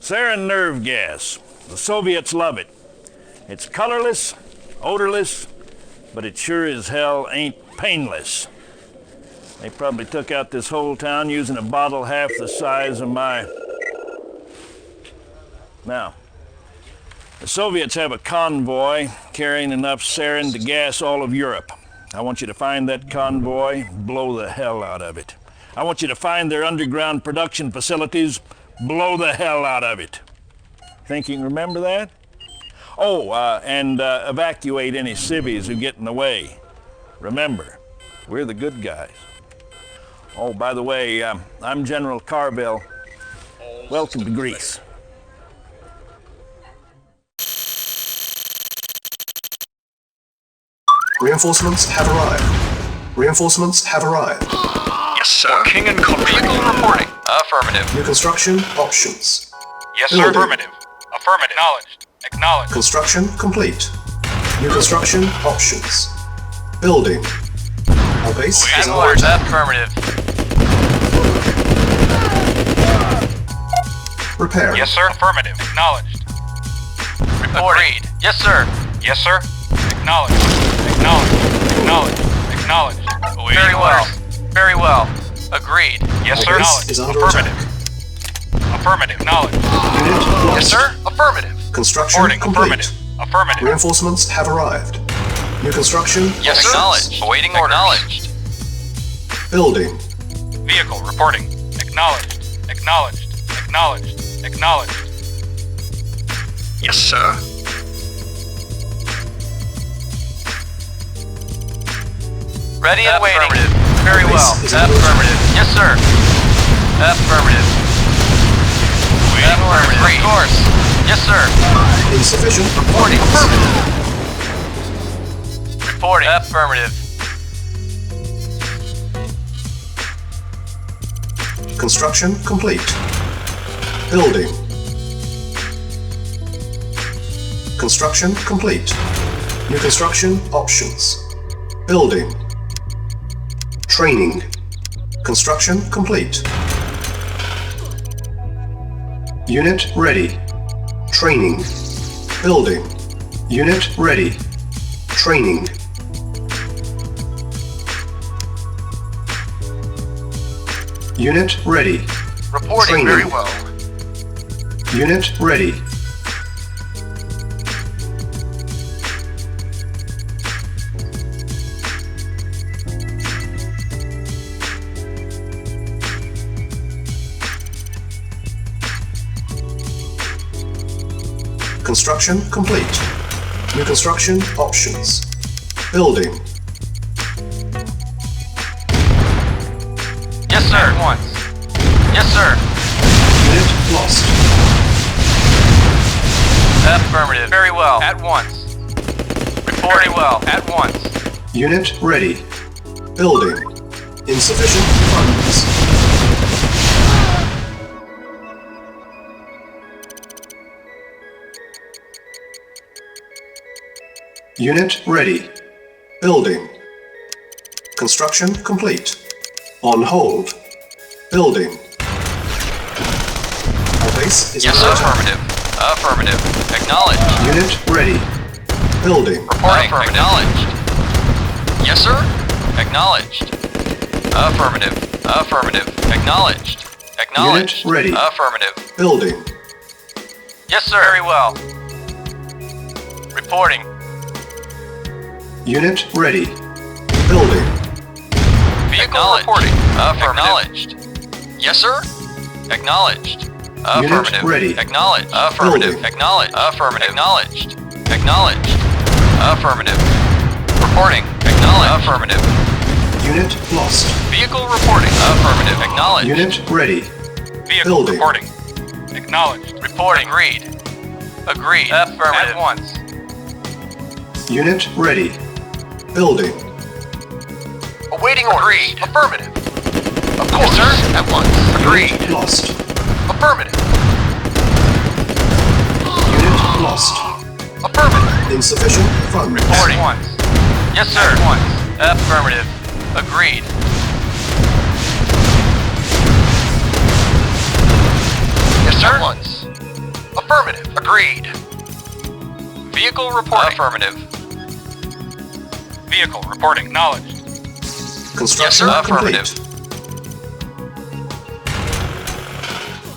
Sarin nerve gas. The Soviets love it. It's colorless, odorless, but it sure as hell ain't painless. They probably took out this whole town using a bottle half the size of my... Now, the Soviets have a convoy carrying enough sarin to gas all of Europe. I want you to find that convoy, blow the hell out of it. I want you to find their underground production facilities, blow the hell out of it. Think you can remember that? Oh, and evacuate any civvies who get in the way. Remember, we're the good guys. Oh, by the way, I'm General Carville. Welcome to Greece. Reinforcements have arrived. Reinforcements have arrived. Yes, sir. King and Country. Vehicle reporting. Affirmative. New construction options. Yes, sir. Affirmative. Affirmative. Acknowledged. Acknowledged. Construction complete. New construction options. Building. Our base is under attack. Affirmative. Repair. Yes, sir. Affirmative. Acknowledged. Reporting. Agreed. Yes, sir. Yes, sir. Acknowledged. Acknowledged. Acknowledged. Acknowledged. Very well. Very well. Agreed. Yes, sir. Our base is under Affirmative. attack. Affirmative. Knowledge. Unit lost. Yes, sir. Affirmative. Construction Reporting. complete. Affirmative. Affirmative. Reinforcements have arrived. New construction. Yes, sir. Acknowledged. Awaiting orders. Acknowledged. Building. Vehicle reporting. Acknowledged. Acknowledged. Acknowledged. Acknowledged. Yes, sir. Ready and waiting. Very well. Affirmative. Yes, sir. Affirmative. Affirmative. Of course. Yes, sir. Insufficient. Reporting. Affirmative. Reporting. Affirmative. Construction complete. Building. Construction complete. New construction options. Building. Training. Construction complete. Unit ready. Training. Building. Unit ready. Training. Unit ready. Reporting. Training. Very well. Unit ready. Construction complete. New construction options. Building. Yes, sir. At once. Yes, sir. Unit lost. Affirmative. Very well. At once. Reporting. Very well. At once. Unit ready. Building. Insufficient funds. Unit ready. Building. Construction complete. On hold. Building. Our base is Yes, under attack. affirmative. Affirmative. Acknowledged. Unit ready. Building. Reporting. Acknowledged. Yes, sir. Acknowledged. Affirmative. Affirmative. Acknowledged. Acknowledged. Unit ready. Affirmative. Building. Yes, sir. Very well. Reporting. Unit ready. Building. Vehicle reporting. Affirmative. Acknowledged. Yes, sir. Acknowledged. Affirmative. ready. Acknowledged. Affirmative. Building. Acknowledged. Affirmative. Acknowledged. Acknowledged. Affirmative. Reporting. Acknowledged. Affirmative. Unit lost. Vehicle reporting. Affirmative. Acknowledged. Unit ready. Vehicle Building. reporting. Acknowledged. Reporting. Agreed. Agreed. Affirmative. At once. Unit ready. Building. Awaiting orders. Agreed. Affirmative. Of course, yes, sir. At once. Agreed. Unit lost. Affirmative. Unit lost. Affirmative. Insufficient funds. Reporting. At once. Yes, sir. At once. Affirmative. Agreed. Yes, sir. At once. Agreed. Vehicle reporting. Affirmative. Vehicle reporting. Acknowledged. Construction complete.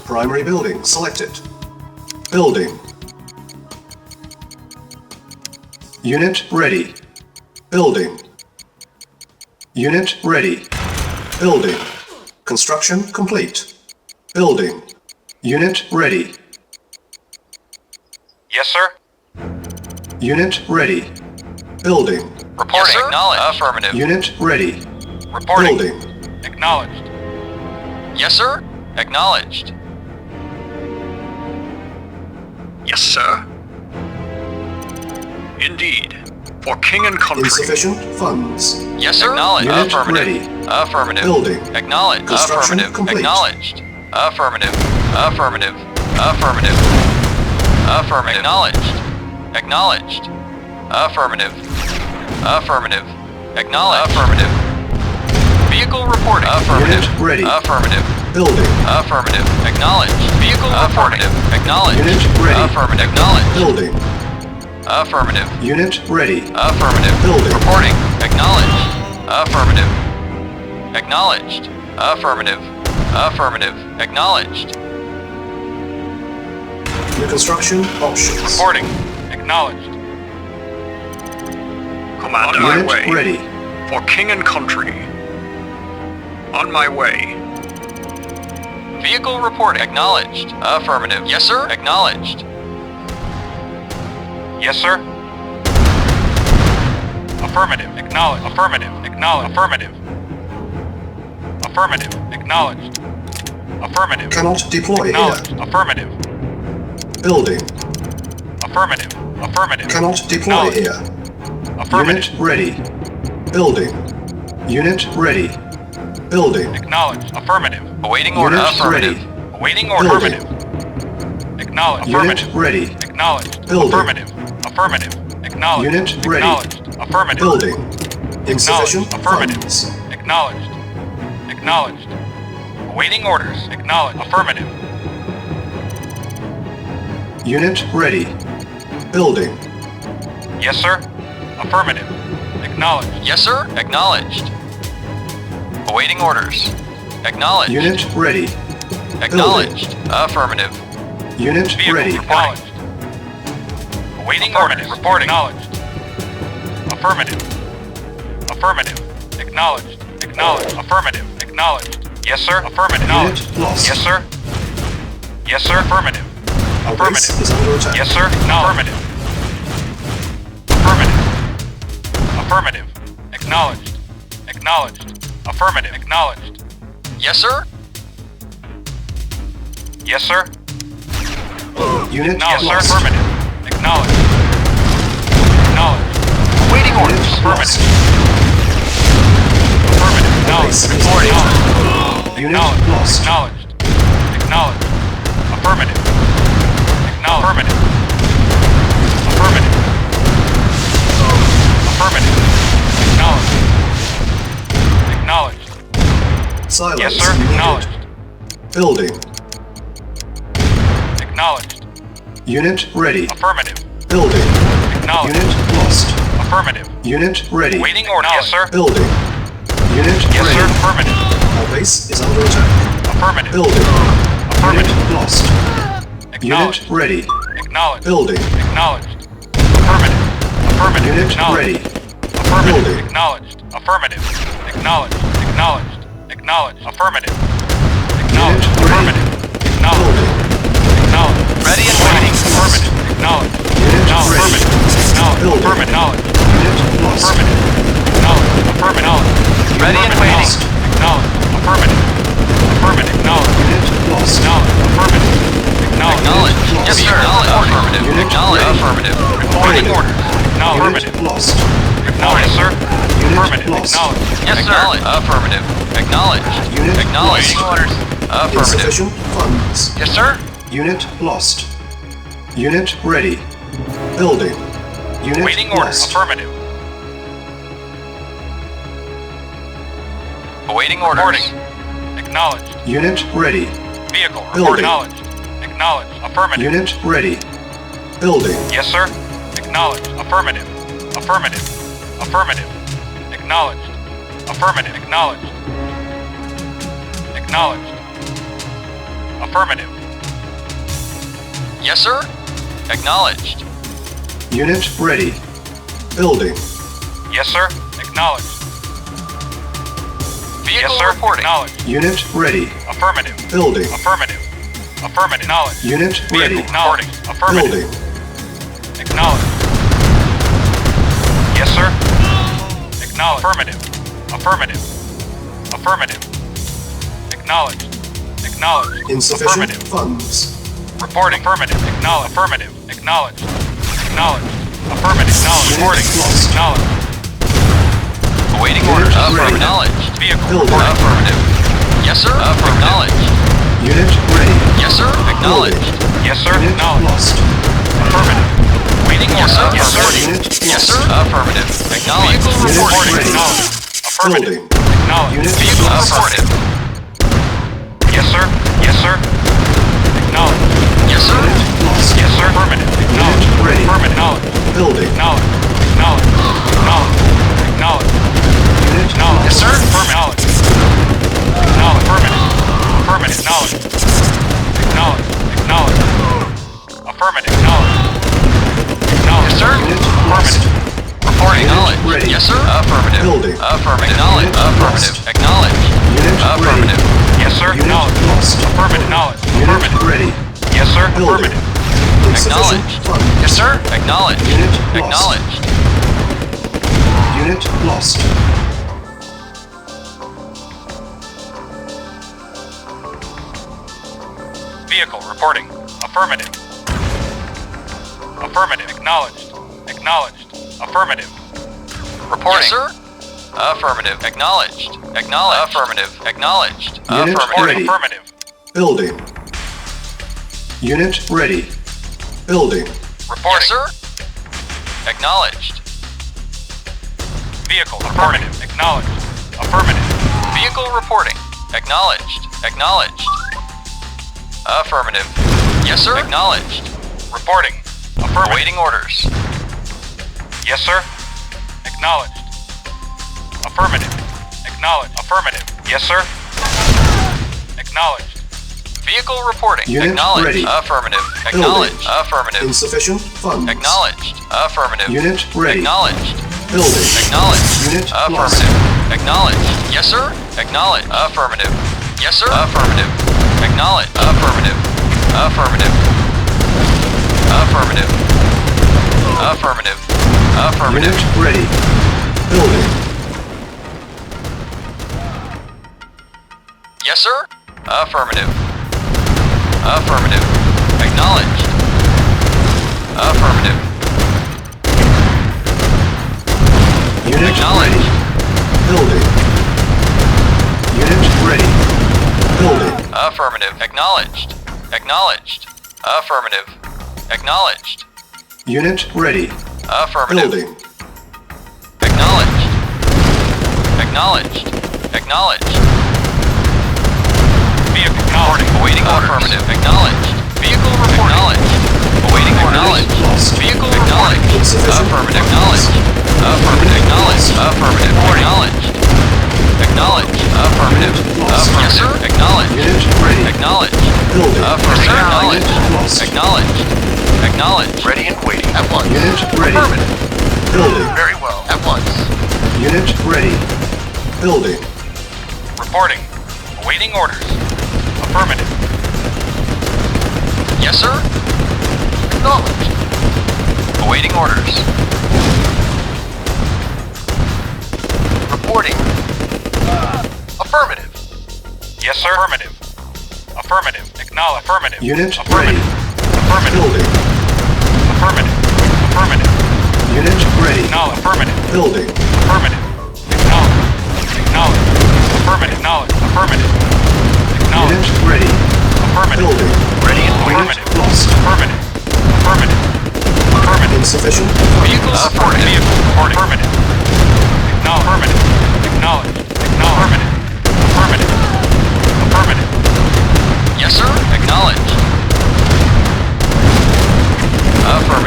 Primary building selected. Building. Unit ready. Building. Unit ready. Building. Construction complete. Building. Unit ready. Yes, sir. Unit ready. Building. Reporting. Yes, sir. Acknowledged. Affirmative. Unit ready. Reporting. Building. Acknowledged. Yes, sir. Acknowledged. Yes, sir. Indeed. For king and country. Insufficient funds. Yes, sir. Acknowledged. Unit Affirmative. ready. Affirmative. Building. Acknowledged. Construction Affirmative. complete. Acknowledged. Affirmative. Affirmative. Affirmative. Affirmative. Acknowledged. Acknowledged. Affirmative. Affirmative. Acknowledged. Affirmative. Vehicle reporting. Affirmative. Unit ready. Affirmative. Building. Affirmative. Acknowledged. Vehicle affirmative. Acknowledged. Unit ready. Affirmative. Acknowledged. Building. Affirmative. Unit ready. Affirmative. Building. Reporting. Acknowledged. Affirmative. Acknowledged. Affirmative. Affirmative. Acknowledged. New construction options. Reporting. Acknowledged. Commander, my Unit way. ready. For king and country. On my way. Vehicle reporting. Acknowledged. Affirmative. Yes, sir. Acknowledged. Yes, sir. Affirmative. Acknowledged. Affirmative. Acknowledged. Affirmative. Affirmative. Acknowledged. Affirmative. Cannot deploy Acknowledged. here. Affirmative. Building. Affirmative. Affirmative. Cannot deploy Acknowledged. here. Affirmative. Unit ready. Building. Unit ready. Building. Acknowledged. Affirmative. Awaiting order. Unit Affirmative. ready. Awaiting order. Building. Affirmative. Acknowledged. Unit Affirmative. ready. Acknowledged. Building. Affirmative. Affirmative. Acknowledged. Unit ready. Acknowledged. Affirmative. Building. Insufficient Affirmative. funds. Acknowledged. Acknowledged. Awaiting orders. Acknowledged. Affirmative. Unit ready. Building. Yes, sir. Affirmative. Acknowledged. Yes, sir. Acknowledged. Awaiting orders. Acknowledged. Unit ready. Acknowledged. Affirmative. Unit Vehicle ready. acknowledged. Awaiting orders. Reporting. Acknowledged. Affirmative. Affirmative. Acknowledged. Acknowledged. Affirmative. Acknowledged. Yes, sir. Affirmative. Acknowledged. Unit lost. Yes, sir. Yes, sir. Affirmative. Our base Affirmative. is under attack. Yes, sir. Affirmative. Affirmative. Affirmative. Acknowledged. Acknowledged. Affirmative. Acknowledged. Yes, sir. Yes, sir. Unit Acknowledged. Yes, sir. lost. Affirmative. Acknowledged. Acknowledged. Waiting orders. Unit Affirmative. lost. Affirmative. base Acknowledged. is Reporting. under Unit Acknowledged. lost. Acknowledged. Acknowledged. Affirmative. Acknowledged. Affirmative. Affirmative. Affirmative. Acknowledged. Acknowledged. Silence Yes, sir. needed. Acknowledged. Building. Acknowledged. Unit ready. Affirmative. Building. Acknowledged. Unit lost. Affirmative. Unit ready. Waiting order. Yes, sir. Building. Unit Yes, ready. sir. Affirmative. Our base is under attack. Affirmative. Building. Affirmative. Unit lost. Unit Acknowledged. ready. Acknowledged. Building. Acknowledged. Affirmative. Affirmative. Unit Acknowledged. ready. Affirmative. Building. Acknowledged. Affirmative. Acknowledged. Acknowledged. Acknowledged. Affirmative. Acknowledged. Unit ready. Affirmative. Acknowledged. Building. Acknowledged. Ready and waiting. Affirmative. Acknowledged. Unit Acknowledged. ready. Affirmative. Acknowledged. Building. Affirmative. Acknowledged. Unit lost. Affirmative. Acknowledged. Affirmative. Ready and waiting. lost. Acknowledged. Affirmative. Affirmative. Acknowledged. Unit lost. Acknowledged. Affirmative. Acknowledged. Yes, sir. Affirmative. Unit Acknowledged. ready. Affirmative. Reporting. Waiting orders. Acknowledged. Unit lost. Acknowledged, sir. Unit Affirmative. lost. Acknowledged. Yes, sir. Affirmative. Acknowledged. Unit Acknowledged. lost. Orders. Affirmative. Insufficient funds. Yes, sir. Unit lost. Unit ready. Building. Unit Waiting order. lost. Affirmative. Awaiting orders. Reporting. Acknowledged. Unit ready. Vehicle. Building. Report acknowledged. Acknowledged. Affirmative. Unit ready. Building. Yes, sir. Acknowledged. Affirmative. Affirmative. Affirmative. Acknowledged. Affirmative. Acknowledged. Acknowledged. Affirmative. Yes, sir. Acknowledged. Unit ready. Building. Yes, sir. Acknowledged. Vehicle yes, sir. Reporting. Acknowledged. Unit ready. Affirmative. Building. Affirmative. Affirmative. Acknowledged. Unit ready. Vehicle. Acknowledged. Affirmative. Building. Acknowledged. Yes, sir. Acknowledged. Affirmative. Affirmative. Affirmative. Acknowledged. Acknowledged. Insufficient Affirmative. funds. Reporting. Affirmative. Acknowledged. Affirmative. Acknowledged. Acknowledged. Affirmative. Acknowledged. Reporting. Lost. Acknowledged. Awaiting Unit orders. ready. Acknowledged. Vehicle. Building. Affirmative. Yes, sir. Acknowledged. Unit ready. Yes, sir. Acknowledged. Yes, sir. Unit Acknowledged. lost. Affirmative. Waiting yes, sir. Yes, sir. Unit Yes, sir. lost. Affirmative. Acknowledged. Unit Reporting. ready. Acknowledged. Affirmative. Building. Acknowledged. Unit Vehicle lost. reported. Yes, sir. Yes, sir. Acknowledged. Yes, sir. Unit lost. Yes, sir. Affirmative. Acknowledged. Unit ready. Affirmative. Acknowledged. Building. Acknowledged. Acknowledged. Acknowledged. Acknowledged. Unit Acknowledged. Yes, lost. sir. Affirmative. Acknowledged. Affirmative. Affirmative. Acknowledged. Acknowledged. Acknowledged. Affirmative. Acknowledged. Acknowledged. Yes, sir. Unit Affirmative. lost. Reporting. Unit Acknowledged. ready. Yes, sir. Affirmative. Building. Affirmative. Acknowledged. Unit Affirmative. lost. Acknowledged. Unit Affirmative. ready. Yes, sir. Unit Acknowledged. lost. Affirmative. Acknowledged. Unit Affirmative. ready. Yes, sir. Building. Affirmative. Insufficient Acknowledged. funds. Yes, sir. Acknowledged. Unit lost. Acknowledged. Unit lost. Vehicle reporting. Affirmative. Affirmative. Acknowledged. Acknowledged. Affirmative. Reporting. Yes, sir. Affirmative. Acknowledged. Acknowledged. Affirmative. Acknowledged. Unit Affirmative. ready. Affirmative. Building. Unit ready. Building. Reporting. Yes, sir. Acknowledged. Vehicle. Affirmative. Acknowledged. Affirmative. Vehicle reporting. Acknowledged. Acknowledged. Affirmative. Yes, sir. Acknowledged. Reporting. Affirmative. Awaiting orders. Yes, sir. Acknowledged. Affirmative. Acknowledged. Affirmative. Yes, sir. Acknowledged. Vehicle reporting. Unit Acknowledged. ready. Affirmative. Building. Acknowledged. Affirmative. Insufficient funds. Acknowledged. Affirmative. Unit ready. Acknowledged. Building. Acknowledged. Unit Affirmative. lost. Acknowledged. Yes, sir. Acknowledged. Affirmative. Yes, sir. Affirmative. Acknowledged. Affirmative. Affirmative. Affirmative. Affirmative. Affirmative. Unit ready. Building. Yes, sir. Affirmative. Affirmative. Acknowledged. Affirmative. Unit Acknowledged. ready. Building. Unit ready. Building. Affirmative. Acknowledged. Acknowledged. Affirmative. Acknowledged. Unit ready. Affirmative. Building. Acknowledged. Acknowledged. Acknowledged. Vehicle reporting. Awaiting orders. Affirmative. Acknowledged. Vehicle reporting. Acknowledged. Awaiting acknowledged. Lost. Vehicle acknowledged. Insufficient Affirmative. funds. Acknowledged. Affirmative. Acknowledged. Affirmative. Acknowledged. Acknowledged. Affirmative. Lost. Yes, sir. Acknowledged. Unit ready. Acknowledged. Building. Affirmative. Unit Acknowledged. lost. Acknowledged. Acknowledged. Ready and waiting. At once. Unit ready. Affirmative. Building. Very well. At once. Unit ready. Building. Reporting. Awaiting orders. Affirmative. Yes, sir. Acknowledged. Awaiting orders. Reporting. Affirmative. Yes, sir. Affirmative. Affirmative. Acknowledge. Affirmative. Unit Affirmative. ready. Affirmative. Building. Affirmative. Affirmative. Unit ready. Acknowledge. Affirmative. Building. Affirmative. Acknowledge. Acknowledge. Affirmative. Acknowledge. Affirmative. Acknowledge. Unit ready. Affirmative. Building. Ready and Unit affirmative. lost. Affirmative. Affirmative. Affirmative. Insufficient Vehicle funds. supported. Vehicle supported. Affirmative. Acknowledge. Affirmative. Acknowledge. Acknowledge. Affirmative. Affirmative. Affirmative. Yes, sir. Acknowledge. Affirmative.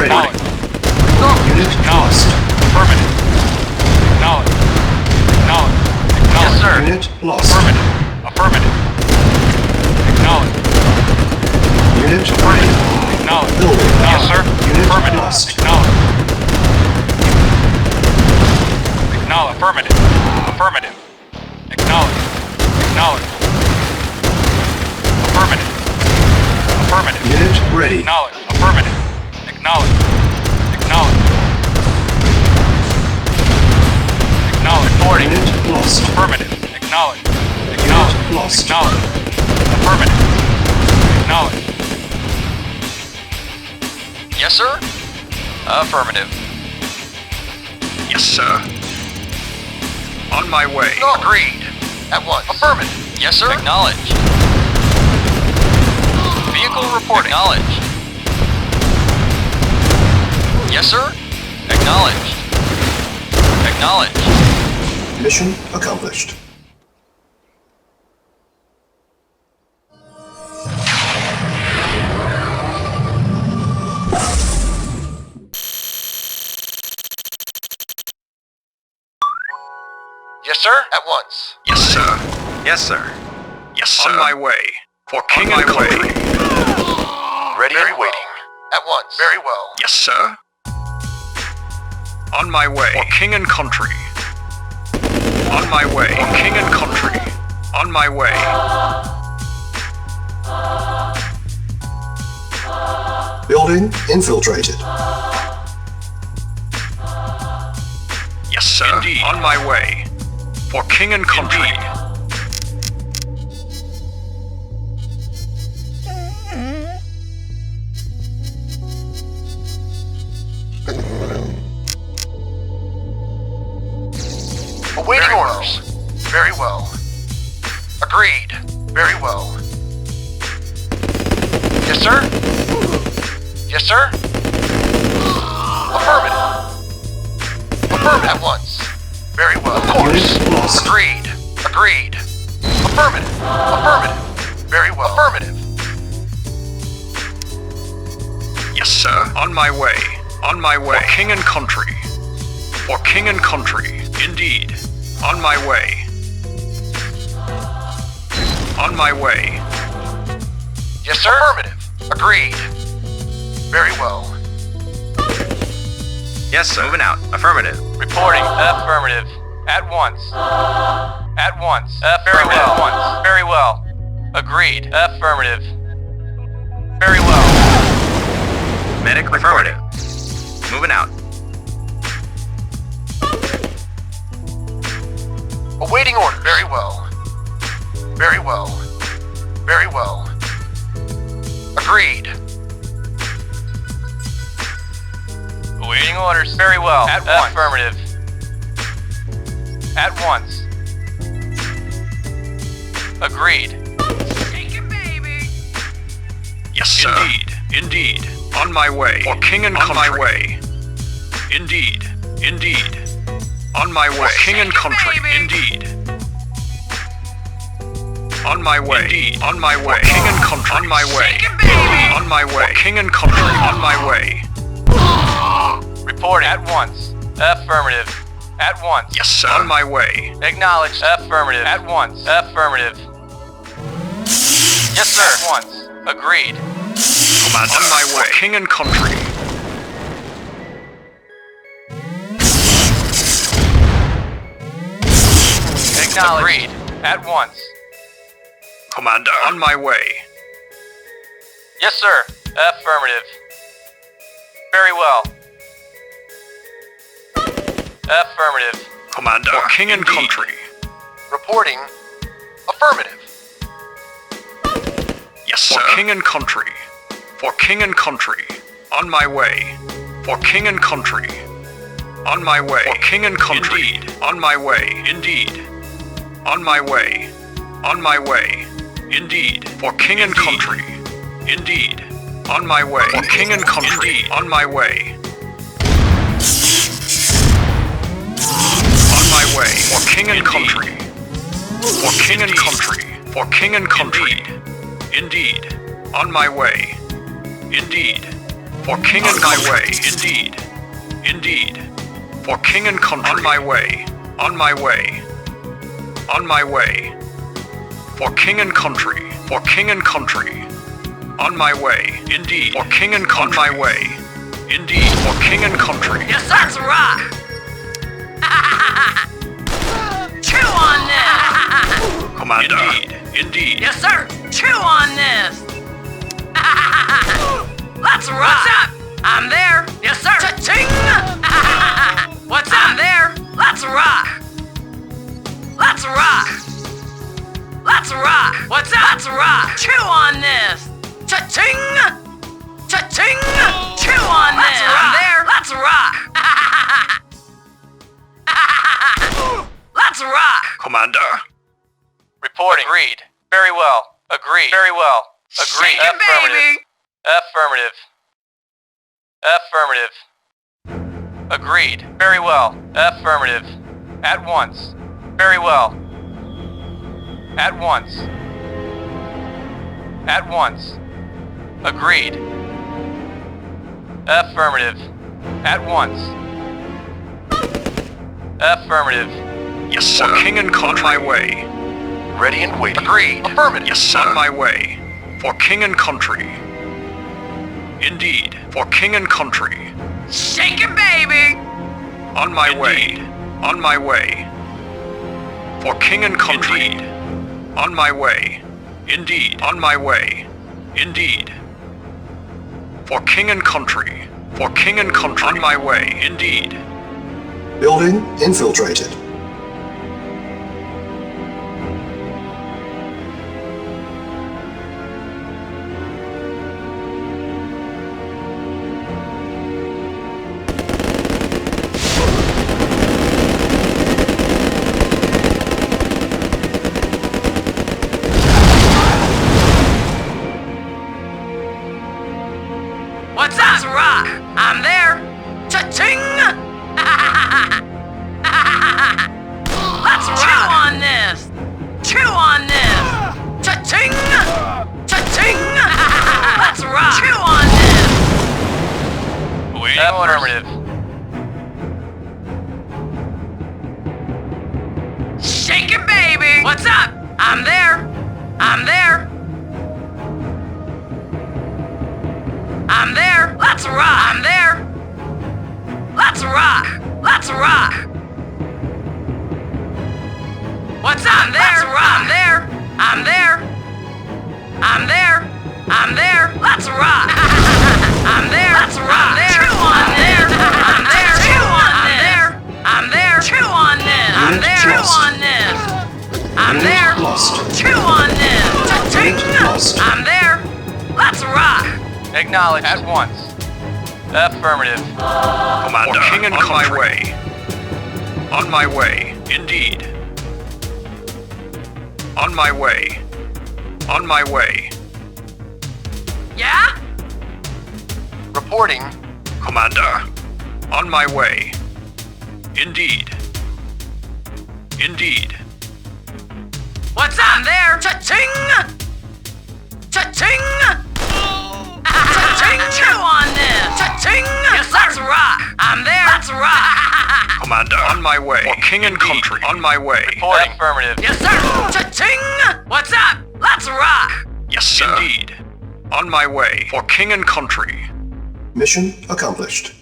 ready. Unit Acknowledged. lost. Affirmative. Acknowledged. Acknowledged. Yes, sir. Unit lost. Affirmative. Affirmative. Acknowledged. Unit ready. Acknowledged. Building. Yes, sir. Unit Affirmative. lost. Acknowledged. Acknowledged. Affirmative. Affirmative. Acknowledged. Acknowledged. Affirmative. Affirmative. Unit ready. Acknowledged. Affirmative. Acknowledged. Acknowledged. Acknowledged. Reporting. Unit lost. Affirmative. Acknowledged. Acknowledged. Unit lost. Acknowledged. Affirmative. Acknowledged. Yes, sir? Affirmative. Yes, sir. On my way. No. Agreed. At once. Affirmative. Yes, sir? Acknowledged. Vehicle reporting. Acknowledged. Yes, sir? Acknowledged. Acknowledged. Mission accomplished. Yes, sir? At once. Yes, sir. Yes, sir. Yes, sir. On my way. For king and country. Ready and waiting. At once. Very well. Yes, sir. On my way. For king and country. On my way. For king and country. On my way. Building infiltrated. Yes, sir. Indeed. On my way. For king and country. Awaiting orders. Very well. Agreed. Very well. Yes, sir? Yes, sir? Affirmative. Affirmative at once. Very well. Of course. Unit lost. Agreed. Agreed. Affirmative. Affirmative. Very well. Affirmative. Yes, sir. On my way. On my way. For king and country. For king and country. Indeed. On my way. On my way. Yes, sir? Affirmative. Agreed. Very well. Yes, sir. Moving out. Affirmative. Reporting. Affirmative. At once. At once. Very well. At once. Very well. Agreed. Affirmative. Very well. Medic affirmative. Moving out. Awaiting orders. Very well. Very well. Very well. Agreed. Awaiting orders. Very well. At once. Affirmative. At once. Agreed. Take it, baby. Yes, sir. Indeed. Indeed. On my way. For king and country. On my way. Indeed. Indeed. On my way. For king and country. Indeed. On my way. Indeed. On my way. King and country. On my way. On my way. King and country. On my way. Report at once. Affirmative. At once. Yes, sir. On my way. Acknowledged. Affirmative. At once. Affirmative. Yes, sir. At once. Agreed. Commander. On my way. For king and country. Acknowledged. Agreed. At once. Commander. On my way. Yes, sir. Affirmative. Very well. Affirmative. Commander. For king and country. Reporting. Affirmative. Yes, sir. For king and country. For king and country. On my way. For king and country. On my way. For king and country. Indeed. On my way. Indeed. On my way. On my way. Indeed. For king and country. Indeed. On my way. For king and country. Indeed. On my way. On my way. For king and country. For king and country. For king and country. Indeed. On my way. Indeed. For king and my way, indeed. Indeed. For king and country. On my way. On my way. On my way. For king and country. For king and country. On my way. Indeed. For king and country. On my way. Indeed. For king and country. Yes, sir. Let's rock. Chew on this. Commander. Indeed. Indeed. Yes, sir. Chew on this. Let's rock. What's up? I'm there. Yes, sir. Cha-ching. What's up? I'm there. Let's rock. Let's rock. Let's rock. What's up? Let's rock. Chew on this. Cha-ching. Cha-ching. Chew on this. I'm there. Let's rock. Let's rock. Commander. Reporting. Agreed. Very well. Agreed. Very well. Agreed. Shake it, baby. Affirmative. Affirmative. Agreed. Very well. Affirmative. At once. Very well. At once. At once. Agreed. Affirmative. At once. Affirmative. Yes, sir. For king and country. On my way. Ready and waiting. Agreed. Affirmative. Yes, sir. On my way. For king and country. Indeed. For king and country. Shake it, baby. On my way. On my way. For king and country. Indeed. On my way. Indeed. On my way. Indeed. For king and country. For king and country. On my way. Indeed. Building infiltrated. What's up? Let's rock. I'm there. Cha-ching. Let's chew on this. Chew on this. Cha-ching. Cha-ching. Let's rock. Chew on this. Waiting affirmative. Shake it, baby. What's up? I'm there. I'm there. I'm there. Let's rock. I'm there. Let's rock. Let's rock. What's up? I'm there. Let's rock. I'm there. I'm there. I'm there. I'm there. Let's rock. I'm there. Let's rock. Chew on there. I'm there. Chew on there. I'm there. Chew on this. I'm there. Chew on this. I'm there. Chew on this. Cha-ching. I'm there. Let's rock. Acknowledge at once. Affirmative. Commander. For king and on country. My way. On my way. Indeed. On my way. On my way. Yeah? Reporting. Commander. On my way. Indeed. Indeed. What's up? I'm there. Cha-ching. Cha-ching. Cha-ching. Chew on this. Cha-ching. Yes, let's rock. I'm there. Let's rock. Commander. On my way. For king and country. On my way. Reporting. Affirmative. Yes, sir. Cha-ching. What's up? Let's rock. Yes, sir. Indeed. On my way. For king and country. Mission accomplished.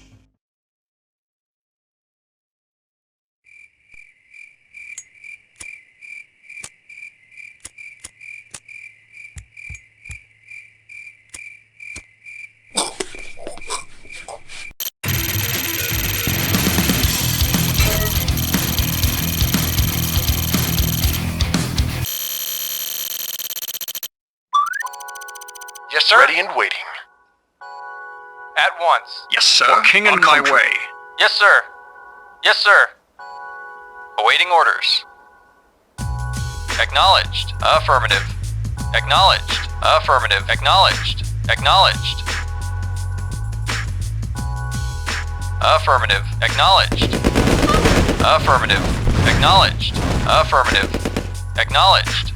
Yes, sir. Ready and waiting. At once. Yes, sir. For king and my way. Yes, sir. Yes, sir. Awaiting orders. Acknowledged. Affirmative. Acknowledged. Affirmative. Acknowledged. Acknowledged. Affirmative. Acknowledged. Affirmative. Acknowledged. Affirmative. Acknowledged.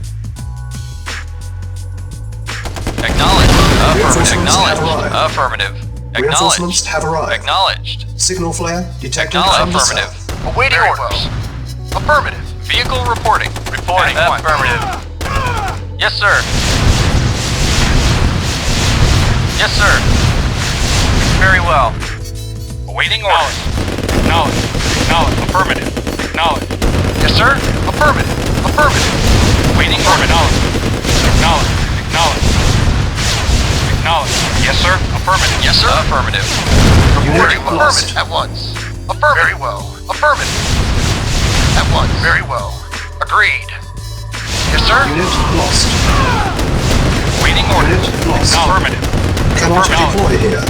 Acknowledged. Affirmative. Acknowledged. Affirmative. Reinforcements have arrived. Acknowledged. Signal flare detected Acknowledged. from the Affirmative. south. Awaiting orders. Affirmative. Vehicle reporting. Reporting. Affirmative. Yes, sir. Yes, sir. Very well. Awaiting orders. Acknowledge. Acknowledge. Affirmative. Acknowledge. Yes, sir. Affirmative. Affirmative. Awaiting orders. Acknowledge. Acknowledge. Acknowledge. Yes, sir. Affirmative. Yes, sir. Affirmative. Reporting. Affirmative. At once. Affirmative. Very well. Affirmative. At once. Very well. Agreed. Yes, sir. Unit lost. Waiting orders. Unit lost. Affirmative. Cannot deploy here.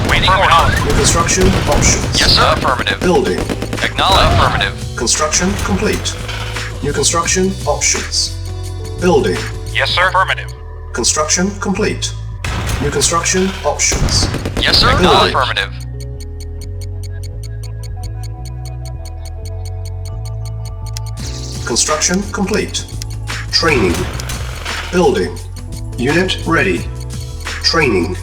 Waiting orders. New construction options. Yes, sir. Affirmative. Building. Acknowledge. Affirmative. Construction complete. New construction options. Building. Yes, sir. Affirmative. Construction complete. New construction options. Yes, sir. Building. Affirmative. Construction complete. Training. Building. Unit ready. Training.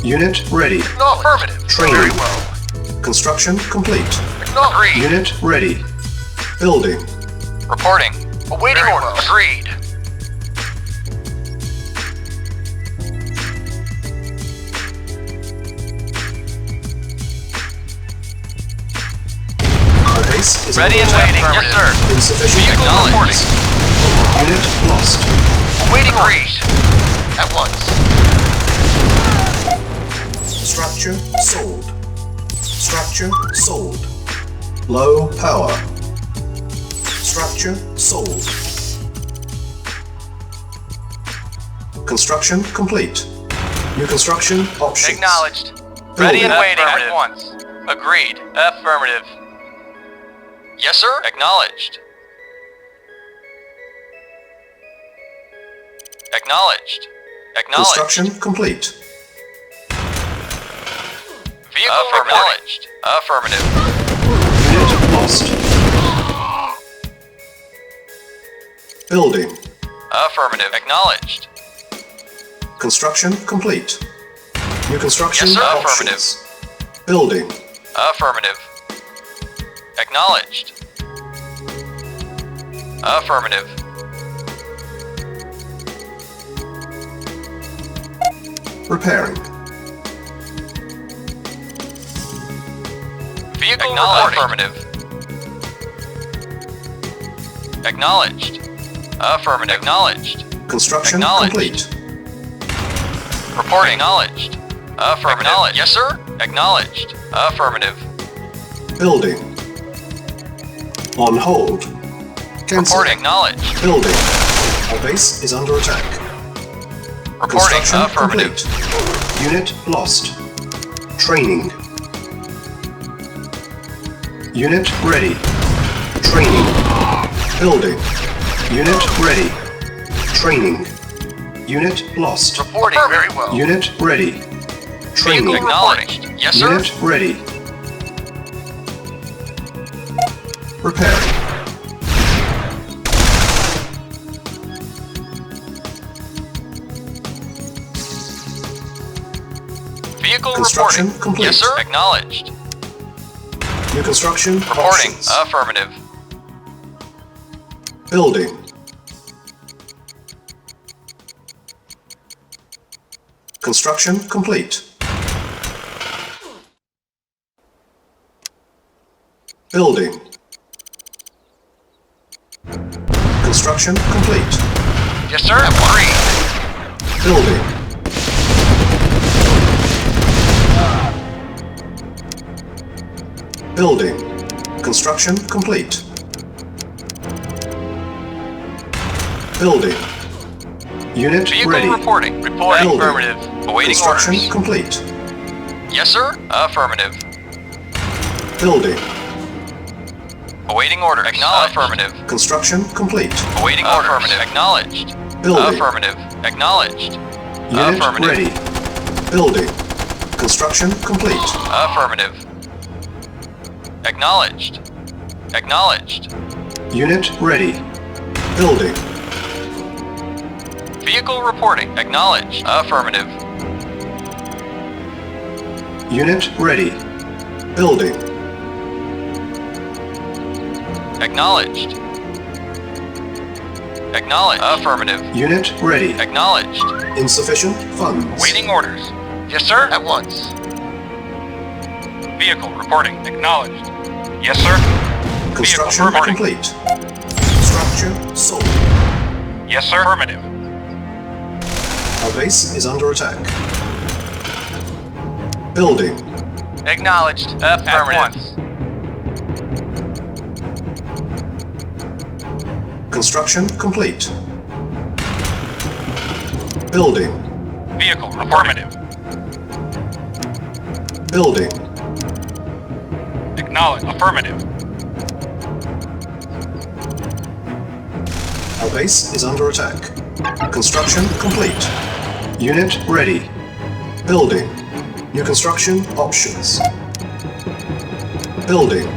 Unit ready. No, affirmative. Training. Very well. Construction complete. Agreed. Unit ready. Building. Reporting. Awaiting orders. Agreed. Our base is Ready and under waiting. attack. Yes, sir. Insufficient Vehicle reporting. Unit lost. Awaiting orders. At once. Structure sold. Structure sold. Low power. Structure sold. Construction complete. New construction options. Acknowledged. Building. Ready and waiting at once. Agreed. Affirmative. Yes, sir. Acknowledged. Acknowledged. Acknowledged. Construction complete. Vehicle acknowledged. Affirmative. Unit lost. Building. Affirmative. Acknowledged. Construction complete. New construction Yes, sir. options. Building. Affirmative. Acknowledged. Affirmative. Repairing. Vehicle reporting. Affirmative. Acknowledged. Affirmative. Acknowledged. Construction Acknowledged. complete. Reporting. Acknowledged. Affirmative. Acknowledged. Yes, sir. Acknowledged. Affirmative. Building. On hold. Cancel. Reporting. Acknowledged. Building. Our base is under attack. Reporting. Construction Affirmative. complete. Unit lost. Training. Unit ready. Training. Building. Unit ready. Training. Unit lost. Reporting. Very well. Unit ready. Training. Vehicle acknowledged. Yes, sir. Unit ready. Repairing. Vehicle Construction reporting. complete. Yes, sir. Acknowledged. New construction Reporting. options. Affirmative. Building. Construction complete. Building. Construction complete. Yes, sir. Agreed. Building. Building. Construction complete. Building. Unit Vehicle ready. reporting. Reporting. Building. Affirmative. Awaiting Construction orders. complete. Yes, sir. Affirmative. Building. Awaiting orders. Acknowledged. Affirmative. Construction complete. Awaiting orders. Affirmative. Acknowledged. Building. Affirmative. Acknowledged. Unit Affirmative. ready. Building. Construction complete. Affirmative. Acknowledged. Acknowledged. Unit ready. Building. Vehicle reporting. Acknowledged. Affirmative. Unit ready. Building. Acknowledged. Acknowledged. Affirmative. Unit ready. Acknowledged. Insufficient funds. Waiting orders. Yes, sir. At once. Vehicle reporting. Acknowledged. Yes, sir. Construction Vehicle reporting. complete. Structure sold. Yes, sir. Affirmative. Our base is under attack. Building. Acknowledged. Affirmative. Construction complete. Building. Vehicle affirmative. Building. Acknowledged. Affirmative. Our base is under attack. Construction complete. Unit ready. Building. New construction options. Building.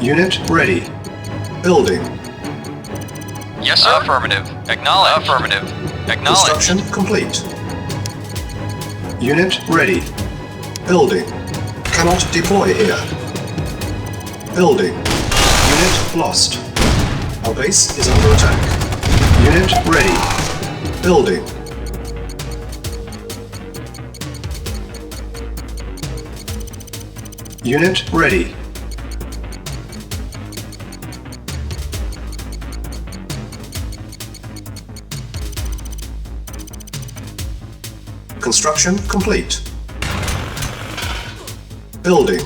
Unit ready. Building. Yes, sir. Affirmative. Acknowledged. Affirmative. Acknowledged. Construction complete. Unit ready. Building. Cannot deploy here. Building. Unit lost. Our base is under attack. Unit ready. Building. Unit ready. Construction complete. Building.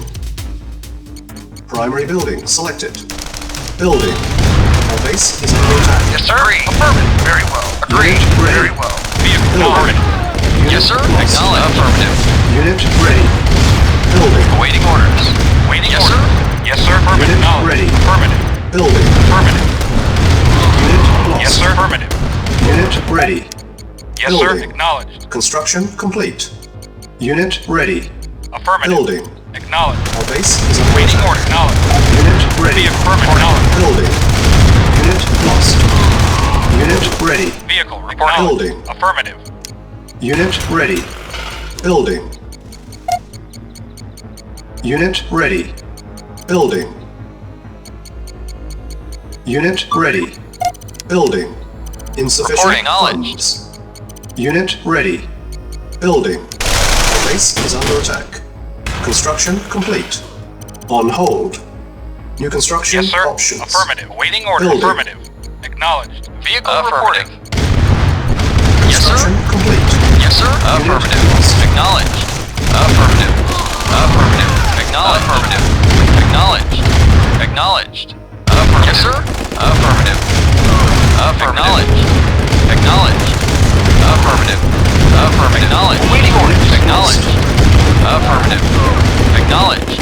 Primary building selected. Building. Our base is under attack. Yes, sir. Affirmative. Very well. Agreed. Unit ready. Very well. Vehicle Building. affirmative. Yes, sir. Lost. Acknowledged. Affirmative. Unit ready. Building. Awaiting orders. Waiting yes, orders. Sir. Yes, sir. Affirmative. Unit Acknowledged. ready. Affirmative. Building. Affirmative. Unit lost. Yes, sir. Affirmative. Unit ready. Yes, Building. sir. Acknowledged. Construction complete. Unit ready. Affirmative. Building. Acknowledged. Our base is under Waiting attack. order. Acknowledged. Unit ready. Be affirmative. Acknowledged. Building. Unit lost. Unit ready. Vehicle reporting. Building. Affirmative. Unit ready. Building. Unit ready. Building. Unit ready. Building. Insufficient Reporting knowledge. funds. Unit ready. Building. Our base is under attack. Construction complete. On hold. New construction Yes, sir. options. Affirmative. Waiting order. Building. Affirmative. Acknowledged. Vehicle reporting. Yes, sir. Construction complete. Yes, sir. Affirmative. Acknowledged. Affirmative. Affirmative. Acknowledged. Affirmative. Acknowledged. Acknowledged. Affirmative. Yes, sir. Affirmative. Affirmative. Acknowledged. Affirmative. Affirmative. Acknowledged. Waiting orders. Acknowledged. Affirmative. Acknowledged.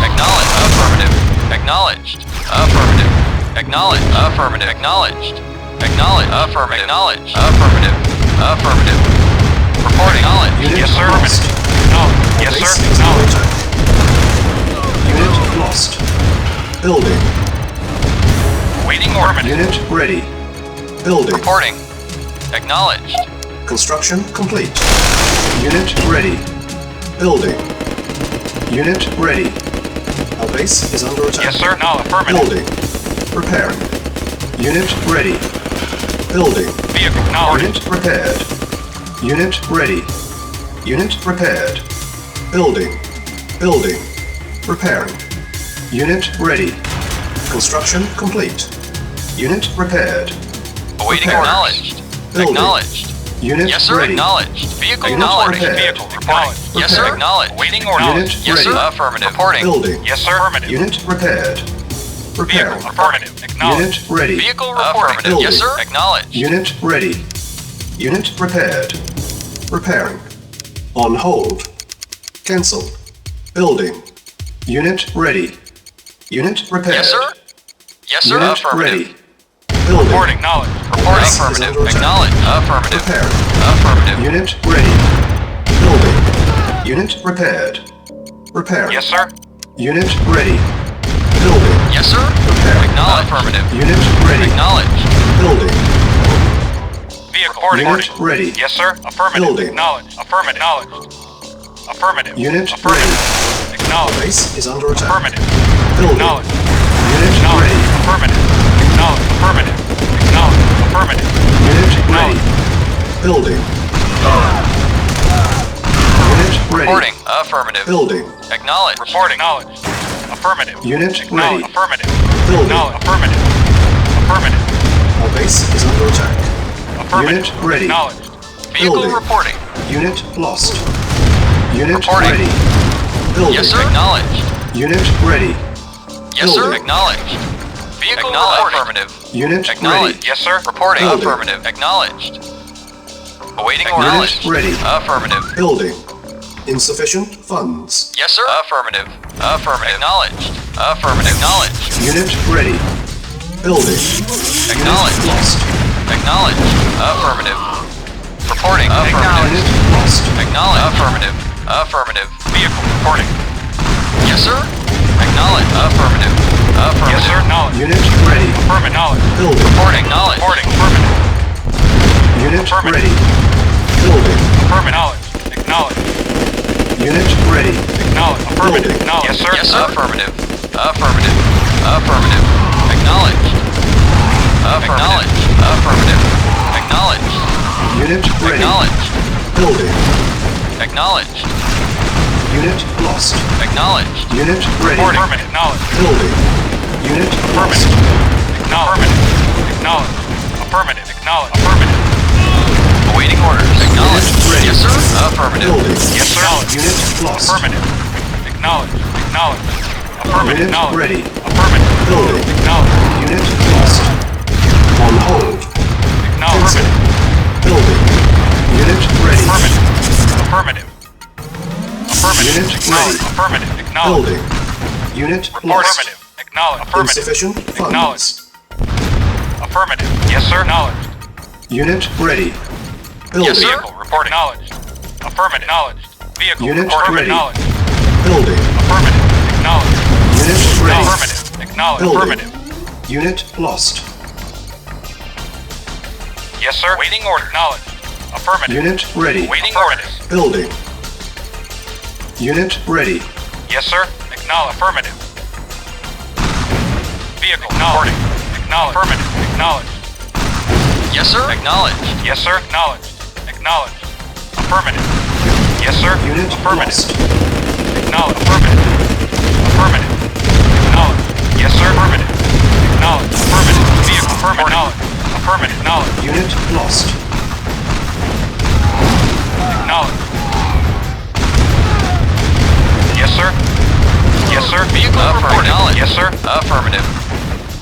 Acknowledged. Affirmative. Acknowledged. Affirmative. Acknowledged. Affirmative. Acknowledged. Acknowledged. Affirmative. Acknowledged. Affirmative. Affirmative. Reporting. Acknowledged. Unit Yes, sir. lost. Acknowledged. Yes, Base sir. is under Acknowledged. attack. Unit lost. Building. Waiting order. Unit ready. Building. Reporting. Acknowledged. Construction complete. Unit ready. Building. Unit ready. Our base is under attack. Yes, sir. No, affirmative. Building. Repairing. Unit ready. Building. Vehicle acknowledged. Unit repaired. Unit ready. Unit repaired. Building. Building. Repairing. Unit ready. Construction complete. Unit repaired. Awaiting Repaired. acknowledged. Building. Acknowledged. Unit Yes, sir. ready. Acknowledged. Vehicle Unit acknowledged. repaired. Vehicle acknowledged. Yes, sir. Repaired. Acknowledged. Waiting order. Unit Yes, sir. ready. Affirmative. Reporting. Building. Yes, sir. Affirmative. Unit repaired. Repairing. Vehicle affirmative. Acknowledged. Unit ready. Vehicle reporting. Building. Yes, sir. Acknowledged. Unit ready. Unit repaired. Repairing. On hold. Cancel. Building. Unit ready. Unit repaired. Yes, sir. Yes, sir. Unit Affirmative. ready. Building. Reporting. Knowledge. Reporting. Base is Affirmative. under attack. Acknowledged. Affirmative. Repairing. Affirmative. Unit ready. Building. Unit repaired. Repairing. Yes, sir. Unit ready. Building. Yes, sir. Repairing. Acknowledged. Affirmative. Unit ready. Acknowledged. Building. Vehicle reporting. Unit ready. Yes, sir. Affirmative. Building. Acknowledged. Affirmative. Acknowledged. Affirmative. Unit Affirmative. ready. Acknowledged. Base is under attack. Affirmative. Building. Acknowledged. Unit Acknowledged. ready. Affirmative. Acknowledged. Affirmative. Acknowledged. Affirmative. Unit ready. Acknowledged. Building. Unit ready. Reporting. Affirmative. Building. Acknowledged. Reporting. Acknowledged. Affirmative. Unit Acknowledged. ready. Affirmative. Building. Acknowledged. Affirmative. Affirmative. Our base is under attack. Affirmative. Unit ready. Acknowledged. Vehicle Building. reporting. Unit lost. Unit Reporting. ready. Building. Yes, sir. Acknowledged. Unit ready. Yes, sir. Building. Acknowledged. Vehicle reporting. Affirmative. Unit Acknowledged. ready. Yes, sir. Reporting. Building. Affirmative. Acknowledged. Awaiting Unit orders. ready. Affirmative. Building. Insufficient funds. Yes, sir. Affirmative. Affirmative. Acknowledged. Affirmative. Acknowledged. Unit ready. Building. Acknowledged. Unit lost. Acknowledged. Affirmative. Reporting. Unit Affirmative. lost. Acknowledged. Affirmative. Affirmative. Vehicle reporting. Yes, sir. Acknowledged. Affirmative. Affirmative. Yes, sir. Acknowledged. Unit ready. Affirmative. Acknowledged. Building. Reporting. Acknowledged. Reporting. Affirmative. Unit Affirmative. ready. Building. Affirmative. Acknowledged. Acknowledged. Unit ready. Acknowledged. Affirmative. Building. Acknowledged. Yes, sir. Yes, sir. Affirmative. Affirmative. Affirmative. Acknowledged. Acknowledged. Affirmative. Acknowledged. Unit ready. Acknowledged. Building. Acknowledged. Unit lost. Acknowledged. Unit ready. Reporting. Affirmative. Acknowledged. Building. Unit lost. Affirmative. Acknowledged. Acknowledged. Affirmative. Acknowledged. Affirmative. Awaiting orders. Acknowledged. Unit ready. Yes, sir. Affirmative. Building. Yes, sir. Unit lost. Affirmative. Acknowledged. Acknowledged. Affirmative. Unit Acknowledged. ready. Affirmative. Building. Acknowledged. Unit lost. On hold. Acknowledged. Cancel. Building. Unit ready. Affirmative. Affirmative. Affirmative. Unit Acknowledged. ready. Affirmative. Acknowledged. Building. Unit Report. lost. Affirmative. Acknowledged. Affirmative. Insufficient Acknowledged. funds. Affirmative. Yes, sir. Acknowledged. Unit ready. Yes, Building. sir. Vehicle report acknowledged. Affirmative. Acknowledged. Vehicle Unit report ready. acknowledged. Building. Affirmative. Acknowledged. Unit ready. Affirmative. Acknowledged. Building. Affirmative. Unit lost. Yes, sir. Waiting order. Acknowledged. Affirmative. Unit ready. Waiting orders. Building. Unit ready. Yes, sir. Acknowledge. Affirmative. Vehicle. Acknowledged. Acknowledge. Affirmative. Acknowledged. Yes, sir. Acknowledged. Yes, sir. Acknowledged. Acknowledged. Affirmative. Yes, sir. Unit Affirmative. lost. Acknowledge. Affirmative. Affirmative. Acknowledge. Yes, sir. Affirmative. Acknowledge. Affirmative. Vehicle. Affirmative. Acknowledge. Affirmative. Acknowledge. Unit lost. Acknowledge. Yes, sir. Yes, sir. Vehicle reporting. Yes, sir. Affirmative.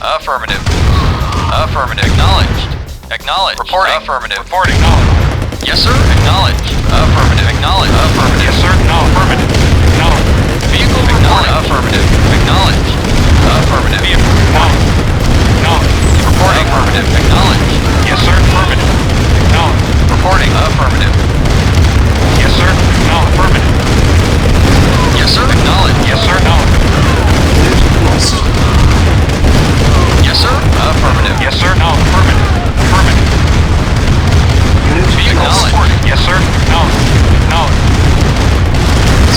Affirmative. Affirmative. Acknowledged. Acknowledged. Reporting. Affirmative. Reporting. Acknowledged. Yes, sir. Acknowledged. Affirmative. Acknowledged. Affirmative. Yes, sir. No. Affirmative. Acknowledged. Vehicle acknowledged. Affirmative. Acknowledged. Affirmative. Vehicle acknowledged. Acknowledged. Reporting. Affirmative. Acknowledged. Yes, sir. Affirmative. Acknowledged. Reporting. Affirmative. Yes, sir. No. Affirmative. Yes, sir. Acknowledged. Yes, sir. No. Unit lost. Yes, sir. Affirmative. Yes, sir. No. Affirmative. Affirmative. Unit lost. Acknowledged. Yes, sir. No. Acknowledged.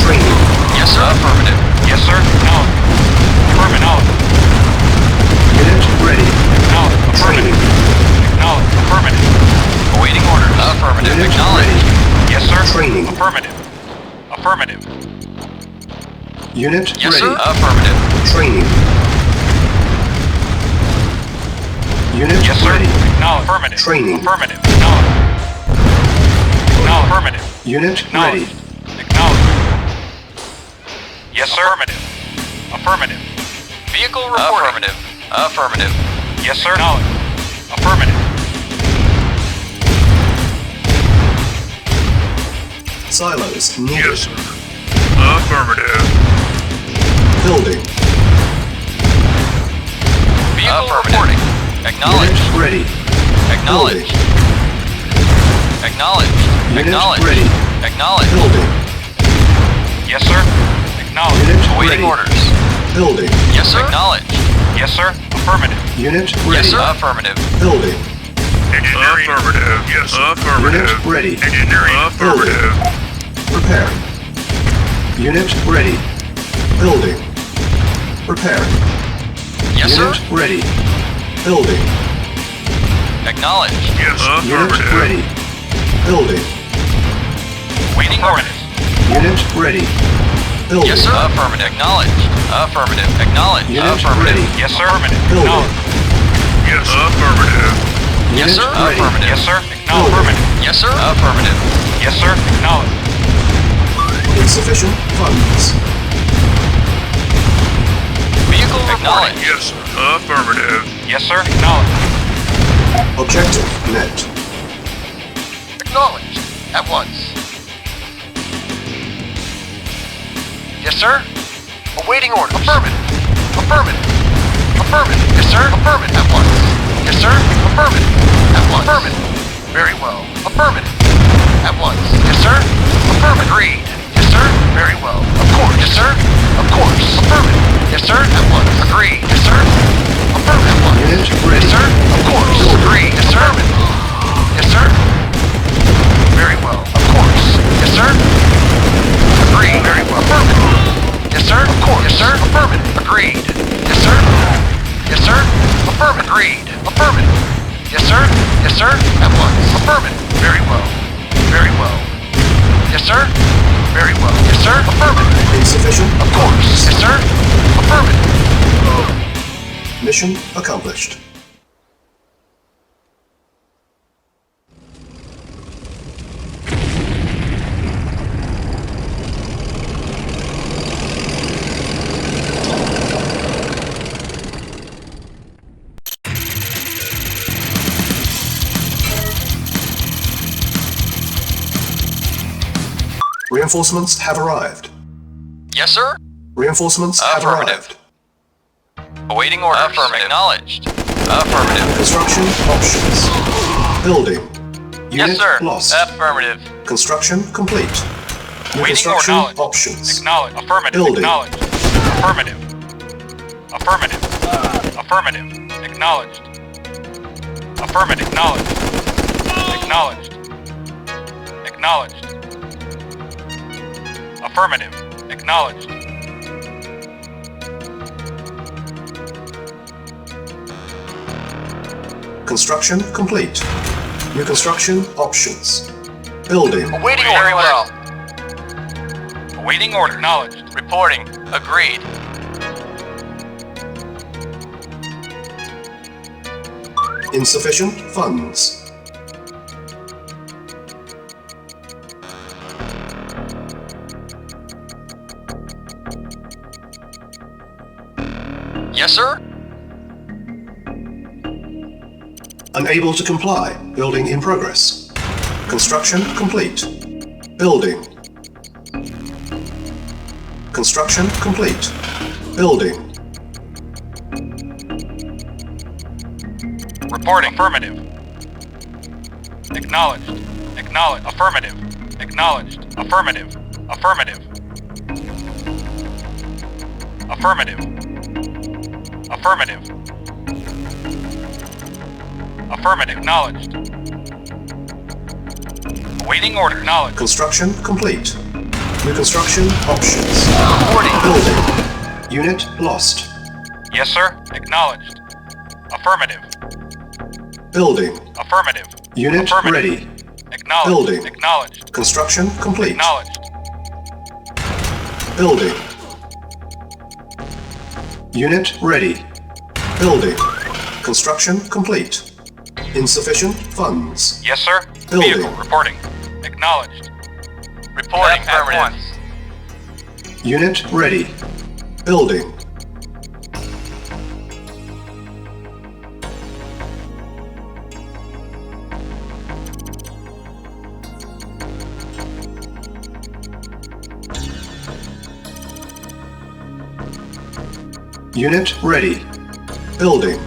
Training. Yes, sir. Affirmative. Yes, sir. No. Affirmative. Unit ready. No. Affirmative. Training. Acknowledged. Affirmative. Awaiting orders. Affirmative. Unit Acknowledged. ready. Yes, sir. Training. Affirmative. Affirmative. Unit Yes, ready. sir. Affirmative. Training. Unit Yes, sir. ready. No. Affirmative. Training. Affirmative. No. No. Affirmative. Unit ready. Acknowledged. Acknowledged. Yes, sir. Affirmative. Affirmative. Vehicle reporting. Affirmative. Affirmative. Yes, sir. Acknowledged. Affirmative. Silos needed. Yes, sir. Affirmative. Building. Vehicle reporting. Acknowledged. Unit ready. Acknowledged. Acknowledged. Unit Acknowledged. ready. Acknowledged. Building. Yes, sir. Acknowledged. Unit Awaiting ready. orders. Building. Yes, sir. Acknowledged. Yes, sir. Affirmative. Unit Yes, ready. sir. Affirmative. Building. Engineering. Affirmative. Yes. Affirmative. Unit ready. Engineering. Affirmative. Preparing. Unit ready. Building. Repairing. Yes, sir. Unit ready. Building. Acknowledged. Yes, Unit affirmative. ready. Building. Waiting orders. Unit ready. Building. Yes, sir. Affirmative. Acknowledged. Affirmative. Acknowledged. Unit Affirmative. ready. Yes, sir. Affirmative. Building. Acknowledged. Yes, affirmative. Yes, Unit sir. ready. Affirmative. Yes, sir. Acknowledged. Building. Affirmative. Yes, sir. Affirmative. Yes, sir. Acknowledged. Insufficient funds. Vehicle acknowledged. Yes, affirmative. Yes, sir. Acknowledged. Objective net. Acknowledged. At once. Yes, sir. Awaiting order. Affirmative. Affirmative. Affirmative. Yes, sir. Affirmative. At once. Yes, sir. Affirmative. At once. Affirmative. Very well. Affirmative. At once. Yes, sir. Affirmative. Agreed. Yes, sir. Very well. Of course. Yes, sir. Of course. Affirmative. Yes, sir. At once. Agreed. Yes, sir. Affirmative. At once. Unit Yes, ready. sir. Of course. Agreed. Yes, sir. Yes, sir. Very well. Of course. Yes, sir. Agreed. Very well. Affirmative. Yes, sir. Of course. Yes, sir. Affirmative. Agreed. Yes, sir. Yes, sir. Affirmative. Agreed. Affirmative. Yes, sir. Yes, sir. At once. Affirmative. Very well. Very well. Yes, sir. Very well. Yes, sir. Affirmative. Insufficient. Of course. Yes, sir. Affirmative. Mission accomplished. Reinforcements have arrived. Yes, sir. Reinforcements have Affirmative. arrived. Awaiting orders. Affirmative. Acknowledged. Affirmative. Construction options. Building. Unit Yes, sir. lost. Affirmative. Construction complete. New Waiting construction or knowledge. options. Acknowledge. Affirmative. Building. Acknowledged. Affirmative. Affirmative. Affirmative. Acknowledged. Affirmative. Acknowledged. Acknowledged. Acknowledged. Affirmative. Acknowledged. Construction complete. New construction options. Building. Awaiting order. Very well. Awaiting order. Acknowledged. Reporting. Agreed. Insufficient funds. Yes, sir. Unable to comply. Building in progress. Construction complete. Building. Construction complete. Building. Reporting. Affirmative. Acknowledged. Acknowledged. Affirmative. Acknowledged. Affirmative. Affirmative. Affirmative. Affirmative. Affirmative. Acknowledged. Awaiting order. Acknowledged. Construction complete. New construction options. Reporting. Building. Unit lost. Yes, sir. Acknowledged. Affirmative. Building. Affirmative. Unit Affirmative. ready. Acknowledged. Building. Acknowledged. Construction complete. Acknowledged. Building. Unit ready. Building. Construction complete. Insufficient funds. Yes, sir. Building. Vehicle reporting. Acknowledged. Reporting. Affirmative. Unit ready. Building. Unit ready. Building.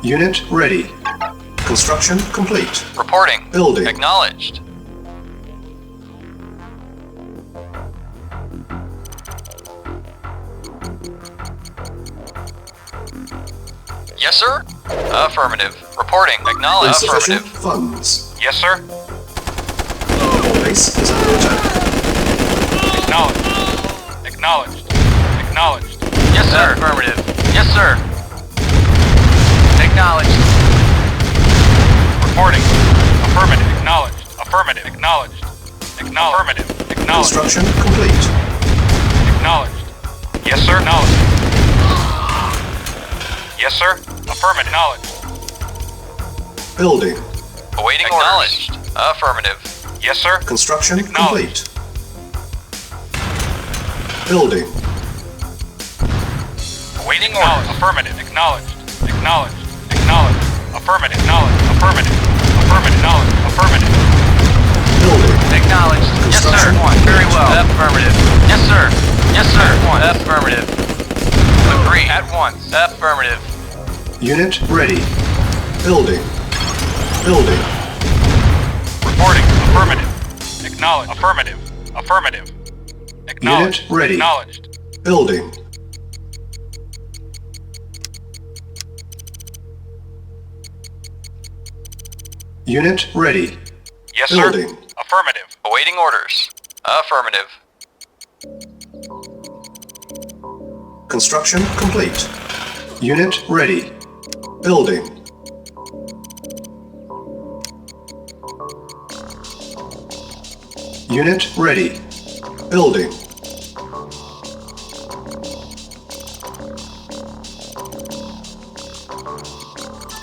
Unit ready. Construction complete. Reporting. Building. Acknowledged. Yes, sir. Affirmative. Reporting. Acknowledged. Insufficient Affirmative. funds. Yes, sir. Base is under attack. Acknowledged. Acknowledged. Acknowledged. Yes, sir. Affirmative. Yes, sir. Acknowledged. Reporting. Affirmative. Acknowledged. Affirmative. Acknowledged. Affirmative. Acknowledged. Construction complete. Acknowledged. Yes, sir. Acknowledged. Yes, sir. Affirmative. Acknowledged. Building. Awaiting acknowledged. Orders. Affirmative. Yes, sir. Construction Acknowledged. complete. Building. Awaiting orders. Affirmative. Acknowledged. Acknowledged. Acknowledged. Affirmative. Acknowledged. Affirmative. Affirmative. Acknowledged. Affirmative. Building. Acknowledged. Yes, sir. Construction One. Very well. complete. Affirmative. Yes, sir. Yes, sir. One. Affirmative. Agree. At once. Affirmative. Unit ready. Building. Building. Reporting. Affirmative. Acknowledged. Affirmative. Affirmative. Acknowledged. Unit ready. Acknowledged. Building. Unit ready. Yes, Building. sir. Affirmative. Awaiting orders. Affirmative. Construction complete. Unit ready. Building. Unit ready. Building.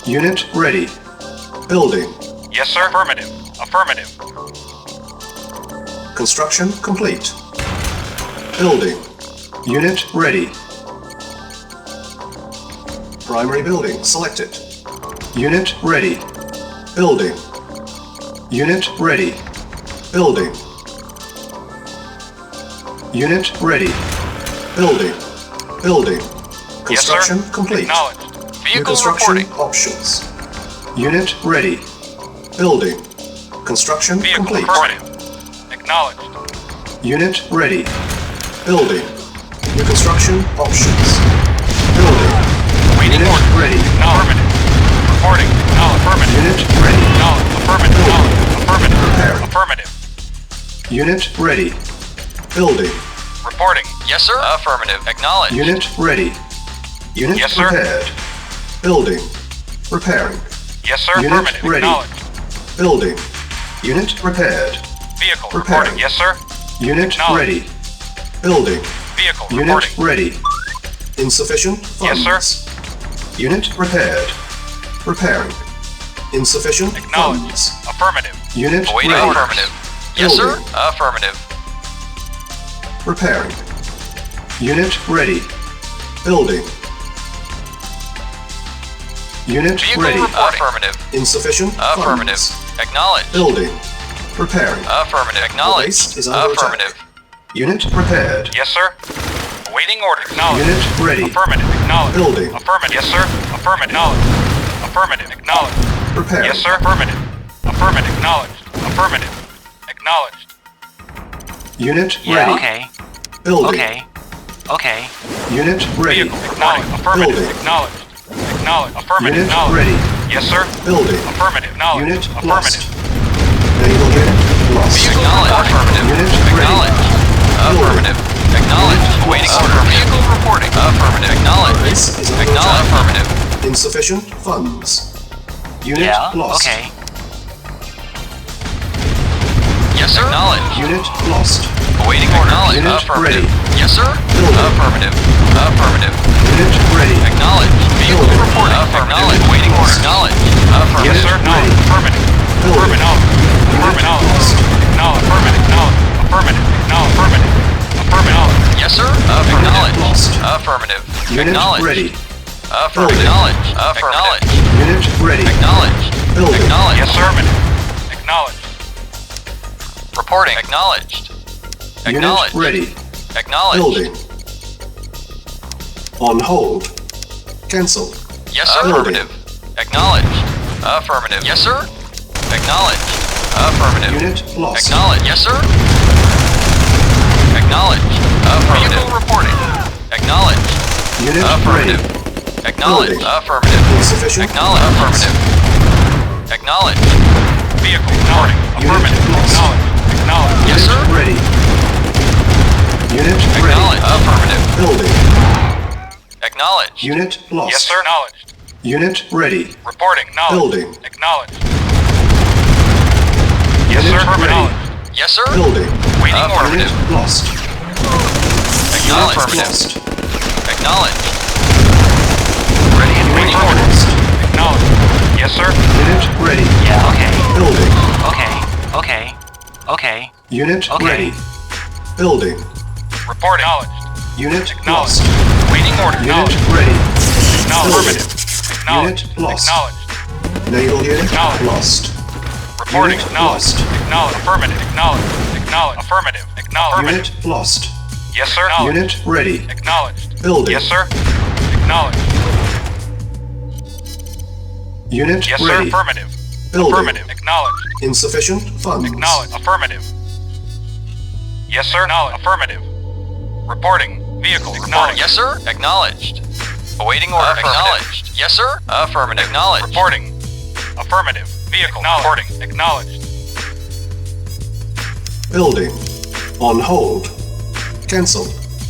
Unit ready. Building. Yes, sir. Affirmative. Affirmative. Construction complete. Building. Unit ready. Primary building selected. Unit ready. Building. Unit ready. Building. Unit ready. Building. Building. Construction yes, sir. complete. Acknowledged. New Vehicle construction reporting. options. Unit ready. Building. Construction Vehicle complete. affirmative. Acknowledged. Unit ready. Building. New construction options. Building. Waiting Unit order. ready. Affirmative. Reporting. Affirmative. Unit ready. Affirmative. Affirmative. Preparing. Affirmative. Unit ready. Building. Reporting. Yes, sir. Affirmative. Acknowledged. Unit ready. Unit Yes, sir. prepared. Building. Repairing. Yes, sir. Unit Affirmative. ready. Acknowledged. Building. Unit repaired. Vehicle Preparing. reporting. Yes, sir. Unit Acknowledged. ready. Building. Vehicle Unit reporting. ready. Insufficient funds. Yes, sir. Unit repaired. Repairing. Insufficient Acknowledged. funds. Affirmative. Unit Awaiting ready. affirmative. Yes, sir. Building. Affirmative. Repairing. Unit ready. Building. Unit Vehicle ready. reporting. Affirmative. Insufficient Affirmative. funds. Acknowledged. Building. Repairing. Affirmative. Base Acknowledged. is under Affirmative. attack. Unit prepared. Yes, sir. Awaiting order. Acknowledged. Unit ready. Affirmative. Acknowledged. Building. Affirmative. Yes, sir. Affirmative. Acknowledged. Affirmative. Acknowledged. Repairing. Yes, sir. Affirmative. Affirmative. Acknowledged. Affirmative. Acknowledged. Unit Yeah, ready. okay. Building. Okay. Okay. Unit ready. Vehicle. Acknowledged. Affirmative. Building. Acknowledged. Acknowledged. Affirmative. Unit Acknowledged. ready. Yes, sir. Building. Affirmative. Acknowledged. Unit lost. Affirmative. Naval unit lost. Acknowledged. Affirmative. Unit ready. Acknowledged. Affirmative. Acknowledged. Awaiting order. Vehicle reporting. Affirmative. Acknowledged. Base is under Acknowledged. attack. Affirmative. Insufficient funds. Unit Yeah, lost. okay. Yes, sir. Acknowledged. Unit lost. Awaiting order. Unit Affirmative. ready. Yes, sir. Building. Affirmative. Affirmative. Unit ready. Acknowledged. Vehicle Building. reporting. Acknowledged. Waiting order. Acknowledged. Affirmative. Yes, sir. Acknowledged. Ready. Affirmative. Building. Affirmative. Affirmative. Affirmative. Affirmative. Yes, sir. Acknowledged. lost. Affirmative. Unit Acknowledged. ready. Affirmative. Building. Acknowledged. Acknowledged. Unit ready. Acknowledged. Building. Acknowledged. Yes, sir. Acknowledged. Reporting. Acknowledged. Unit Acknowledged. ready. Acknowledged. Building. On hold. Cancel. Yes, sir. Building. Affirmative. Acknowledged. Affirmative. Yes, sir. Acknowledged. Affirmative. Unit lost. Acknowledged. Yes, sir. Acknowledged. Affirmative. Vehicle reporting. Acknowledged. Unit Affirmative. ready. Acknowledged. Building. Affirmative. Insufficient. Acknowledged. Affirmative. Acknowledged. Vehicle reporting. Affirmative. lost. Acknowledged. Acknowledged. Yes, Unit sir. ready. Unit Acknowledged. ready. Affirmative. Building. Acknowledged. Unit lost. Yes, sir. Acknowledged. Unit ready. Reporting. Acknowledged. Building. Acknowledged. Yes, Unit sir. ready. Acknowledged. Yes, sir. Building. Waiting order. Unit lost. Acknowledged. Unit Affirmative. lost. Acknowledged. Ready and waiting Unit orders. lost. Acknowledged. Yes, sir. Unit ready. Yeah, okay. Building. Okay. Okay. Okay. Unit Okay. ready. Building. Report acknowledged. Unit Acknowledged. lost. Waiting order. Unit Acknowledged. ready. Acknowledged. Building. Affirmative. Acknowledged. Unit lost. Acknowledged. Naval unit Acknowledged. lost. Reporting. Unit Acknowledged. lost. Acknowledged. Affirmative. Acknowledged. Acknowledged. Affirmative. Acknowledged. Unit lost. Yes, sir. Acknowledged. Unit ready. Acknowledged. Building. Yes, sir. Acknowledged. Unit Yes, sir. ready. Affirmative. Building. Affirmative. Acknowledged. Insufficient funds. Acknowledged. Affirmative. Yes, sir. Acknowledged. Affirmative. Reporting. Vehicle. Acknowledged. Yes, sir. Acknowledged. Awaiting order. Acknowledged. Yes, sir. Affirmative. Acknowledged. Reporting. Affirmative. Vehicle. Reporting. Acknowledged. Building. On hold. Cancel.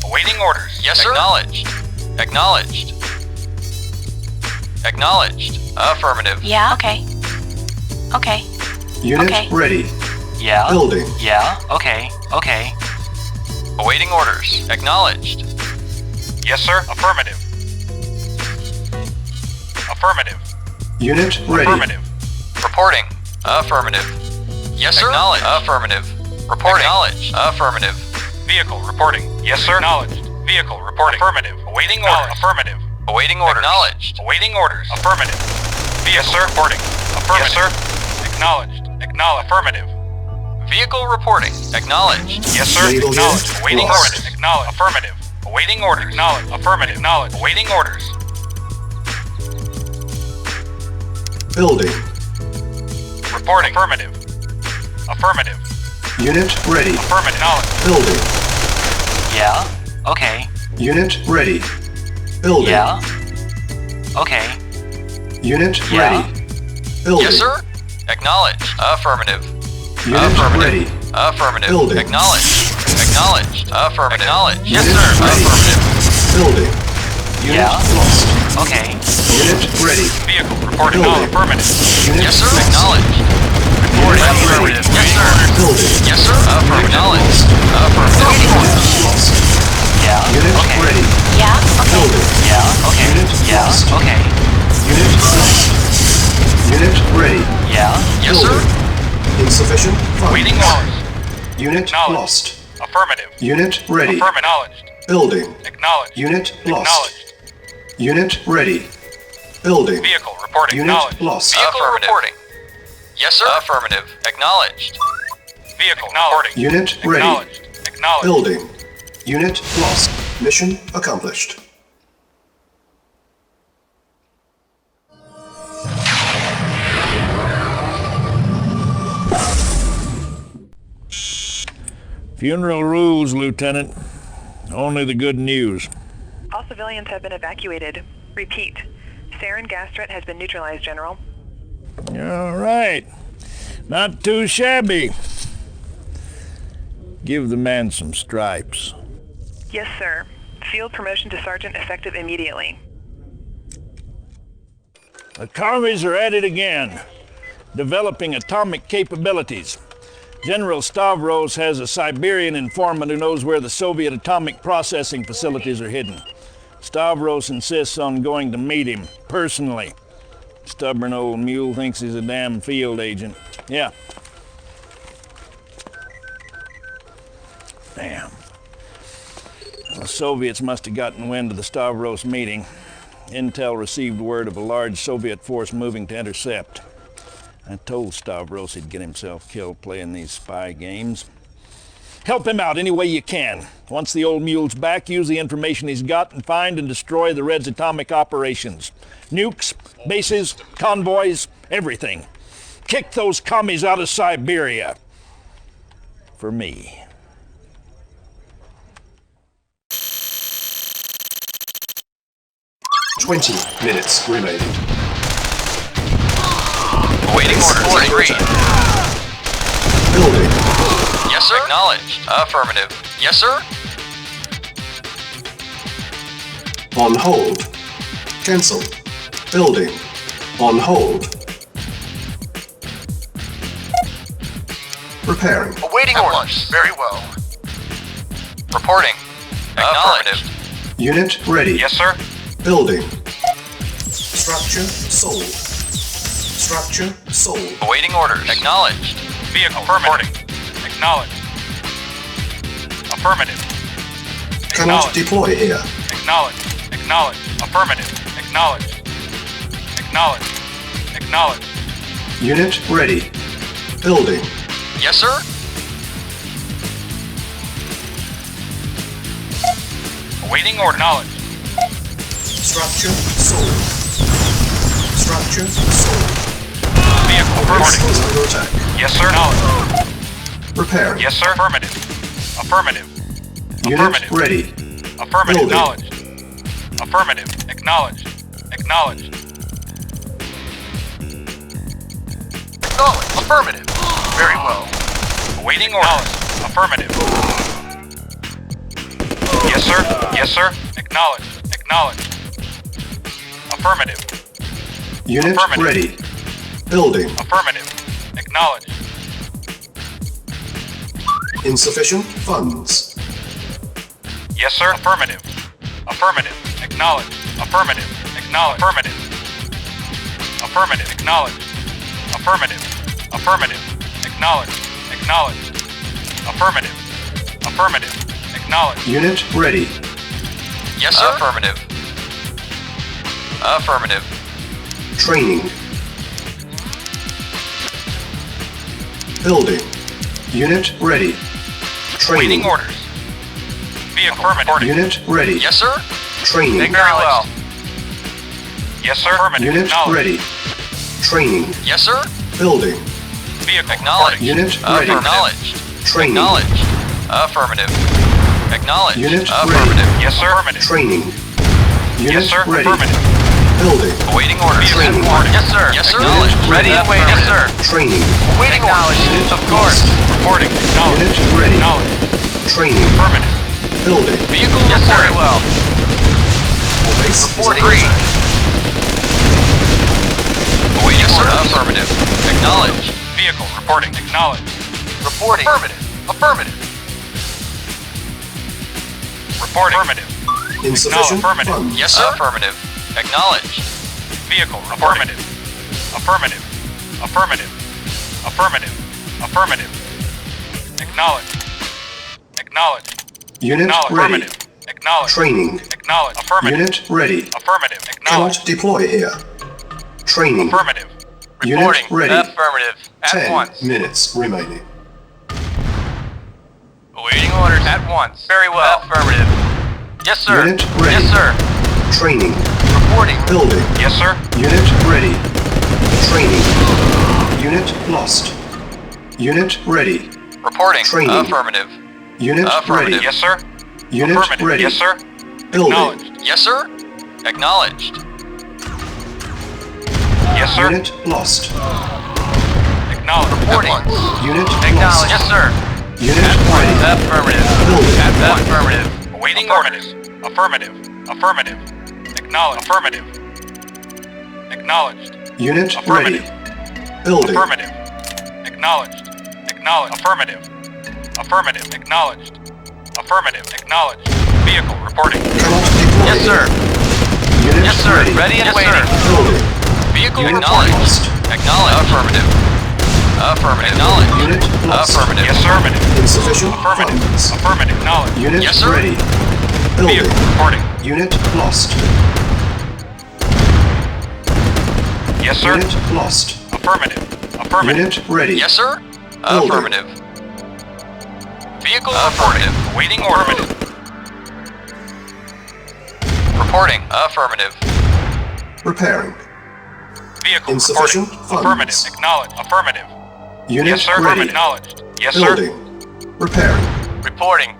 Awaiting orders. Yes, sir. Acknowledged. Acknowledged. Acknowledged. Affirmative. Yeah, okay. Okay. Unit Okay. ready. Yeah. Building. Yeah. Okay. Okay. Awaiting orders. Acknowledged. Yes, sir. Affirmative. Affirmative. Unit ready. Affirmative. Reporting. Affirmative. Yes, sir. Acknowledged. Affirmative. Reporting. Acknowledged. Affirmative. Vehicle reporting. Yes, sir. Acknowledged. Vehicle reporting. Affirmative. Awaiting orders. Affirmative. Awaiting orders. Acknowledged. Awaiting orders. Affirmative. Yes, sir. Reporting. Affirmative. Yes, sir. Acknowledged. Acknowledged. Affirmative. Vehicle reporting. Acknowledged. Yes, sir. Naval Acknowledged. unit Awaiting lost. orders. Acknowledged. Affirmative. Awaiting orders. Acknowledged. Affirmative. Acknowledged. Awaiting orders. Building. Reporting. Affirmative. Affirmative. Unit ready. Affirmative. Acknowledged. Building. Yeah. Okay. Unit ready. Building. Yeah. Okay. Unit Yeah. ready. Building. Yes, sir. Acknowledged. Affirmative. Unit Affirmative. ready. Affirmative. Building. Acknowledged. Acknowledged. Affirmative. Acknowledged. Yes, Unit sir. ready. Affirmative. Building. Unit Yeah. lost. Okay. Unit ready. Vehicle reporting. Building. Affirmative. Unit Yes, sir. lost. Acknowledged. Reporting. Unit Affirmative. ready. Yes, sir. Building. Yes, sir. Affirmative. Acknowledged. Affirmative. Unit lost. Yeah. Unit Okay. ready. Yeah, okay. Building. Yeah. Okay. Unit Yeah. lost. Okay. Unit lost. Unit ready. Yeah. Yes, sir. Building. Insufficient funds. Waiting orders. Unit Acknowledged. lost. Affirmative. Unit ready. Affirmative. Acknowledged. Building. Acknowledged. Unit lost. Acknowledged. Unit ready. Building. Vehicle reporting. Unit Acknowledged. lost. Vehicle reporting. Yes, sir. Affirmative. Acknowledged. Vehicle reporting. Unit ready. Acknowledged. Acknowledged. Building. Unit lost. Mission accomplished. Funeral rules, Lieutenant. Only the good news. All civilians have been evacuated. Repeat. Sarin gas threat has been neutralized, General. All right. Not too shabby. Give the man some stripes. Yes, sir. Field promotion to sergeant effective immediately. The Commies are at it again, developing atomic capabilities. General Stavros has a Siberian informant who knows where the Soviet atomic processing facilities are hidden. Stavros insists on going to meet him, personally. Stubborn old mule thinks he's a damn field agent. Yeah. Damn. The Soviets must have gotten wind of the Stavros meeting. Intel received word of a large Soviet force moving to intercept. I told Stavros he'd get himself killed playing these spy games. Help him out any way you can. Once the old mule's back, use the information he's got and find and destroy the Red's atomic operations. Nukes, bases, convoys, everything. Kick those commies out of Siberia. For me. Twenty minutes remaining. Awaiting orders. Agreed. Building. Yes, sir. Acknowledged. Affirmative. Yes, sir. On hold. Cancel. Building. On hold. Repairing. Awaiting orders. Very well. Reporting. Acknowledged. Unit ready. Yes, sir. Building. Structure sold. Structure sold. Awaiting orders. Acknowledged. Vehicle reporting. Acknowledged. Affirmative. Cannot deploy here. Acknowledged. Acknowledged. Affirmative. Acknowledged. Acknowledged. Acknowledged. Unit ready. Building. Yes, sir. Awaiting order. Acknowledged. Structure sold. Structure sold. Vehicle Base reporting. is under attack. Yes, sir. Acknowledged. Repairing. Yes, sir. Affirmative. Affirmative. Unit Affirmative. ready. Affirmative. Building. Acknowledged. Affirmative. Acknowledged. Acknowledged. Acknowledged. Affirmative. Very well. Awaiting orders. Affirmative. Yes, sir. Yes, sir. Acknowledged. Acknowledged. Affirmative. Unit Affirmative. ready. Building. Affirmative. Acknowledged. Insufficient funds. Yes, sir. Affirmative. Affirmative. Acknowledged. Affirmative. Acknowledged. Affirmative. Affirmative. Acknowledged. Affirmative. Affirmative. Acknowledged. Acknowledged. Affirmative. Affirmative. Acknowledged. Unit ready. Yes, sir. Affirmative. Affirmative. Training. Building. Unit ready. Training. Waiting orders. Vehicle affirmative. Unit ready. Yes, sir. Training. Very well. Yes, sir. Affirmative. Unit Acknowledged. ready. Training. Yes, sir. Building. Vehicle acknowledged. Unit ready. Acknowledged. Training. Acknowledged. Affirmative. Acknowledged. Unit affirmative. ready. Yes, sir. Affirmative. Training. Unit Yes, sir. ready. Affirmative. Building. Awaiting orders. Training. Yes, sir. Yes, sir. Acknowledged. Ready and waiting. Yes, sir. Training. Awaiting orders. Of course. Reporting. Acknowledged. Unit ready. Acknowledged. Training. Affirmative. Building. Vehicle yes, sir. Very well. Base is Reporting. under Agreed. attack. Awaiting yes, sir. Affirmative. Acknowledged. Vehicle reporting. Acknowledged. Reporting. Affirmative. Affirmative. Reporting. Affirmative. Insufficient Affirmative. funds. Yes, sir. Affirmative. Acknowledged. Vehicle affirmative. Affirmative. Affirmative. Affirmative. Affirmative. Acknowledged. Acknowledged. Unit ready. Affirmative. Acknowledged. Training. Acknowledged. Affirmative. Unit ready. Affirmative. Acknowledged. Cannot deploy here. Training. Affirmative. Unit Reporting. ready. Affirmative. At 10 once. minutes remaining. Awaiting orders. At once. Very well. Affirmative. Yes, sir. Unit ready. Yes, sir. Training. Reporting. Building. Yes, sir. Unit ready. Training. Unit lost. Unit ready. Reporting. Training. Affirmative. Unit Affirmative. ready. Yes, sir. Unit Affirmative. ready. Yes, sir. Building. Acknowledged. Yes, sir. Acknowledged. Yes, sir. Unit lost. Acknowledged. Reporting. Unit Acknowledged. lost. Yes, sir. Unit ready. Affirmative. Building. Affirmative. Awaiting orders. Affirmative. Affirmative. Acknowledged. Affirmative. Acknowledged. Unit Affirmative. ready. Building. Affirmative. Acknowledged. Acknowledged. Affirmative. Affirmative. Acknowledged. Affirmative. Acknowledged. Vehicle reporting. Cannot deploy. Yes, sir. Unit Yes, sir. Ready and Yes, waiting. Building. Vehicle Unit acknowledged. lost. Acknowledged. Affirmative. Affirmative. Acknowledged. Unit lost. Affirmative. Yes, sir. Affirmative. Insufficient Affirmative. funds. Affirmative. Acknowledged. Unit yes, sir. ready. Building. Vehicle reporting. Unit lost. Yes, sir. Unit lost. Affirmative. Affirmative. Unit ready. Yes, sir. Building. Affirmative. Vehicle affirmative. Waiting order. Reporting. Affirmative. Repairing. Vehicle Insufficient reporting. funds. Affirmative. Acknowledged. Affirmative. Unit Yes, sir. ready. Acknowledged. Yes, Building. sir. Repairing. Reporting.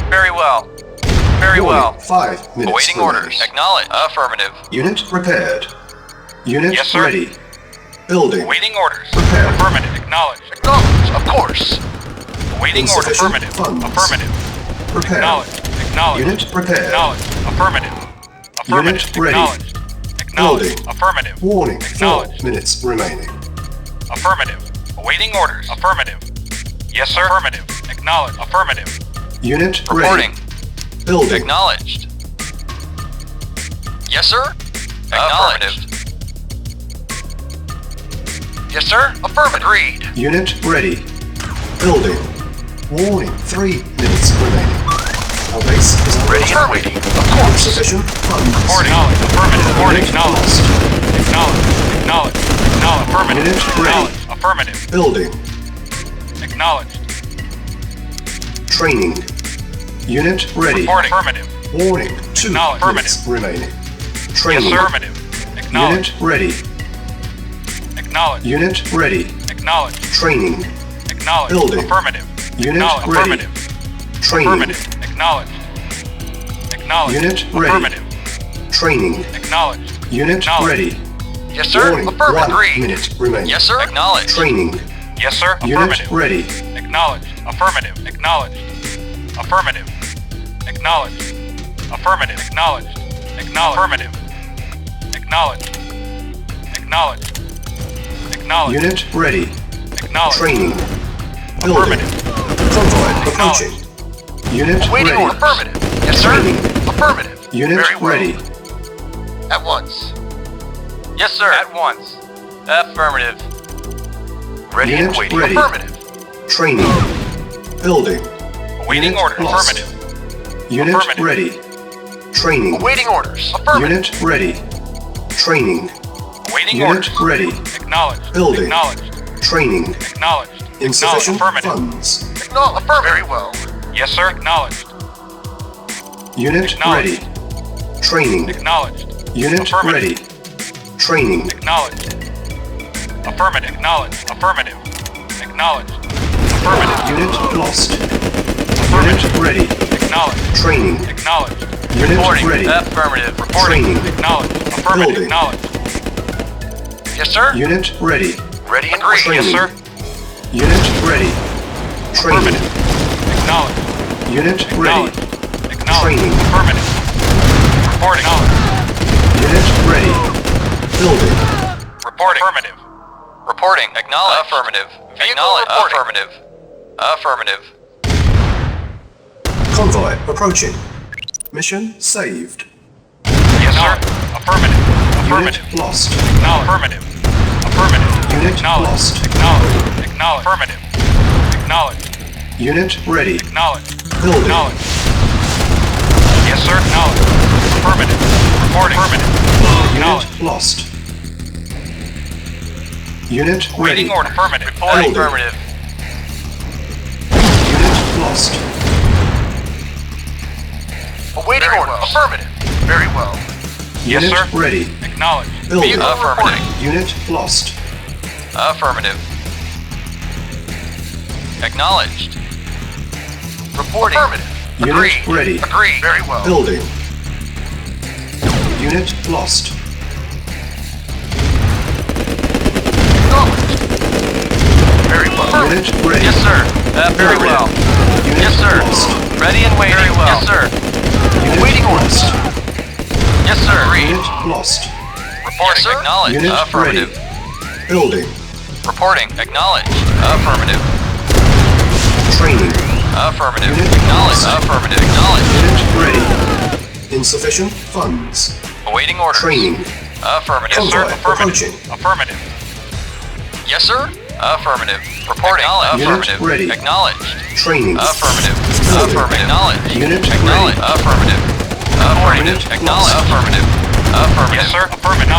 Very well. Very Warning, well. 5 minutes Awaiting remaining. orders. Acknowledged. Affirmative. Unit repaired. Unit Yes, sir. ready. Building. Awaiting orders. Prepare. Affirmative. Acknowledged. Acknowledged. Of course. Awaiting order. Insufficient Affirmative. funds. Affirmative. Repair. Acknowledged. Acknowledged. Unit prepared. Acknowledged. Affirmative. Affirmative. Unit ready. Acknowledged. Acknowledged. Building. Affirmative. Warning, 4 Acknowledged. minutes remaining. Affirmative. Awaiting orders. Affirmative. Yes, sir. Affirmative. Acknowledged. Affirmative. Unit Reporting. ready. Building. Acknowledged. Yes, sir. Acknowledged. Yes, sir. Affirmative. Agreed. Unit ready. Building. Warning, 3 minutes remaining. Our base is under Ready attack. and waiting. Of course. Insufficient funds. Reporting. Affirmative. Reporting. Unit Acknowledged. lost. Acknowledged. Acknowledged. Acknowledged. Affirmative. Unit ready. Acknowledged. Affirmative. Building. Acknowledged. Training. Unit ready. Reporting. Affirmative. Warning, 2 Acknowledged. minutes remaining. Yes, Training. sir. Affirmative. Acknowledged. Unit ready. Acknowledged. Unit ready. Acknowledged. Training. Acknowledged. Building. Affirmative. Unit Acknowledged. ready. Affirmative. Training. Affirmative. Acknowledged. Acknowledged. Unit ready. Affirmative. Training. Acknowledged. Unit Acknowledged. ready. Yes, sir. Warning, Affirmative. 1 minute remaining. Yes, sir. Acknowledged. Training. Yes, sir. Unit Affirmative. ready. Acknowledged. Affirmative. Acknowledged. Affirmative. Acknowledged. Affirmative. Acknowledged. Acknowledged. Affirmative. Acknowledged. Acknowledged. Acknowledged. Unit ready. Acknowledged. Training. Building. Affirmative. Convoy approaching. Unit Waiting ready. order. Affirmative. Yes, sir. Training. Affirmative. Unit Very well. ready. At once. Yes, sir. At once. Affirmative. Ready Unit and waiting. ready. Affirmative. Training. Building. Awaiting Unit orders. lost. Affirmative. Unit Affirmative. ready. Training. Awaiting orders. Affirmative. Unit ready. Training. Awaiting Unit orders. ready. Acknowledged. Building. Acknowledged. Training. Acknowledged. Insufficient Affirmative. funds. Acknowledged. Affirmative. Very well. Yes, sir. Acknowledged. Unit ready. Acknowledged. Training. Acknowledged. Unit Affirmative. ready. Training. Acknowledged. Affirmative. Acknowledged. Affirmative. Acknowledged. Affirmative. Unit lost. Affirmative. Unit ready. Acknowledged. Training. Acknowledged. Unit Reporting. ready. Affirmative. Reporting. Training. Acknowledged. Affirmative. Building. Acknowledged. Yes, sir. Unit ready. Ready and waiting. Yes, Training. sir. Unit ready. Training. Affirmative. Acknowledged. Unit ready. Acknowledged. Acknowledged. Training. Affirmative. Reporting. Acknowledged. Unit ready. Building. Reporting. Affirmative. Reporting. Acknowledged. Affirmative. Acknowledged. Affirmative. Affirmative. Convoy approaching. Mission saved. Yes, sir. Affirmative. Unit Affirmative. lost. Acknowledged. Affirmative. Affirmative. Unit Acknowledged. lost. Acknowledged. Acknowledged. Affirmative. Acknowledged. Unit ready. Acknowledged. Building. Acknowledged. Yes, sir. Acknowledged. Affirmative. Reporting. Affirmative. Acknowledged. Unit lost. Unit ready. Waiting order. Affirmative. Reporting. Building. Affirmative. Unit lost. Awaiting order. Affirmative. Very well. Yes, Unit sir. ready. Acknowledged. Building. Affirmative. Unit lost. Affirmative. Acknowledged. Reporting. Affirmative. Unit Agreed. ready. Agreed. Very well. Building. Unit lost. Acknowledged. Very well. Unit ready. Yes, sir. Very well. Unit Yes, sir. lost. Ready and waiting. Very well. Yes, sir. Unit Waiting orders. lost. Yes, sir. Agreed. Unit lost. Reporting. Yes, sir. Acknowledged. Unit Affirmative. ready. Building. Reporting. Acknowledged. Affirmative. Training. Affirmative. Unit Acknowledged. lost. Affirmative. Acknowledged. Unit ready. Insufficient funds. Awaiting orders. Training. Affirmative. Yes, sir. Convoy Affirmative. approaching. Affirmative. Yes, sir. Affirmative. Reporting. Unit Affirmative. ready. Acknowledged. Training. Affirmative. Building. Affirmative. Acknowledged. Unit Acknowledged. ready. Affirmative. Affirmative. Unit Acknowledged. lost. Affirmative. Affirmative. Yes, sir. Affirmative.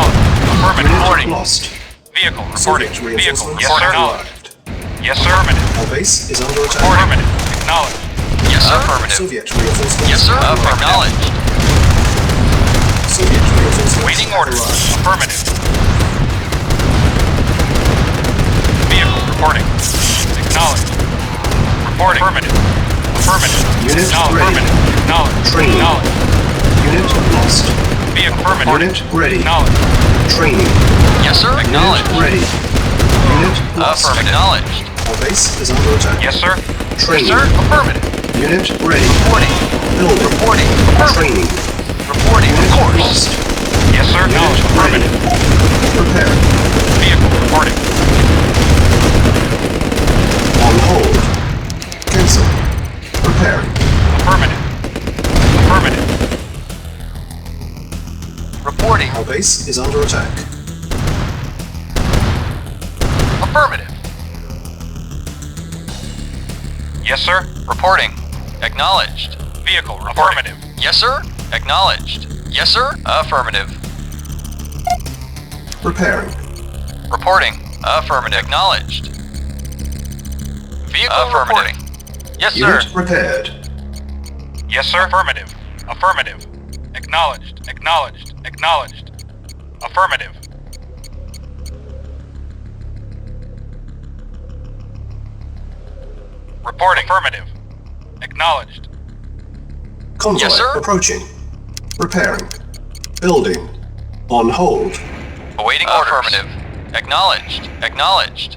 Affirmative. Unit Reporting. lost. Vehicle. Reporting. Soviet Vehicle. reinforcements Yes, sir. have Acknowledged. arrived. Yes, sir. Affirmative. Our base is under attack. Affirmative. Acknowledged. Yes, sir. Affirmative. Soviet reinforcements Yes, sir. have arrived. Acknowledged. Soviet reinforcements Waiting have orders. arrived. Affirmative. Reporting. Acknowledged. Reporting. Affirmative. Affirmative. Unit Acknowledged. ready. Affirmative. Acknowledged. Training. Acknowledged. Unit lost. Be affirmative. Unit ready. Acknowledged. Training. Yes, sir. Unit Acknowledged. ready. Unit lost. Affirmative. Acknowledged. Our base is under attack. Yes, sir. Training. Yes, sir. Affirmative. Unit ready. Reporting. Building. Reporting. Training. Reporting. Of Unit course. lost. Yes, sir. Acknowledged. Unit ready. Affirmative. Prepare. Vehicle reporting. On hold. Cancel. Preparing. Affirmative. Affirmative. Reporting. Our base is under attack. Affirmative. Yes, sir. Reporting. Acknowledged. Vehicle reporting. Affirmative. Yes, sir. Acknowledged. Yes, sir. Affirmative. Preparing. Reporting. Affirmative. Acknowledged. Vehicle reporting. Yes, sir. Unit repaired. Yes, sir. Affirmative. Affirmative. Acknowledged. Acknowledged. Acknowledged. Affirmative. Reporting. Affirmative. Acknowledged. Convoy Yes, sir. approaching. Repairing. Building. On hold. Awaiting orders. Affirmative. Acknowledged. Acknowledged.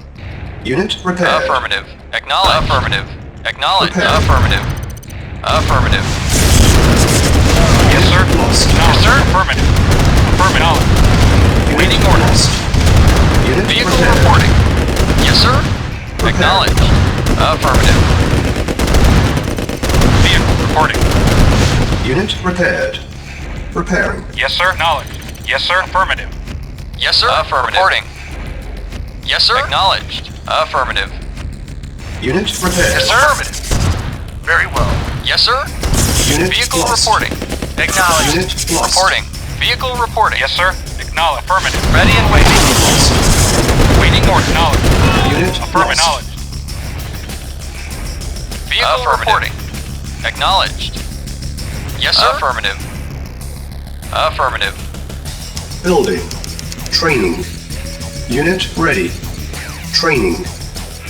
Unit repaired. Affirmative. Acknowledged. Affirmative. Acknowledged. Prepare. Affirmative. Affirmative. Yes, sir. Lost. Yes, sir. Affirmative. Affirmative. Unit Waiting orders. lost. Unit Vehicle repaired. reporting. Yes, sir. Prepare. Acknowledged. Affirmative. Vehicle reporting. Unit repaired. Repairing. Yes, sir. Acknowledged. Yes, sir. Affirmative. Yes, sir. Affirmative. Reporting. Yes, sir. Acknowledged. Affirmative. Unit repaired. Yes, sir. Affirmative. Very well. Yes, sir. Unit Vehicle lost. reporting. Acknowledged. Unit lost. Reporting. Vehicle reporting. Yes, sir. Acknowledged. Affirmative. Ready and waiting. Lost. Waiting order. Acknowledged. Unit Affirmative. lost. Acknowledged. Vehicle reporting. Acknowledged. Yes, sir. Affirmative. Affirmative. Building. Training. Unit ready. Training.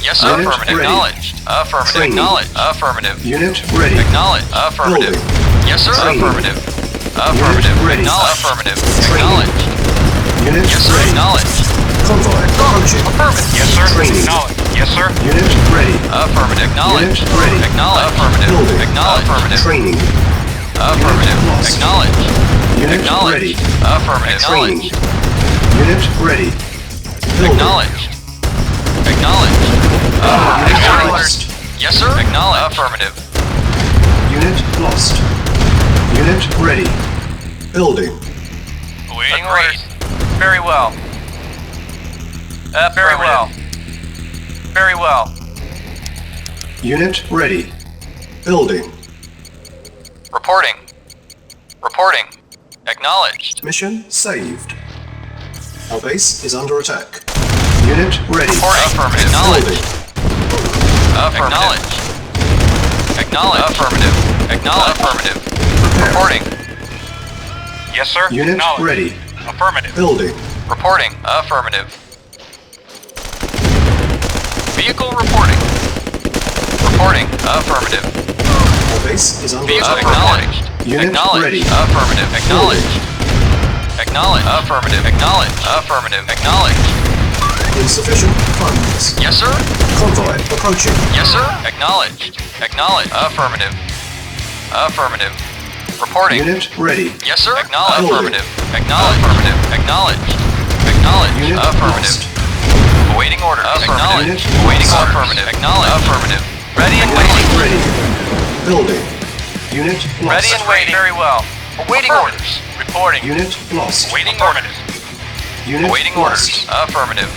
Yes, sir. Unit Affirmative. ready. Acknowledged. Affirmative. Training. Acknowledged. Affirmative. Unit ready. Acknowledged. Affirmative. Building. Yes, sir. Training. Affirmative. Affirmative. ready. Acknowledged. Affirmative. Training. Acknowledged. Unit Yes, sir. ready. Acknowledged. Convoy approaching. Affirmative. Yes, sir. Training. Acknowledged. Yes, sir. Unit ready. Affirmative. Acknowledged. Unit ready. Acknowledged. Affirmative. Building. Acknowledged. Affirmative. Training. Affirmative. lost. Acknowledged. Unit Acknowledged. ready. Affirmative. Training. Acknowledged. Unit ready. Building. Acknowledged. Acknowledged. Unit Acknowledged. lost. Yes, sir. Acknowledged. Affirmative. Unit lost. Unit ready. Building. Awaiting orders. Very well. Very well. Very well. Unit ready. Building. Reporting. Reporting. Acknowledged. Mission saved. Our base is under attack. Unit ready. Reporting. Affirmative. Building. Acknowledged. Acknowledged. Affirmative. Acknowledged. Affirmative. Prepare. Reporting. Yes, sir. Unit Acknowledged. ready. Affirmative. Building. Reporting. Affirmative. Vehicle reporting. Reporting. Affirmative. Our base is under Vehicle attack. acknowledged. Unit Acknowledged. ready. Affirmative. Acknowledged. Acknowledged. Affirmative. Acknowledged. Affirmative. Acknowledged. Insufficient funds. Yes, sir. Convoy approaching. Yes, sir. Acknowledged. Acknowledged. Affirmative. Affirmative. Reporting. Unit ready. Yes, sir. Acknowledged. Building. Affirmative. Acknowledged. Affirmative. Acknowledged. Acknowledged. Unit Affirmative. lost. Awaiting orders. Acknowledged. Unit Awaiting lost. orders. Affirmative. Acknowledged. Affirmative. Ready and Unit waiting. ready. Building. Unit lost. Ready and waiting. Very well. Awaiting orders. Reporting. Unit lost. Awaiting orders. Unit Awaiting lost. orders. Affirmative.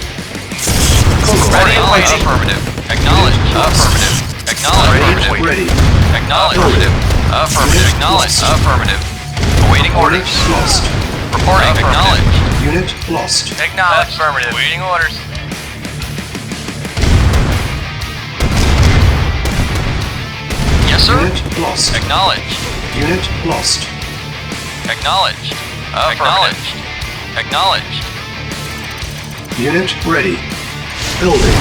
Convoy Ready and waiting. approaching. Affirmative. Acknowledged. Unit lost. Affirmative. Acknowledged. Unit Affirmative. ready. Acknowledged. Building. Affirmative. Unit Acknowledged. lost. Affirmative. Awaiting Unit orders. lost. Reporting. Acknowledged. Unit lost. Acknowledged. Affirmative. Awaiting orders. Yes, sir. Unit lost. Acknowledged. Unit lost. Acknowledged. Acknowledged. Acknowledged. Unit ready. Building.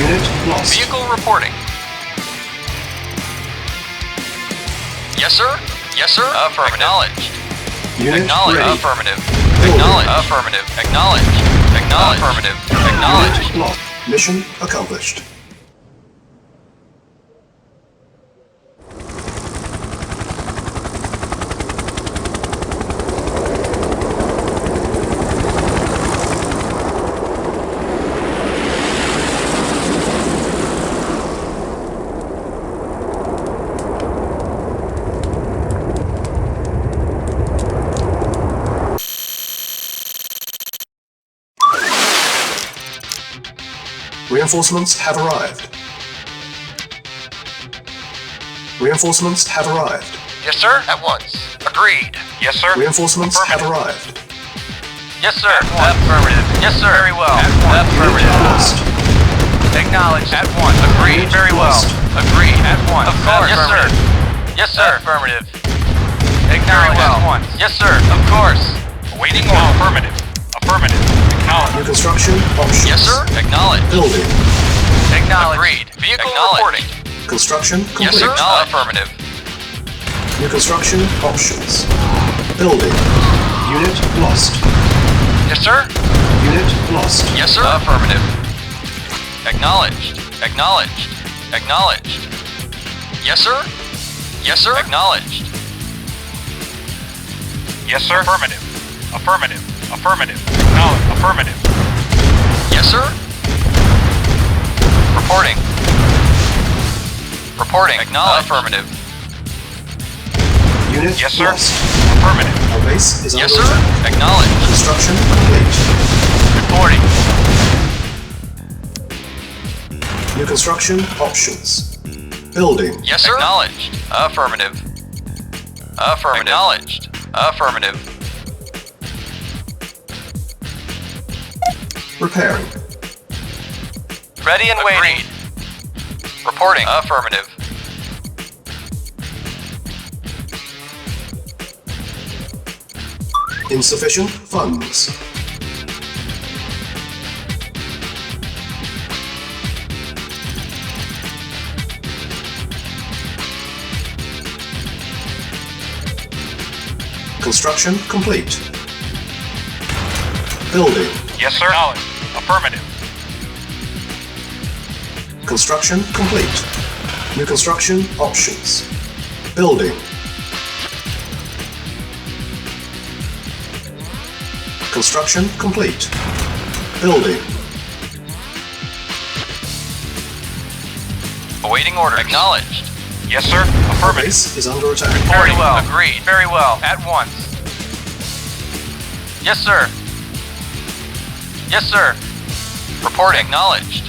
Unit lost. Vehicle reporting. Yes, sir. Yes, sir. Affirmative. Acknowledged. Unit Acknowledge. ready. Affirmative. Building. Acknowledge. Affirmative. Acknowledge. Acknowledge. Affirmative. Acknowledge. Unit lost. Mission accomplished. Reinforcements have arrived. Reinforcements have arrived. Yes, sir. At once. Agreed. Yes, sir. Reinforcements have arrived. Yes, sir. Affirmative. Yes, sir. Very well. Unit lost. Acknowledged. At once. Agreed. Very well. Agreed. At once. Of course. Yes, sir. Yes, sir. Affirmative. Acknowledged. At once. Yes, sir. Of course. Awaiting order. Affirmative. Affirmative. Acknowledged. New construction options. Yes, sir. Acknowledged. Building. Acknowledged. Agreed. Vehicle reporting. Construction complete. Yes, sir. Affirmative. New construction options. Building. Unit lost. Yes, sir. Unit lost. Yes, sir. Affirmative. Acknowledged. Acknowledged. Acknowledged. Yes, sir. Yes, sir. Acknowledged. Yes, sir. Affirmative. Affirmative. Affirmative. Acknowledged. Affirmative. Yes, sir. Reporting. Reporting. Acknowledged. Affirmative. Unit Yes, sir. lost. Affirmative. Our base is Yes, under sir. attack. Acknowledged. Construction complete. Reporting. New construction options. Building. Yes, sir. Acknowledged. Affirmative. Affirmative. Acknowledged. Affirmative. Repairing. Ready and waiting. Reporting. Affirmative. Insufficient funds. Construction complete. Building. Yes, sir. Acknowledged. Affirmative. Construction complete. New construction options. Building. Construction complete. Building. Awaiting order. Acknowledged. Yes, sir. Our Affirmative. base is under attack. Very well. Agreed. Very well. At once. Yes, sir. Yes, sir. Reporting. Acknowledged.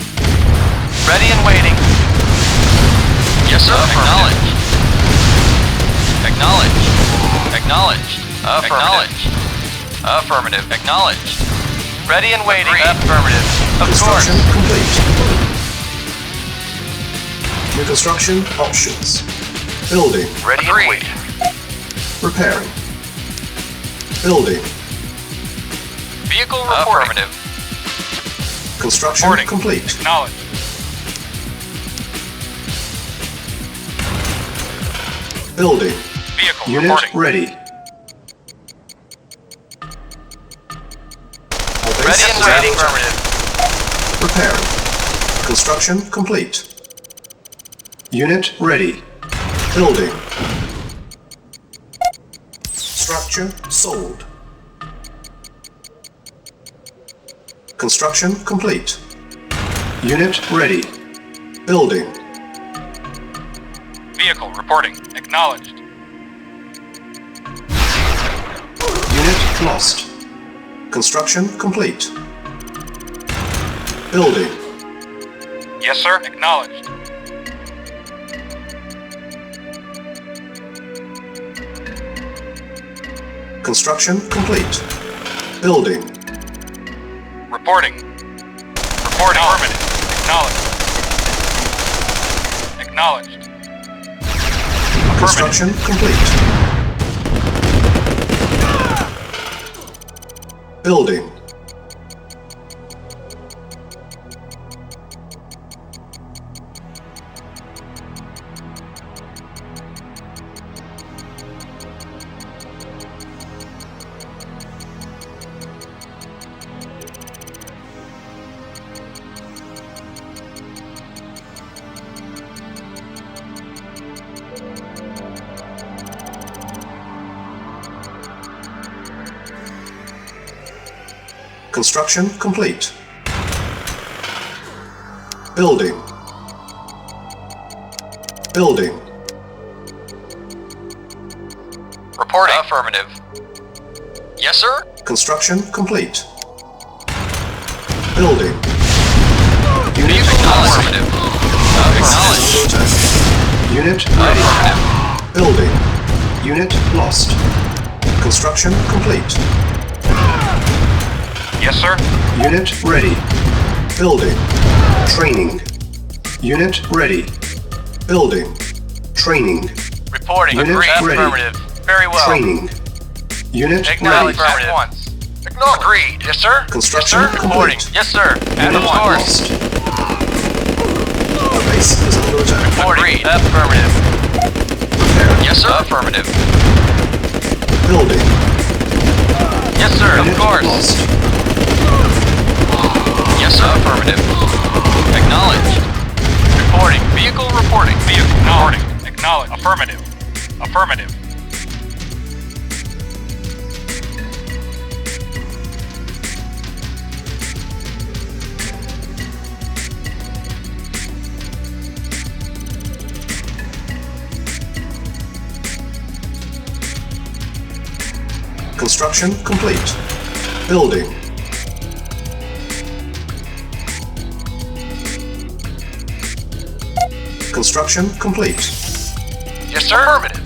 Ready and waiting. Yes, sir. Acknowledged. Acknowledged. Acknowledged. Acknowledged. Affirmative. Acknowledged. Ready and waiting. Affirmative. Of course. Construction complete. New construction options. Building. Ready and waiting. Repairing. Building. Vehicle reporting. Affirmative. Construction Reporting. complete. Acknowledged. Building. Vehicle Unit reporting. ready. Our base Ready and is under waiting. attack. Affirmative. Repairing. Construction complete. Unit ready. Building. Structure sold. Construction complete. Unit ready. Building. Vehicle reporting. Acknowledged. Unit lost. Construction complete. Building. Yes, sir. Acknowledged. Construction complete. Building. Reporting. Reporting. Affirmative. Acknowledged. Acknowledged. Construction complete. Building. Construction complete. Building. Building. Reporting. Affirmative. Yes, sir? Construction complete. Building. Unit Affirmative. Acknowledged. Under attack. Unit ready. Affirmative. Building. Unit lost. Construction complete. Yes, sir? Unit ready. Building. Training. Unit ready. Building. Training. Reporting. Unit Agreed. ready. Affirmative. Very well. Training. Unit Acknowledged. ready. At once. Acknowledged. Agreed. Yes, sir? Construction yes, sir? Reporting. complete. Yes, sir. At Unit course. lost. Our base is under attack. Agreed. Affirmative. Prepare. Yes, sir? Affirmative. Building. Yes, sir. Unit Of course. lost. Yes, sir. Affirmative. Acknowledged. Reporting. Vehicle reporting. Vehicle reporting. Acknowledged. Affirmative. Affirmative. Construction complete. Building. Construction complete. Yes, sir. Affirmative.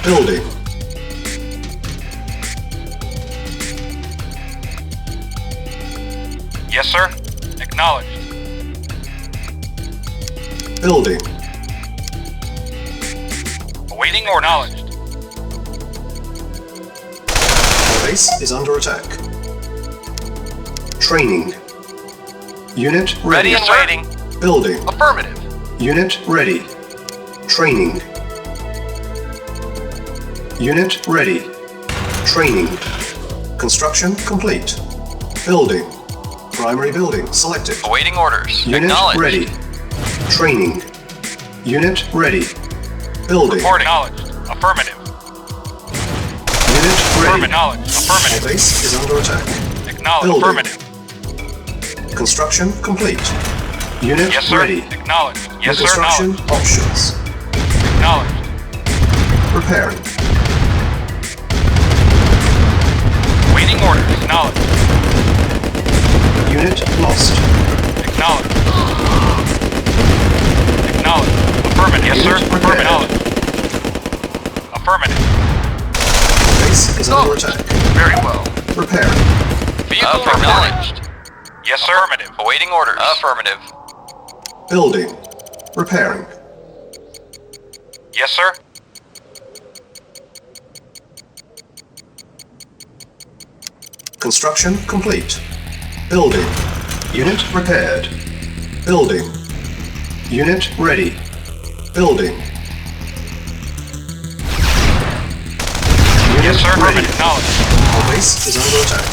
Building. Yes, sir. Acknowledged. Building. Awaiting or acknowledged. Our base is under attack. Training. Unit ready. Ready and waiting. Building. Affirmative. Unit ready. Training. Unit ready. Training. Construction complete. Building. Primary building selected. Awaiting orders. Unit Acknowledged. ready. Training. Unit ready. Building. Reporting. Acknowledged. Affirmative. Unit ready. Acknowledged. Our Affirmative. base is under attack. Acknowledged. Building. Affirmative. Construction complete. Unit Yes, sir. ready. Acknowledged. Yes, sir. Construction Acknowledged. options. Acknowledged. Repairing. Waiting orders. Acknowledged. Unit lost. Acknowledged. Acknowledged. Affirmative. Yes, sir. Unit prepared. Affirmative. Affirmative. Base is under attack. Very well. Repairing. Vehicle acknowledged. Yes, sir. Affirmative. Awaiting orders. Affirmative. Building. Repairing. Yes, sir. Construction complete. Building. Unit repaired. Building. Unit ready. Building. Unit Yes, sir. ready. Affirmative. Acknowledged. Our base is under attack.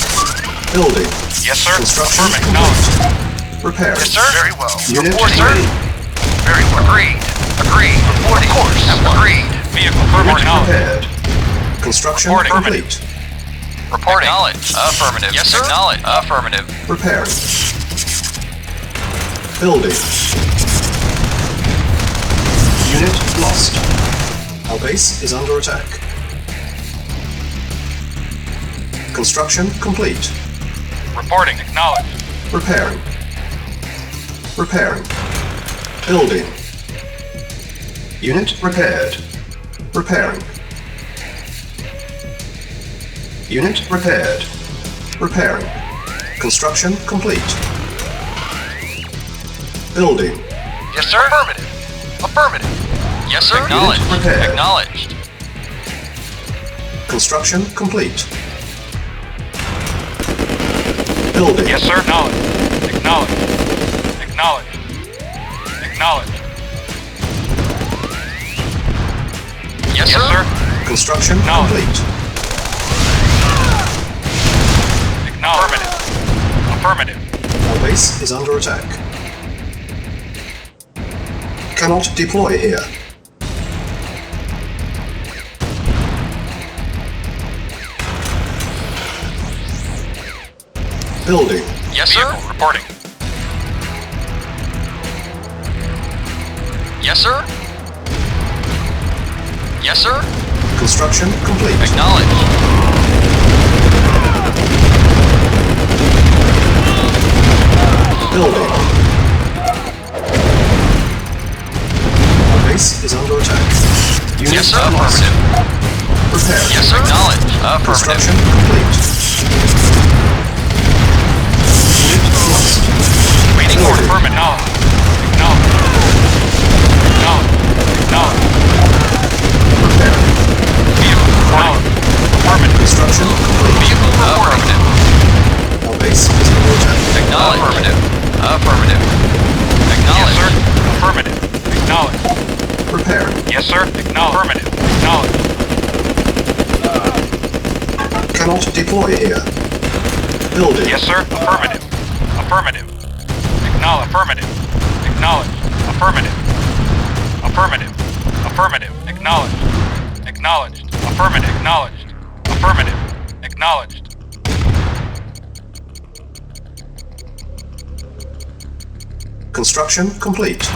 Building. Yes, sir. Construction Affirmative. Acknowledged. complete. Repairing. Yes, sir. Very well. Unit Report, sir. ready. Very well. Agreed. Agreed. Reporting. Of course. Agreed. Vehicle firmly Unit acknowledged. prepared. Construction Reporting. complete. Reporting. Acknowledged. Affirmative. Yes, sir. Acknowledged. Affirmative. Repairing. Building. Unit lost. Our base is under attack. Construction complete. Reporting. Acknowledged. Repairing. Repairing. Building. Unit repaired. Repairing. Unit repaired. Repairing. Construction complete. Building. Yes, sir. Affirmative. Affirmative. Yes, sir. Acknowledged. Unit repaired. Acknowledged. Construction complete. Building. Yes, sir. Acknowledged. Acknowledged. Acknowledged. Acknowledged. Yes, sir. Construction Acknowledged. complete. Acknowledged. Affirmative. Affirmative. Our base is under attack. Cannot deploy here. Building. Yes, sir. Vehicle reporting. Yes, sir. Yes, sir. Construction complete. Acknowledged. Building. Our base is under attack. Unit Yes, sir. lost. Affirmative. Repair. Yes, sir. Acknowledged. Affirmative. Construction complete. Unit lost. Waiting order. Building. Affirmative. Acknowledged. Acknowledged. Repair. Vehicle reporting. Affirmative. Construction complete. Vehicle reporting. Our base is under attack. Acknowledged. Affirmative. Affirmative. Acknowledged. Yes, sir. Affirmative. Acknowledged. Repair. Yes, sir. Acknowledged. Affirmative. Acknowledged. Cannot deploy here. Building. Yes, sir. Affirmative. Affirmative. Acknowledged. Affirmative. Acknowledged. Affirmative. Affirmative. Affirmative. Acknowledged. Acknowledged. Affirmative. Acknowledged. Affirmative. Acknowledged. Construction complete.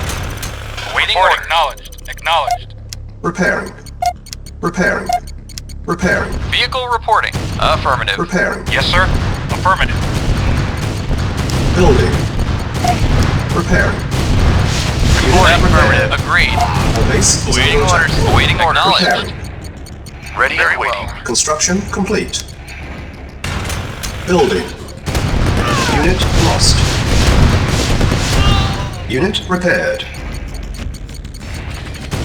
Waiting order. Acknowledged. Acknowledged. Repairing. Repairing. Repairing. Vehicle reporting. Affirmative. Repairing. Yes, sir. Affirmative. Building. Repairing. Reporting. Repaired. Agreed. Our base is Waiting under orders. attack. Awaiting orders. Repairing. Ready and waiting. Construction complete. Building. Unit lost. Unit repaired.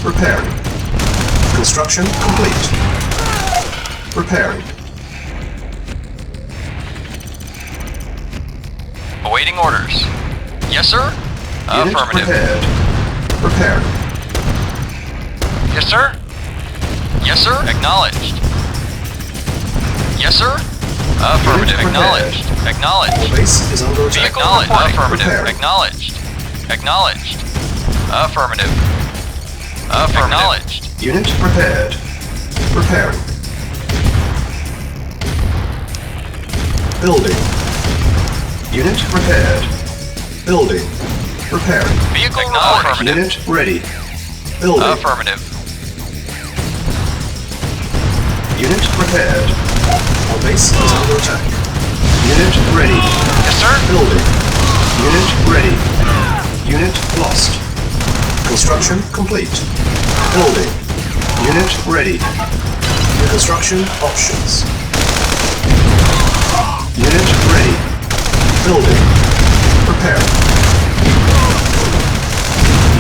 Repairing. Construction complete. Repairing. Awaiting orders. Yes, sir. Unit Affirmative. repaired. Repairing. Yes, sir. Yes, sir. Acknowledged. Yes, sir. Affirmative. Unit Acknowledged. Acknowledged. Our base is under attack. Acknowledged. Affirmative. Repairing. Acknowledged. Acknowledged. Affirmative. Affirmative. Acknowledged. Unit repaired. Repairing. Building. Unit repaired. Building. Repairing. Vehicle acknowledged. Unit ready. Building. Affirmative. Unit repaired. Our base is under attack. Unit ready. Yes, sir. Building. Unit ready. Unit lost. Construction complete. Building. Unit ready. Construction options. Unit ready. Building. Prepare.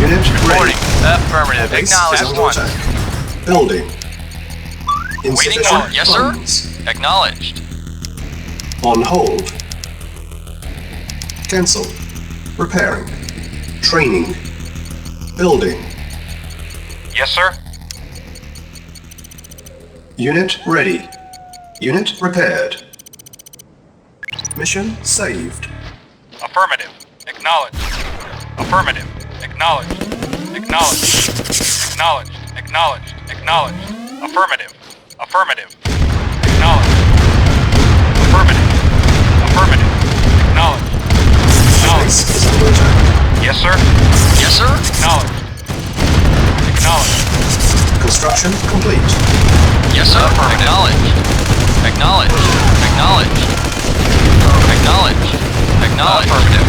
Unit ready. Reporting. Affirmative. Base is Acknowledged. under One. attack. Building. Waiting Insufficient on. Yes, sir. funds. Acknowledged. On hold. Cancel. Repairing. Training. Building. Yes, sir. Unit ready. Unit repaired. Mission saved. Affirmative. Acknowledged. Affirmative. Acknowledged. Acknowledged. Acknowledged. Acknowledged. Acknowledged. Affirmative. Affirmative. Acknowledged. Affirmative. Affirmative. Acknowledged. Base Acknowledged. is under attack. Yes, sir. Yes, sir. Acknowledged. Acknowledged. Construction complete. Yes, sir. Acknowledged. Acknowledged. Acknowledged. Acknowledged. Acknowledged. Affirmative.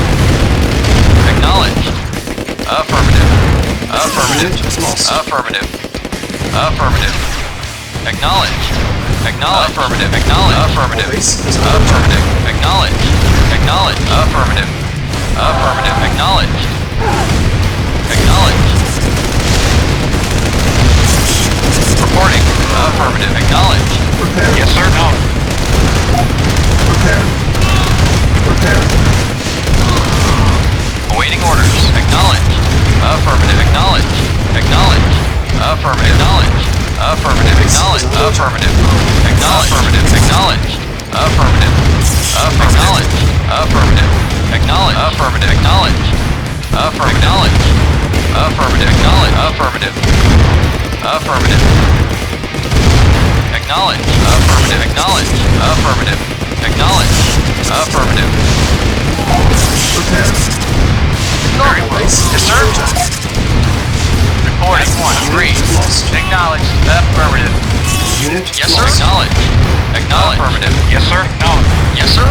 Acknowledged. Affirmative. Affirmative. Unit lost. Affirmative. Affirmative. Acknowledged. Acknowledged. Affirmative. Acknowledged. Affirmative. Base is under attack. Affirmative. Acknowledged. Acknowledged. Affirmative. Affirmative. Acknowledged. Acknowledged. Reporting. Affirmative. Acknowledged. Prepare. Yes, sir. No. Prepare. Prepare. Awaiting orders. Acknowledged. Affirmative. Acknowledged. Acknowledged. Affirmative. Acknowledged. Affirmative. Acknowledged. Affirmative. Acknowledged. Affirmative. Acknowledged. Affirmative. Acknowledged. Affirmative. Acknowledged. Affirmative. Acknowledged. Affirmative. Acknowledged. Affirmative. Acknowledged. Affirmative. Affirmative. Acknowledged. Affirmative. Acknowledged. Affirmative. Acknowledged. Affirmative. Preparing. Very well. Base Yes, is sir. under attack. Reporting. Agreed. Lost. Acknowledged. Affirmative. Unit Yes, sir. lost. Acknowledged. Acknowledged. Affirmative. Yes, sir. Acknowledged. Yes, sir.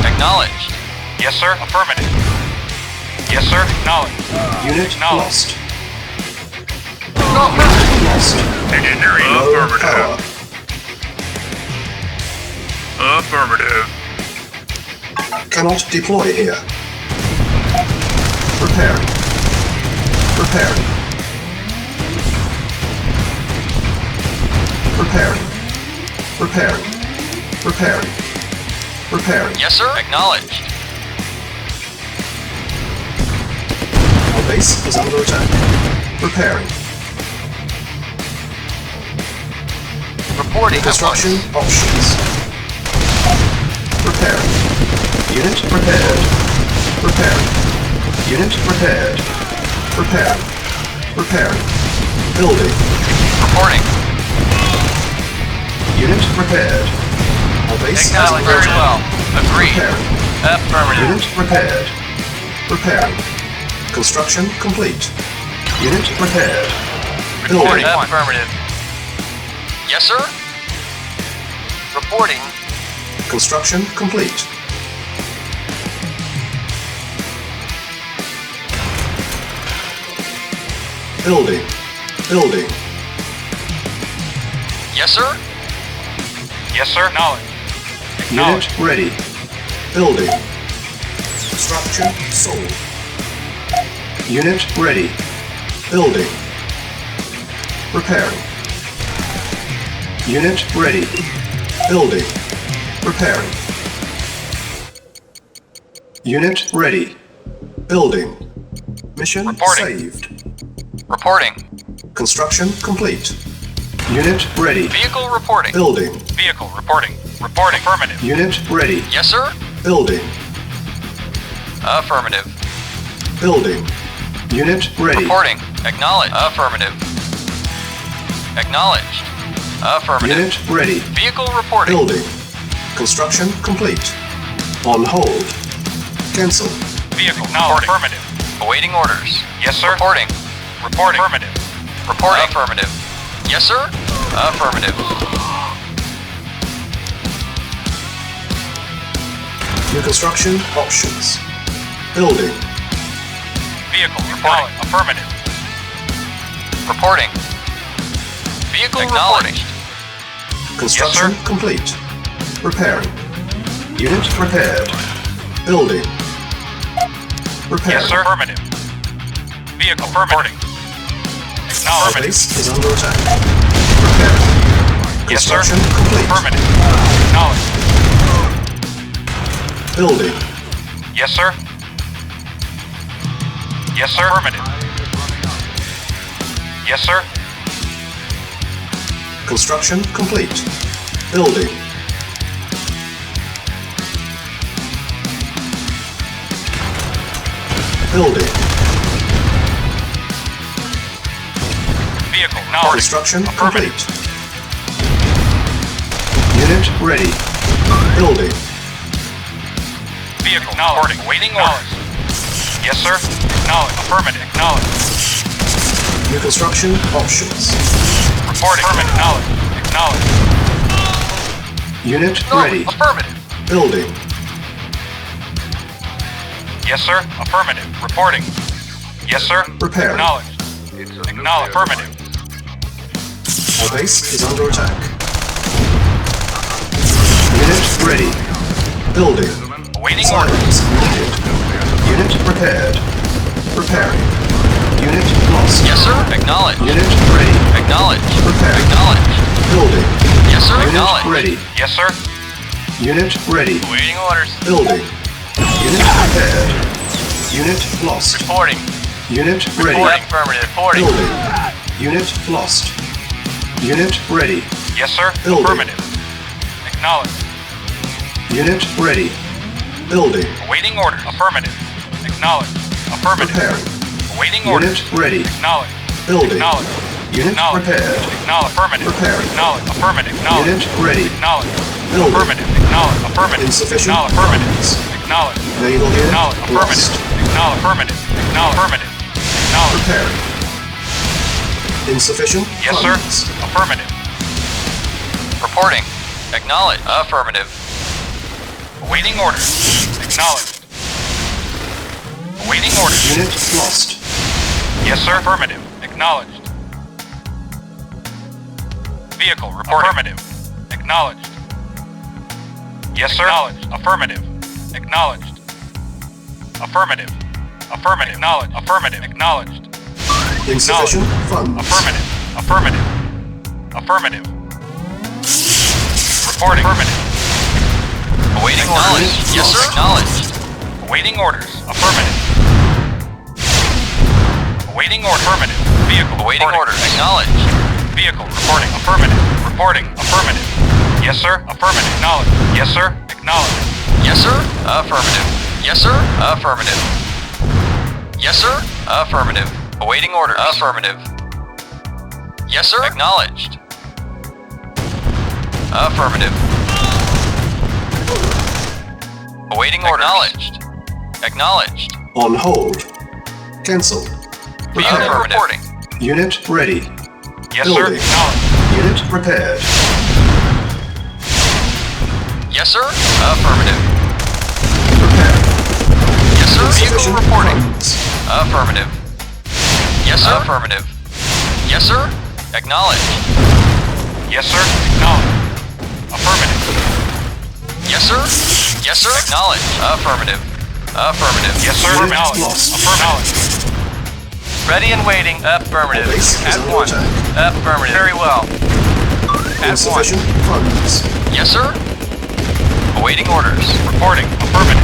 Acknowledged. Yes, sir. Affirmative. Yes, sir. Acknowledged. Unit Acknowledged. lost. Lost. Engineering. Low power. Affirmative. Cannot deploy here. Preparing. Preparing. Preparing. Preparing. Preparing. Preparing. Yes, sir. Acknowledged. Our base is under attack. Preparing. Reporting. Construction options. Preparing. Unit prepared. Preparing. Unit prepared. Preparing. Preparing. Building. Reporting. Unit prepared. Our base is Acknowledged. under Very attack. well. Agreed. Preparing. Affirmative. Unit prepared. Preparing. Construction complete. Unit prepared. Reporting. Building. Affirmative. Yes, sir. Reporting. Construction complete. Building. Building. Yes, sir. Yes, sir. Acknowledged. Unit ready. Building. Structure sold. Unit ready. Building. Repairing. Unit ready. Building. Repairing. Unit ready. Building. Mission Reporting. saved. Reporting. Construction complete. Unit ready. Vehicle reporting. Building. Vehicle reporting. Reporting. Affirmative. Unit ready. Yes, sir. Building. Affirmative. Building. Unit ready. Reporting. Acknowledged. Affirmative. Acknowledged. Affirmative. Unit ready. Vehicle reporting. Building. Construction complete. On hold. Cancel. Vehicle now affirmative. Awaiting orders. Yes, sir. Reporting. Reporting. Affirmative. Reporting. Affirmative. Yes, sir. Affirmative. New construction options. Building. Vehicle reporting. Affirmative. Reporting. Vehicle acknowledged. Construction Yes, sir. complete. Repairing. Unit repaired. Building. Repairing. Yes, sir. Affirmative. Vehicle reporting. Our Acknowledged. base is under attack. Repairing. Yes, sir. Construction complete. Affirmative. Acknowledged. Building. Yes, sir. Yes, sir. Affirmative. Yes, sir. Construction complete. Building. Building. Vehicle now Construction affirmative. complete. Unit ready. Building. Vehicle now reporting. Waiting orders. Yes, sir. Acknowledged. Affirmative. Acknowledged. New construction options. Reporting. Affirmative. Acknowledged. Acknowledged. Unit No, ready. affirmative. Building. Yes, sir. Affirmative. Reporting. Yes, sir. Repairing. Acknowledged. Acknowledged. Affirmative. Our base is under attack. Unit ready. Building. Awaiting orders. Silence needed. Unit repaired. Repairing. Unit lost. Yes, sir. Acknowledged. Unit ready. Acknowledged. Repairing. Acknowledged. Building. Yes, sir. Unit Acknowledged. ready. Yes, sir. Unit ready. Awaiting orders. Building. Unit repaired. Unit lost. Reporting. Unit ready. Reporting. Affirmative. Reporting. Building. Unit lost. Unit ready. Yes, sir. Building. Affirmative. Acknowledged. Unit ready. Building. Awaiting orders. Affirmative. Acknowledged. Affirmative. Repairing. Awaiting orders. Unit ready. Acknowledged. Building. Acknowledged. Unit Acknowledged. prepared. Acknowledged. Affirmative. Preparing. Acknowledged. Affirmative. Acknowledged. Unit ready. Acknowledged. Building. Affirmative. Acknowledged. Affirmative. Insufficient Acknowledged. Affirmative. funds. Acknowledged. Naval unit Acknowledged. Affirmative. lost. Acknowledged. Affirmative. Acknowledged. Affirmative. Acknowledged. Preparing. Insufficient Yes, sir. funds. Affirmative. Reporting. Acknowledged. Affirmative. Awaiting orders. Acknowledged. Awaiting orders. Unit lost. Yes, sir. Affirmative. Acknowledged. Vehicle reporting. Affirmative. Acknowledged. Yes, sir. Acknowledged. Affirmative. Acknowledged. Affirmative. Affirmative. Acknowledged. Affirmative. Acknowledged. Insufficient funds. Affirmative. Affirmative. Affirmative. Reporting. Affirmative. Awaiting orders. Yes, sir. Acknowledged. Awaiting orders. Affirmative. Awaiting order. Affirmative. Vehicle. Awaiting orders. Acknowledged. Vehicle reporting. Affirmative. Reporting. Affirmative. Yes, sir. Affirmative. Acknowledged. Yes, sir. Acknowledged. Yes, sir. Affirmative. Yes, sir. Affirmative. Yes, sir. Affirmative. Awaiting orders. Affirmative. Yes, sir. Acknowledged. Affirmative. Awaiting orders. Acknowledged. Acknowledged. On hold. Cancel. Vehicle Prepare. reporting. Unit ready. Yes, sir. Building. Acknowledged. Unit prepared. Yes, sir. Affirmative. Prepare. Yes, sir. Vehicle Insufficient reporting. funds. Affirmative. Yes, sir. Affirmative. Yes, sir. Acknowledged. Yes, sir. Acknowledged. Affirmative. Yes, sir. Yes, sir. Acknowledged. Affirmative. Affirmative. Yes, sir. Unit Acknowledged. lost. Affirmative. Ready and waiting. Affirmative. Base is At under once. attack. Affirmative. Very well. At once. Insufficient funds. Yes, sir. Awaiting orders. Reporting. Affirmative.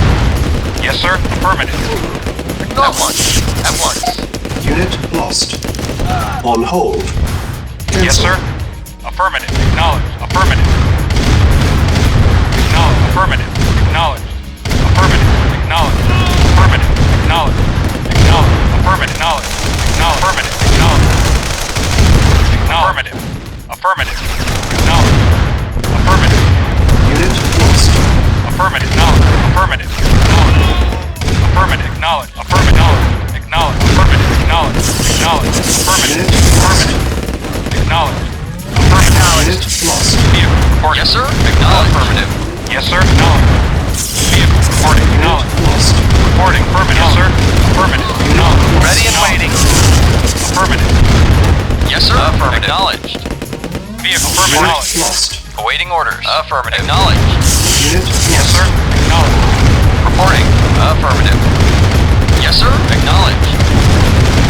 Yes, sir. Affirmative. At once. At once. Unit lost. On hold. Cancel. Yes, sir. Affirmative. Acknowledged. Affirmative. Acknowledged. Affirmative. Acknowledged. Affirmative. Acknowledged. Affirmative. Acknowledged. Acknowledged. Affirmative. Acknowledged. Acknowledged. Affirmative. Acknowledged. Affirmative. Affirmative. Acknowledged. Affirmative. Unit lost. Affirmative. Acknowledged. Affirmative. Acknowledged. Affirmative. Acknowledged. Affirmative. Acknowledged. Affirmative. Acknowledged. Acknowledged. Affirmative. Unit lost. Acknowledged. Affirmative. Unit lost. Vehicle reporting. Yes, sir. Acknowledged. Affirmative. Yes, sir. Acknowledged. Vehicle reporting. Acknowledged. Unit lost. Reporting. Affirmative. Yes, sir. Affirmative. Acknowledged. Ready and waiting. Affirmative. Yes, sir. Affirmative. Acknowledged. Vehicle Unit acknowledged. lost. Awaiting orders. Affirmative. Acknowledged. Unit Yes, sir. lost. Acknowledged. Reporting. Affirmative. Yes, sir. Acknowledged.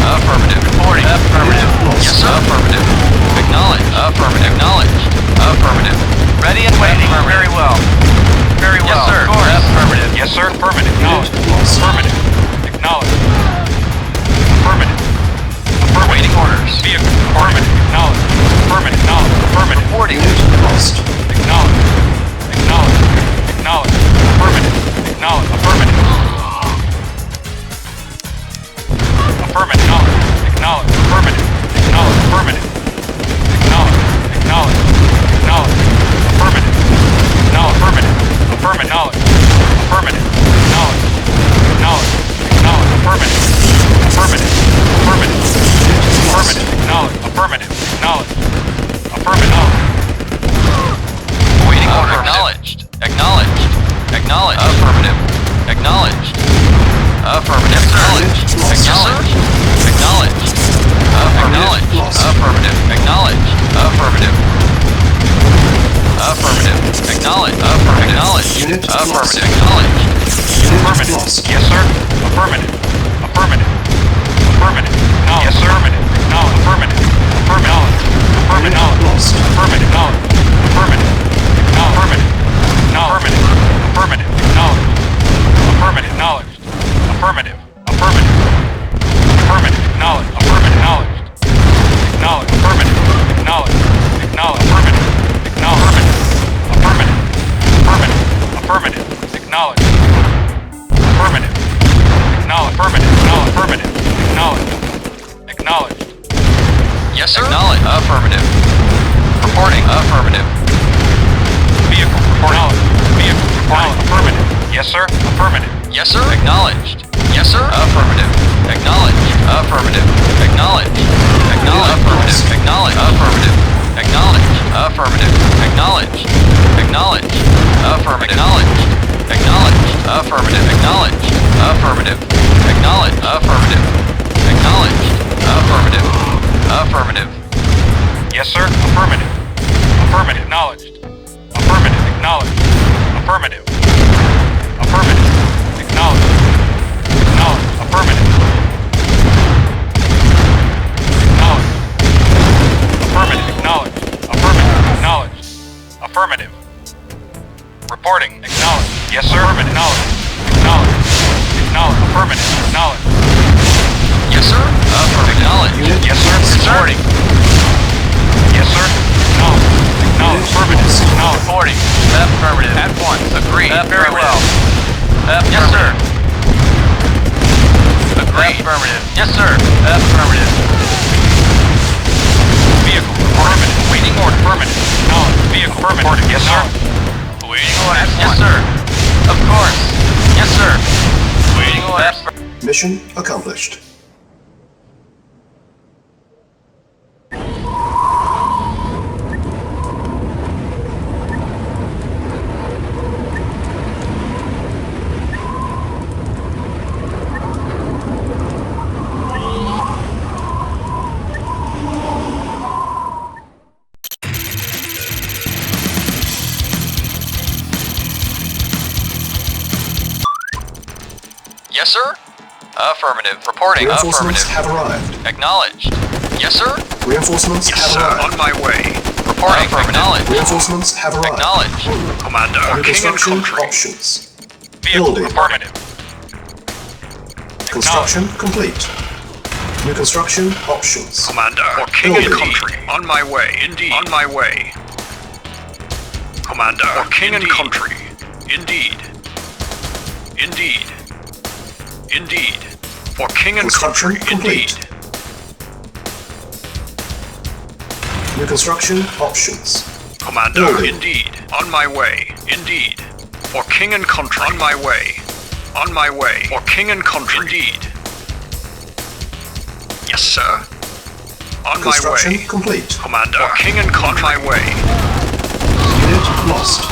Affirmative. Reporting. Affirmative. Yes, sir. Affirmative. Acknowledged. Affirmative. Acknowledged. Affirmative. Ready and waiting. Very well. Very well. Yes, sir. Affirmative. Yes, sir. Affirmative. Acknowledged. Unit lost. Affirmative. Acknowledged. Affirmative. Awaiting orders. Vehicle. Affirmative. Acknowledged. Affirmative. Acknowledged. Affirmative. Reporting. Unit lost. Acknowledged. Acknowledged. Acknowledged. Affirmative. Acknowledged. Affirmative. Affirmative. Acknowledged. Affirmative. Acknowledged. Affirmative. Acknowledged. Acknowledged. Acknowledged. Affirmative. Acknowledged. Affirmative. Affirmative. Acknowledged. Affirmative. Acknowledged. Acknowledged. Acknowledged. Affirmative. Affirmative. Affirmative. Affirmative. Acknowledged. Affirmative. Acknowledged. Affirmative. Awaiting order. Acknowledged. Acknowledged. Acknowledged. Affirmative. Acknowledged. Affirmative. Acknowledged. Yes, sir. Acknowledged. Acknowledged. Affirmative. Acknowledged. Affirmative. Affirmative. Acknowledged. Affirmative. Acknowledged. Unit Affirmative. lost. Acknowledged. Unit Affirmative. lost. Yes, sir. Affirmative. Affirmative. Affirmative. Acknowledged. Yes, sir. Affirmative. Acknowledged. Affirmative. Affirmative. Affirmative. Unit lost. Affirmative. Acknowledged. Affirmative. Acknowledged. Affirmative. Affirmative. Acknowledged. Affirmative. Acknowledged. Affirmative. Affirmative. Affirmative. Acknowledged. Affirmative. Acknowledged. Acknowledged. Affirmative. Acknowledged. Acknowledged. Affirmative. Acknowledged. Affirmative. Affirmative. Affirmative. Acknowledged. Affirmative. Acknowledged. Affirmative. Acknowledged. Affirmative. Affirmative. Acknowledged. Acknowledged. Affirmative. Acknowledged. Acknowledged. Affirmative. Acknowledged. Affirmative. Acknowledged. Affirmative. Acknowledged. Affirmative. Affirmative. Yes, sir. Affirmative. Affirmative. Acknowledged. Affirmative. Acknowledged. Affirmative. Affirmative. Acknowledged. Acknowledged. Affirmative. Acknowledged. Affirmative. Acknowledged. Affirmative. Acknowledged. Affirmative. Reporting. Acknowledged. Yes, sir. Affirmative. Acknowledged. Acknowledged. Acknowledged. Affirmative. Acknowledged. Yes, sir. Affirmative. Acknowledged. Yes, sir. Reporting. Yes, sir. Acknowledged. Acknowledged. Affirmative. Acknowledged. Reporting. Affirmative. At once. Agreed. Very well. Yes, sir. Agreed. Affirmative. Yes, sir. Affirmative. Vehicle. Affirmative. Waiting order. Affirmative. Acknowledged. Vehicle. Affirmative. Yes, sir. Waiting order. Yes, sir. Of course. Yes, sir. Waiting order. Mission accomplished. Yes, sir. Affirmative. Reporting. Reinforcements Affirmative. have arrived. Acknowledged. Yes, sir. Reinforcements Yes, have sir. arrived. On my way. Reporting. Acknowledged. Reinforcements have arrived. Acknowledged. Commander, New for King and construction Country. options. Vehicle. Building. Affirmative. Construction complete. New construction options. Commander, for King and Building. Country. On my way. Indeed. On my way. Commander, for King and Country. Indeed. Indeed. Indeed. For King and Construction Country. complete. Indeed. New construction options. Commander, Building. indeed. On my way. Indeed. For King and Country. On my way. On my way. For King and Country. Indeed. Yes, sir. On my Construction way. complete. Commander, for King and Country. On my way. Unit lost.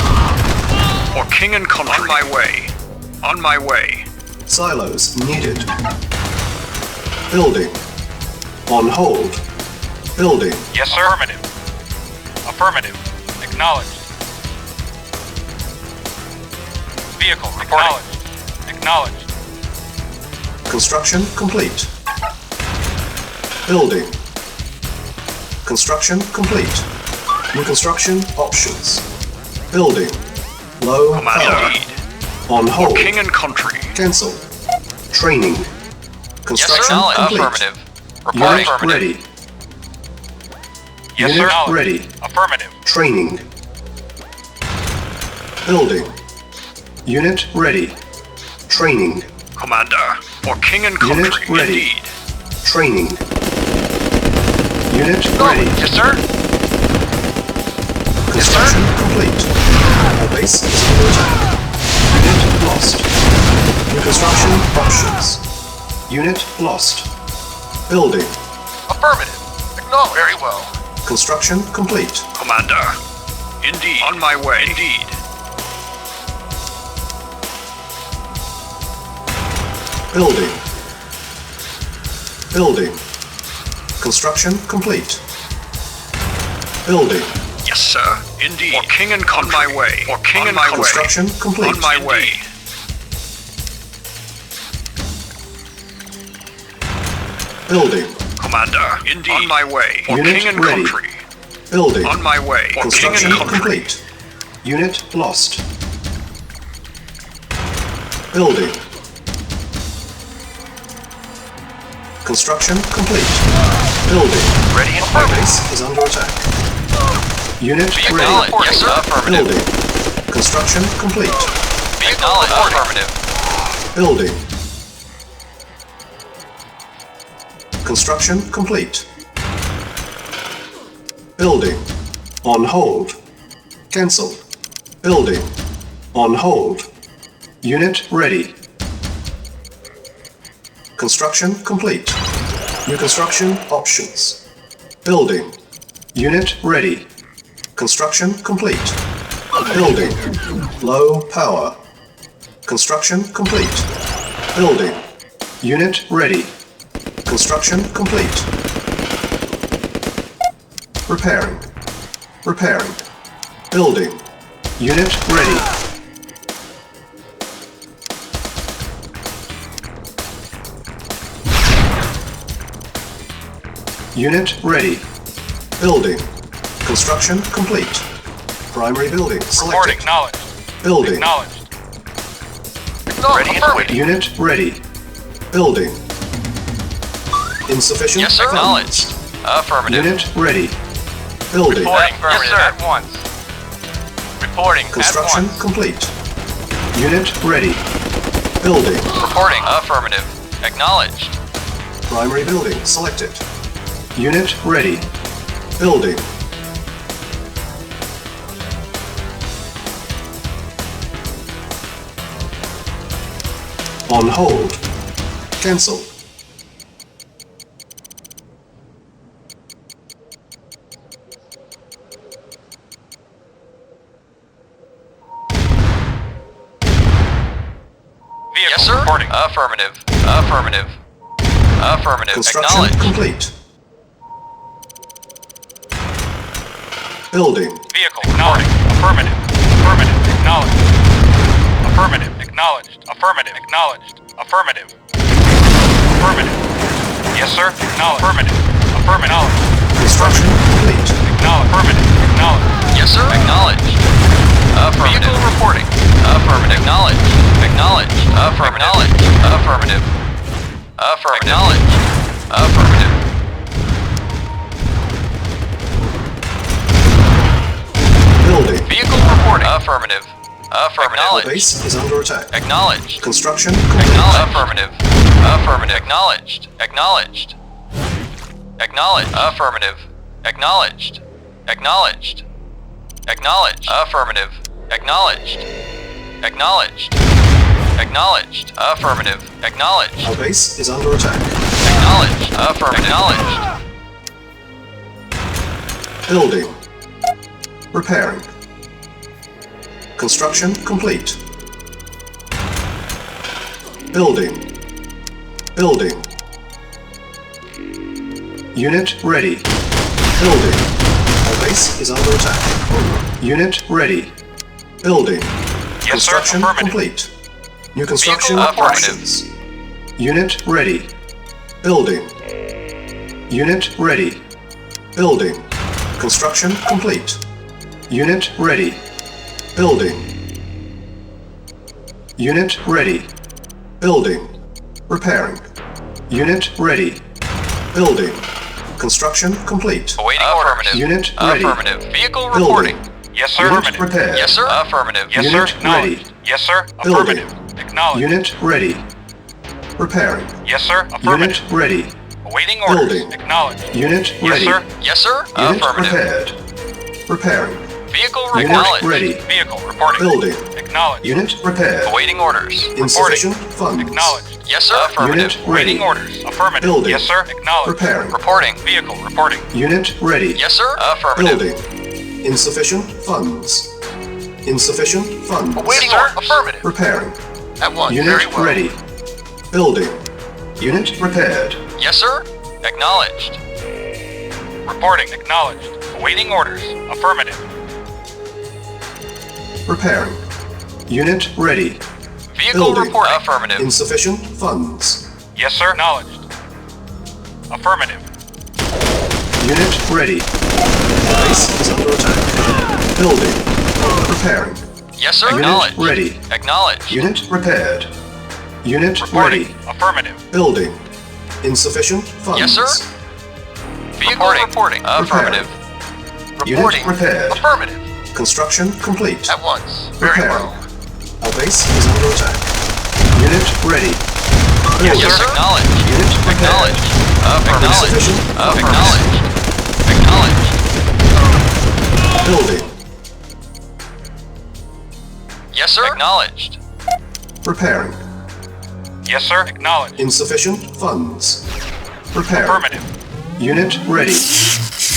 For King and Country. On my way. On my way. Silos needed. Building. On hold. Building. Yes, sir. Affirmative. Affirmative. Acknowledged. Vehicle. Acknowledged. Acknowledged. Construction complete. Building. Construction complete. New construction options. Building. Low Commander, power. indeed. On For hold. King and Country. Cancel. Training. Yes, sir. Construction complete. Affirmative. Reporting. Unit Affirmative. ready. Yes, Unit sir. ready. Affirmative. Training. Building. Unit ready. Training. Commander, for King and Unit Country. ready. Indeed. Training. Unit ready. Yes, sir. Construction complete. Our base is under attack. Unit lost. New construction options. Unit lost. Building. Affirmative. Acknowledged. Very well. Construction complete. Commander, indeed. On my way. Indeed. Building. Building. Construction complete. Building. Yes, sir. Indeed. For King and Country. On my way. For King and Country. Construction complete. On my way. Building. Commander, indeed. On my way. For Unit King and ready. Country. Building. On my way. For King Construction and Country. complete. Unit lost. Building. Construction complete. Building. Ready and Our affirmative. base is under attack. Unit Be ready. acknowledged. Yes, sir. Affirmative. Building. Construction complete. Be acknowledged. Affirmative. Building. Construction complete. Building. On hold. Cancel. Building. On hold. Unit ready. Construction complete. New construction options. Building. Unit ready. Construction complete. Building. Low power. Construction complete. Building. Unit ready. Construction complete. Repairing. Repairing. Building. Unit ready. Unit ready. Building. Construction complete. Primary building selected. Report acknowledged. Building. Acknowledged. Ready and waiting. Unit ready. Building. Insufficient Yes, sir. funds. Acknowledged. Affirmative. Unit ready. Building. Reporting. Yes, sir. At once. Reporting. Construction At once. complete. Unit ready. Building. Reporting. Affirmative. Acknowledged. Primary building selected. Unit ready. Building. On hold. Cancel. Vehicle Yes, sir. reporting. Affirmative. Affirmative. Affirmative. Construction Acknowledged. complete. Building. Vehicle acknowledged. Affirmative. Affirmative. Acknowledged. Affirmative. Acknowledged. Affirmative. Acknowledged. Affirmative. Affirmative. Yes, sir. Acknowledged. Affirmative. Affirmative. Construction complete. Acknowledged. Affirmative. Acknowledged. Yes, sir. Acknowledged. Affirmative. Vehicle reporting. Affirmative. Acknowledged. Acknowledged. Affirmative. Affirmative. Affirmative. Acknowledged. Affirmative. Building. Vehicle reporting. Affirmative. Affirmative. Our Acknowledged. base is under attack. Acknowledged. Construction complete. Acknowledged. Affirmative. Affirmative. Acknowledged. Acknowledged. Acknowledged. Affirmative. Acknowledged. Acknowledged. Acknowledged. Affirmative. Acknowledged. Acknowledged. Acknowledged. Affirmative. Acknowledged. Our base is under attack. Acknowledged. Affirmative. Acknowledged. Building. Repairing. Construction complete. Building. Building. Unit ready. Building. Our base is under attack. Unit ready. Building. Yes, sir. Construction Affirmative. complete. New construction Vehicle affirmative. options. Unit ready. Building. Unit ready. Building. Construction complete. Unit ready. Building. Unit ready. Building. Repairing. Unit ready. Building. Construction complete. Awaiting orders. Unit ready. Affirmative. Vehicle Building. reporting. Yes, sir. Unit Affirmative. repaired. Yes, sir. Affirmative. Yes, Unit sir. Acknowledged. ready. Yes, sir. Building. Affirmative. Acknowledged. Unit ready. Repairing. Yes, sir. Unit Affirmative. ready. Awaiting orders. Building. Acknowledged. Unit Yes, ready. sir. Yes, sir. Unit Affirmative. repaired. Repairing. Vehicle Unit acknowledged. ready. Vehicle reporting. Building. Acknowledged. Unit repaired. Awaiting orders. Insufficient funds. Acknowledged. Yes, sir. Affirmative. Unit ready. Awaiting orders. Affirmative. Building. Yes, sir. Acknowledged. Repairing. Reporting. Vehicle reporting. Unit ready. Yes, sir. Affirmative. Building. Insufficient funds. Insufficient funds. Awaiting Yes, sir. orders. Affirmative. Repairing. At once. Unit Very well. ready. Building. Unit repaired. Yes, sir. Acknowledged. Reporting. Acknowledged. Awaiting orders. Affirmative. Repairing. Unit ready. Vehicle Building. reporting. Affirmative. Insufficient funds. Yes, sir. Acknowledged. Affirmative. Unit ready. Base is under attack. Building. Repairing. Yes, sir. Unit Acknowledged. ready. Acknowledged. Unit repaired. Unit Reporting. ready. Affirmative. Building. Insufficient funds. Yes, sir. Vehicle reporting. Affirmative. Unit Reporting. repaired. Affirmative. Construction complete. At once. Very Repairing. well. Our base is under attack. Unit ready. Yes, Building. sir. Acknowledged. Unit repaired. Acknowledged. Insufficient Acknowledged. funds. Acknowledged. Acknowledged. Building. Yes, sir. Acknowledged. Repairing. Yes, sir. Acknowledged. Insufficient funds. Repairing. Affirmative. Unit ready.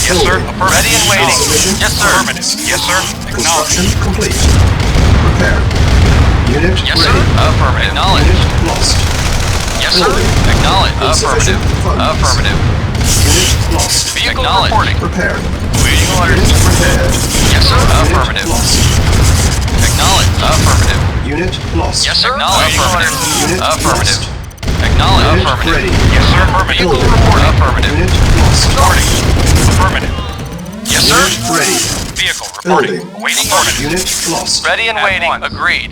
Yes, sir. Building. Ready and waiting. Insufficient Yes, sir. funds. Yes, sir. Construction Acknowledged. complete. Repair. Unit Yes, sir. ready. Affirmative. Acknowledged. Unit lost. Yes, sir. Building. Acknowledged. Affirmative. Insufficient funds. Affirmative. Unit lost. Vehicle reporting. Repair. Waiting orders. Unit repaired. Yes, sir. Unit Affirmative. lost. Acknowledged. Affirmative. Unit lost. Yes, sir. Acknowledged. Affirmative. Unit Affirmative. lost. Acknowledged. Unit Affirmative. ready. Yes, sir. Affirmative. Vehicle Building. reporting. Affirmative. Unit lost. Reporting. Affirmative. Yes, sir. Unit ready. Vehicle reporting. Building. Waiting orders. Unit lost. Ready and waiting. Agreed.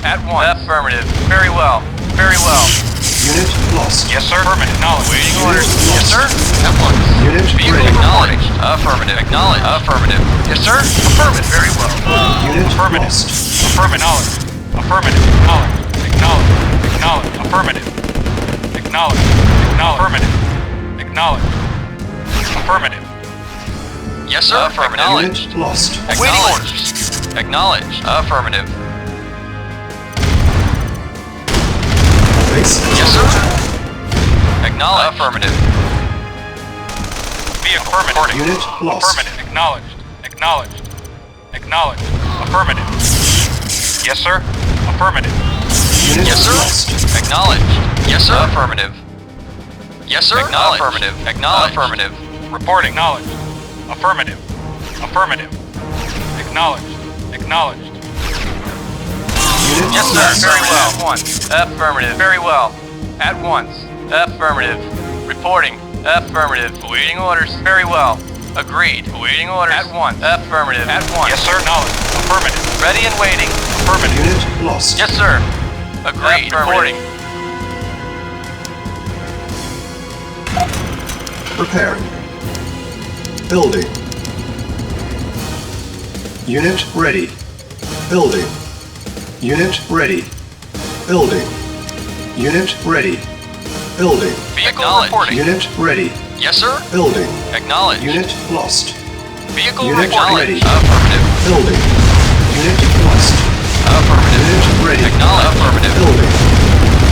At once. Affirmative. Very well. Very well. Unit lost. Yes, sir. Affirmative. Acknowledged. Waiting orders. Unit Yes, sir. lost. At once. Unit Vehicle ready. acknowledged. Affirmative. Acknowledged. Affirmative. Yes, sir. Affirmative. Very well. Unit Affirmative. lost. Affirmative. Affirmative. Acknowledged. Acknowledged. Acknowledged. Affirmative. Acknowledged. Acknowledged. Affirmative. Acknowledged. Affirmative. Yes, sir. Affirmative. Unit lost. Waiting orders. Acknowledged. Affirmative. Base is Yes, under sir. attack. Acknowledged. Affirmative. Vehicle affirmative. Unit lost. Affirmative. Acknowledged. Acknowledged. Acknowledged. Affirmative. Yes, sir. Affirmative. Unit Yes, sir. lost. Acknowledged. Yes, sir. Affirmative. Yes, sir. Acknowledged. Affirmative. Acknowledged. Affirmative. Reporting. Acknowledged. Affirmative. Affirmative. Acknowledged. Acknowledged. Unit Yes, sir. lost. Very well. At once. Affirmative. Very well. At once. Affirmative. Reporting. Affirmative. Awaiting orders. Very well. Agreed. Awaiting orders. At once. Affirmative. At once. Yes, sir. Knowledge. Affirmative. Ready and waiting. Affirmative. Unit lost. Yes, sir. Agreed. Reporting. Repairing. Building. Unit ready. Building. Unit ready. Building. Unit ready. Building. Vehicle reporting. Unit ready. Yes, sir. Building. Acknowledged. Unit lost. Vehicle Unit reporting. ready. Affirmative. Building. Unit lost. Affirmative. Unit ready. Acknowledged. Affirmative. Building.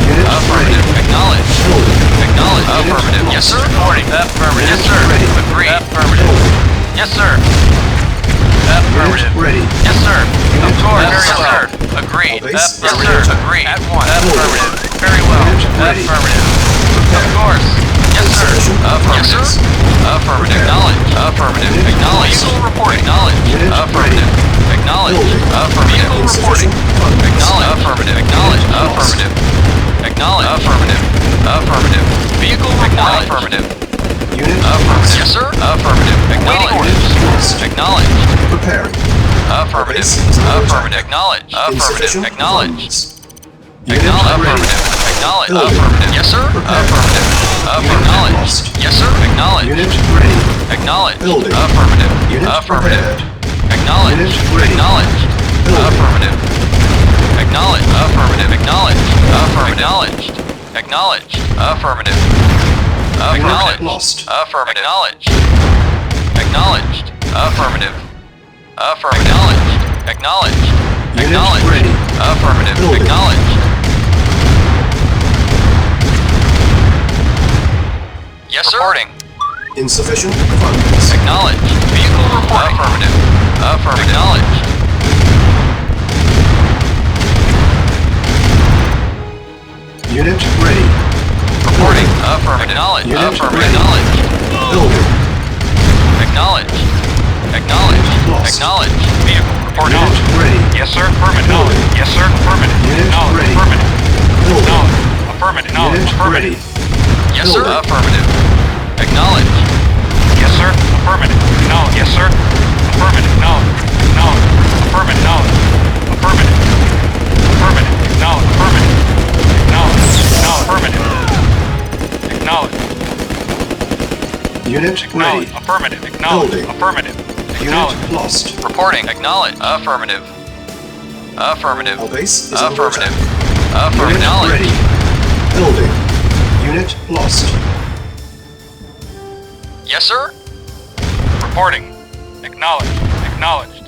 Unit Affirmative. ready. Acknowledged. Building. Acknowledged. Unit Affirmative. Yes, sir. lost. Reporting. Affirmative. Yes, Unit sir. ready. Agreed. Affirmative. Building. Yes, sir. Unit Affirmative. ready. Yes, sir. Of Unit course. lost. Very well. Agreed. Base Yes, is sir. under Agreed. At once. Affirmative. Very well. Unit ready. Affirmative. Of course. Yes, sir. Insufficient Yes, sir. funds. Affirmative. Repair. Acknowledged. Affirmative. Unit Acknowledged. lost. Vehicle reporting. Acknowledged. Unit Affirmative. Acknowledged. Building. Affirmative. Vehicle reporting. Insufficient funds. Acknowledged. Affirmative. Acknowledged. Unit lost. Affirmative. Acknowledged. Affirmative. Affirmative. Vehicle reporting. Affirmative. Unit Affirmative. Yes, sir. Affirmative. Unit Acknowledged. lost. Acknowledged. Preparing. Affirmative. Base is under Affirmative. attack. Acknowledged. Affirmative. Insufficient Acknowledged. funds. Unit Acknowledged. ready. Affirmative. Acknowledged. Building. Affirmative. Yes, sir. Repair. Affirmative. Acknowledged. lost. Yes, sir. Acknowledged. Unit ready. Acknowledged. Building. Affirmative. Unit Affirmative. prepared. Acknowledged. Unit ready. Acknowledged. Building. Affirmative. Acknowledged. Affirmative. Acknowledged. Affirmative. Acknowledged. Affirmative. Acknowledged. lost. Affirmative. Acknowledged. Acknowledged. Affirmative. Affirmative. Acknowledged. Acknowledged. Unit Acknowledged. ready. Affirmative. Building. Acknowledged. Yes, sir. Reporting. Insufficient funds. Acknowledged. Vehicle reporting. Affirmative. Affirmative. Acknowledged. Unit ready. Reporting. Affirmative. Acknowledged. Unit Affirmative. ready. Acknowledged. Building. Acknowledged. Acknowledged. Lost. Acknowledged. Vehicle reporting. Unit ready. Yes, sir. Affirmative. Building. Yes, sir. Affirmative. Unit Acknowledged. ready. Affirmative. Building. Acknowledged. Affirmative. Unit Affirmative. ready. Yes, sir. Building. Affirmative. Acknowledged. Yes, sir. Affirmative. Acknowledged. Yes, sir. Affirmative. Acknowledged. Acknowledged. Affirmative. Acknowledged. Affirmative. Affirmative. Acknowledged. Affirmative. Acknowledged. Acknowledged. Affirmative. Acknowledged. Unit ready. Acknowledged. Affirmative. Acknowledged. Building. Affirmative. Acknowledged. Unit lost. Reporting. Acknowledged. Affirmative. Affirmative. Our base is under Affirmative. attack. Affirmative. Unit ready. Acknowledged. Building. Unit lost. Yes, sir. Reporting. Acknowledged. Acknowledged.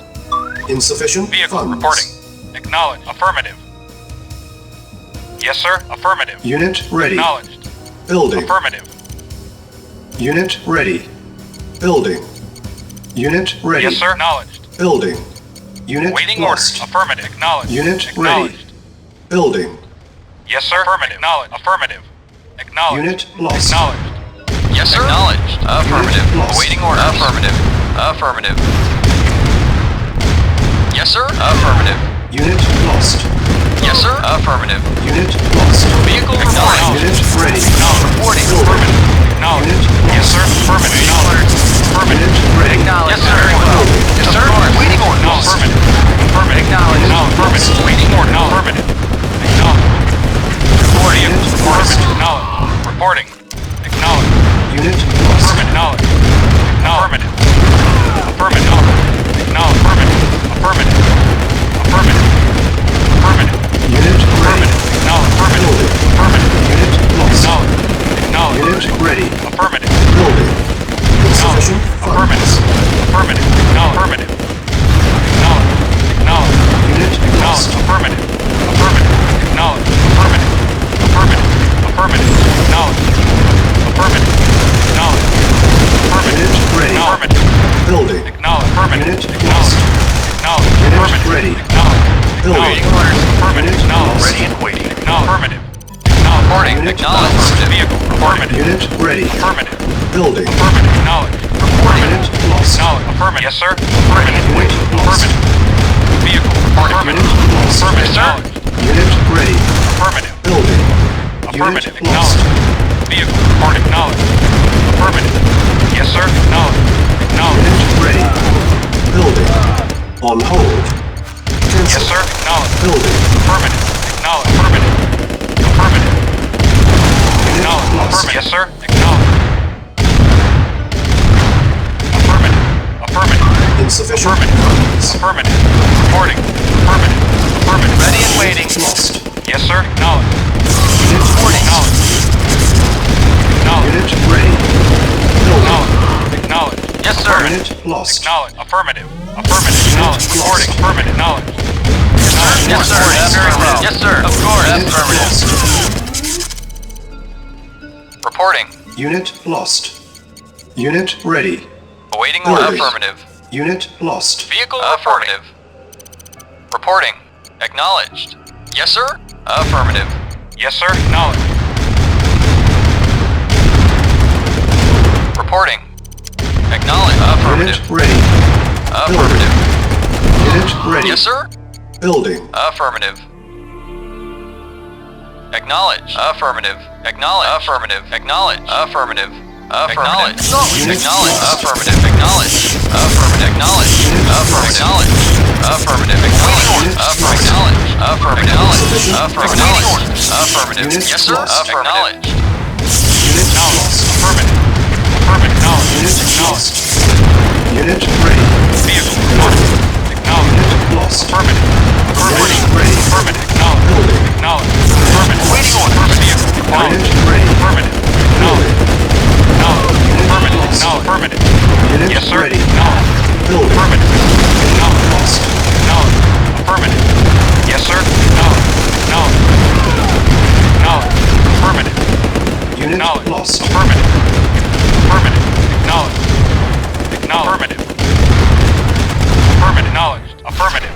Insufficient Vehicle funds. reporting. Acknowledged. Affirmative. Yes, sir. Affirmative. Unit ready. Acknowledged. Building. Affirmative. Unit ready. Building. Unit ready. Yes, sir. Acknowledged. Building. Unit Waiting lost. orders. Affirmative. Acknowledged. Unit Acknowledged. ready. Building. Yes, sir. Affirmative. Acknowledged. Affirmative. Acknowledged. Unit lost. Acknowledged. Yes, sir. Acknowledged. Affirmative. Unit lost. Awaiting orders. Affirmative. Affirmative. Yes, sir. Affirmative. Unit lost. Yes, sir. Affirmative. Unit lost. Vehicle reporting. Unit ready. Reporting. Building. Acknowledged. Unit Yes, lost. sir. Affirmative. Acknowledged. Affirmative. Unit ready. Acknowledged. Yes, sir. Very well. Yes, sir. Waiting No, orders. affirmative. Affirmative. Acknowledged. No, affirmative. Waiting order. No, affirmative. Acknowledged. Reporting. Unit Affirmative. lost. Acknowledged. Reporting. Acknowledged. Unit lost. Affirmative. Acknowledged. Affirmative. Affirmative. Acknowledged. Affirmative. Affirmative. Affirmative. Unit ready. Affirmative. Acknowledged. Affirmative. Affirmative. Unit lost. Acknowledged. Acknowledged. Unit ready. Affirmative. Building. Insufficient Affirmative. funds. Affirmative. Affirmative. Acknowledged. Acknowledged. Unit lost. Acknowledged. Affirmative. Affirmative. Acknowledged. Affirmative. Affirmative. Affirmative. Acknowledged. Affirmative. Acknowledged. Affirmative. Unit ready. Affirmative. Building. Acknowledged. Affirmative. Unit Acknowledged. lost. Acknowledged. Unit Affirmative. ready. Acknowledged. Building. Acknowledged. Affirmative. Unit Acknowledged. lost. Ready and waiting. Acknowledged. Affirmative. Acknowledged. Reporting. Unit Acknowledged. lost. Vehicle. Affirmative. Unit ready. Affirmative. Building. Affirmative. Acknowledged. Unit lost. Acknowledged. Affirmative. Yes, sir. Affirmative. Unit lost. Affirmative. Vehicle. Affirmative. Unit lost. Affirmative. Acknowledged. Unit ready. Affirmative. Building. Affirmative. Unit lost. Acknowledged. Vehicle. Report acknowledged. Affirmative. Yes, sir. Acknowledged. Acknowledged. Unit ready. Building. On hold. Yes, Cancel. sir. Acknowledged. Building. Affirmative. Acknowledged. Affirmative. Affirmative. Unit Acknowledged. lost. Affirmative. Yes, sir. Acknowledged. Affirmative. Affirmative. Insufficient Affirmative. funds. Affirmative. Reporting. Affirmative. Affirmative. Ready and waiting. Lost. Yes, sir. Acknowledged. Unit Acknowledged. Acknowledged. Unit ready. Building. Acknowledged. Acknowledged. Yes, sir. Unit lost. Acknowledged. Affirmative. Affirmative. Acknowledged. Lost. Reporting. Affirmative. Acknowledged. Yes, sir. Very well. Yes, sir. Of course. Unit Affirmative. lost. Reporting. Unit lost. Unit ready. Awaiting order. Building. Affirmative. Unit lost. Vehicle affirmative. Reporting. Acknowledged. Yes, sir. Affirmative. Yes, sir. Acknowledged. Reporting. Acknowledged. Affirmative. Unit ready. Affirmative. Unit ready. Yes, sir. Building. Affirmative. Acknowledge. Affirmative. Acknowledge. Affirmative. Acknowledge. Affirmative. Affirmative. Acknowledge. Affirmative. Acknowledge. Affirmative. Acknowledge. Affirmative. Affirmative. Acknowledge. Affirmative. Acknowledge. Affirmative. Affirmative. Yes, sir. Acknowledge. Unit lost. Affirmative. Affirmative. Acknowledged. Unit Acknowledged. lost. Unit ready. Vehicle. Reporting. Acknowledged. Unit lost. Affirmative. Affirmative. Unit ready. Affirmative. Acknowledged. Building. Acknowledged. Affirmative. Waiting order. Vehicle. Acknowledged. Unit ready. Affirmative. Acknowledged. Acknowledged. Affirmative. lost. Acknowledged. Affirmative. Unit Yes, sir. ready. Acknowledged. Building. Affirmative. Acknowledged. Lost. Acknowledged. Affirmative. Yes, sir. Acknowledged. Acknowledged. Acknowledged. Affirmative. Unit Acknowledged. lost. Affirmative. Affirmative. Acknowledged. Acknowledged. Affirmative. Affirmative. Acknowledged. Affirmative.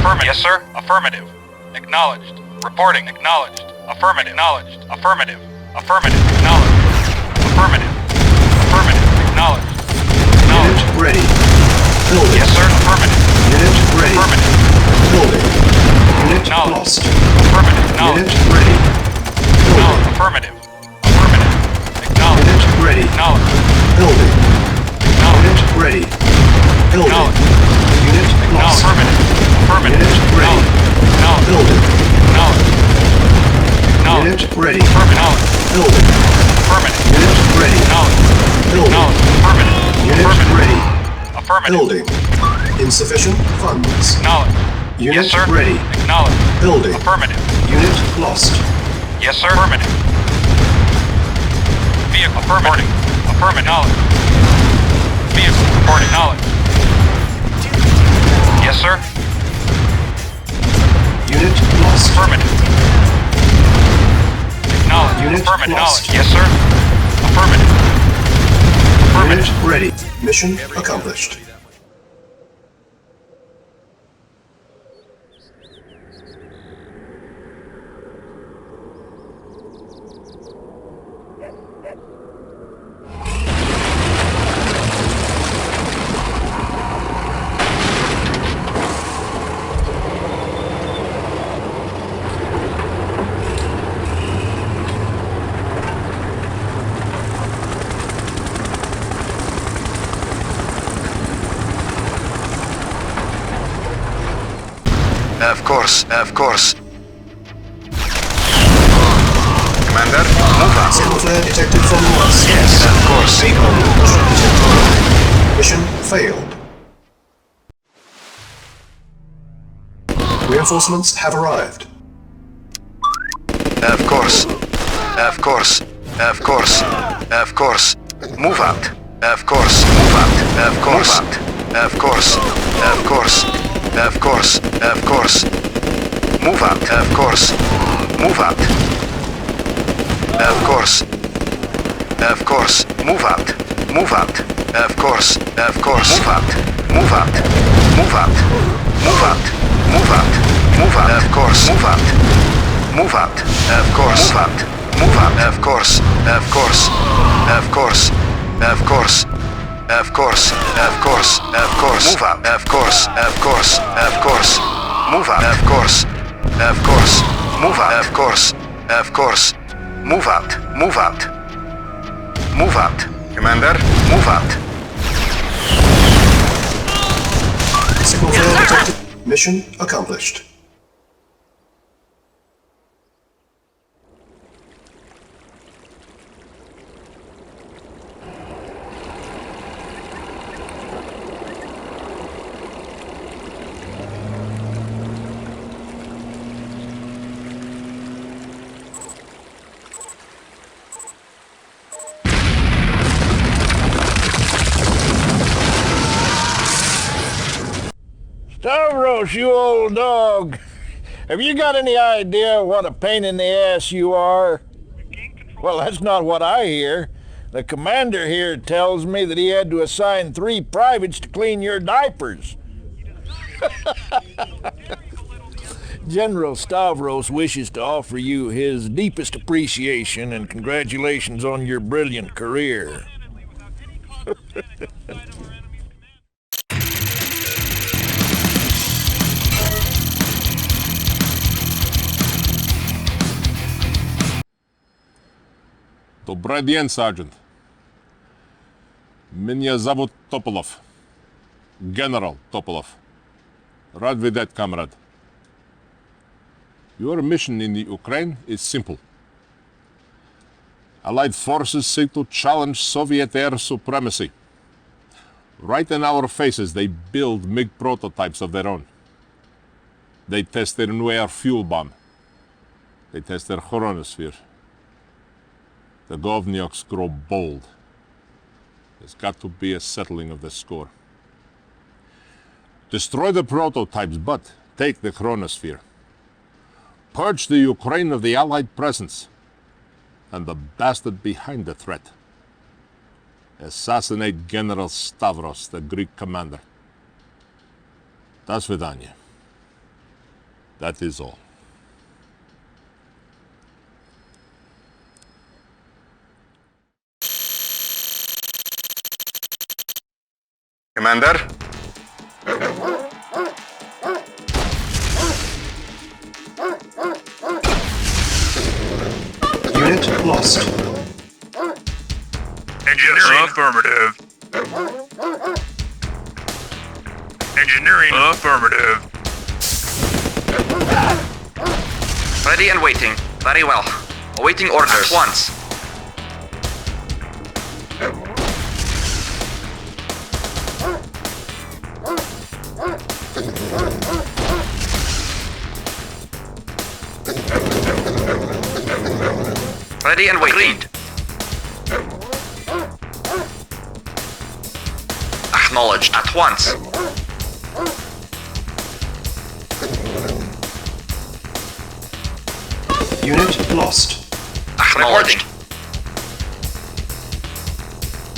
Affirmative. Yes, sir. Affirmative. Acknowledged. Reporting. Acknowledged. Affirmative. Acknowledged. Affirmative. Affirmative. Acknowledged. Affirmative. Affirmative. Acknowledged. Acknowledged. Unit ready. Building. Yes, sir. Affirmative. Unit ready. Affirmative. Building. Unit Acknowledged. lost. Affirmative. Acknowledged. Unit ready. Acknowledged. Building. Affirmative. Affirmative. Acknowledged. Unit ready. Acknowledged. Building. Acknowledged. Unit ready. Building. Acknowledged. Unit Acknowledged. lost. Affirmative. Affirmative. Unit ready. Acknowledged. Building. Acknowledged. Acknowledged. Unit ready. Affirmative. Building. Affirmative. Unit ready. Acknowledged. Building. Acknowledged. Affirmative. Unit Affirmative. ready. Affirmative. Building. Insufficient funds. Acknowledged. Unit Yes, sir. ready. Acknowledged. Building. Affirmative. Unit lost. Yes, sir. Affirmative. Vehicle. Affirmative. Affirmative. Knowledge. Vehicle. Reporting knowledge. Yes, sir. Unit lost. Affirmative. Acknowledge. Unit Affirmative. lost. Knowledge. Yes, sir. Affirmative. Affirmative. Unit ready. Mission accomplished. Of course. Commander, move out. Signal flare detected from the west. Yes, of course. Recon detected. Mission failed. Reinforcements have arrived. Of course. Move out. Of course. Move out. Of course. Of course. Move out. Of course. Move out. Of course. Move out. Move out. Of course. Move out. Move out. Move out. Move out. Move out. Move out. Of course. Move out. Move out. Of course. Move out. Move out. Of course. Of course. Of course. Of course. Of course. Of course. Of course. Move out. Of course. Of course. Of course. Move out. Of course. Of course. Move out. Of course. Of course. Move out. Move out. Move out. Commander, move out. Signal flare detected. Mission accomplished. Stavros, you old dog. Have you got any idea what a pain in the ass you are? Well, that's not what I hear. The commander here tells me that he had to assign 3 privates to clean your diapers. General Stavros wishes to offer you his deepest appreciation and congratulations on your brilliant career. Добрый день, Sergeant. Меня зовут Topolov. General Topolov. Rad видать, comrade. Your mission in the Ukraine is simple. Allied forces seek to challenge Soviet air supremacy. Right in our faces, they build MiG prototypes of their own. They test their new air fuel bomb. They test their chronosphere. The Govnyuks grow bold. There's got to be a settling of the score. Destroy the prototypes, but take the chronosphere. Purge the Ukraine of the Allied presence and the bastard behind the threat. Assassinate General Stavros, the Greek commander. До свидания. That is all. Commander? Unit lost. Engineering. Affirmative. Engineering. Affirmative. Ready and waiting. Very well. Awaiting orders. At once. Ready and waiting. Agreed. Acknowledged. At once. Unit lost. Acknowledged.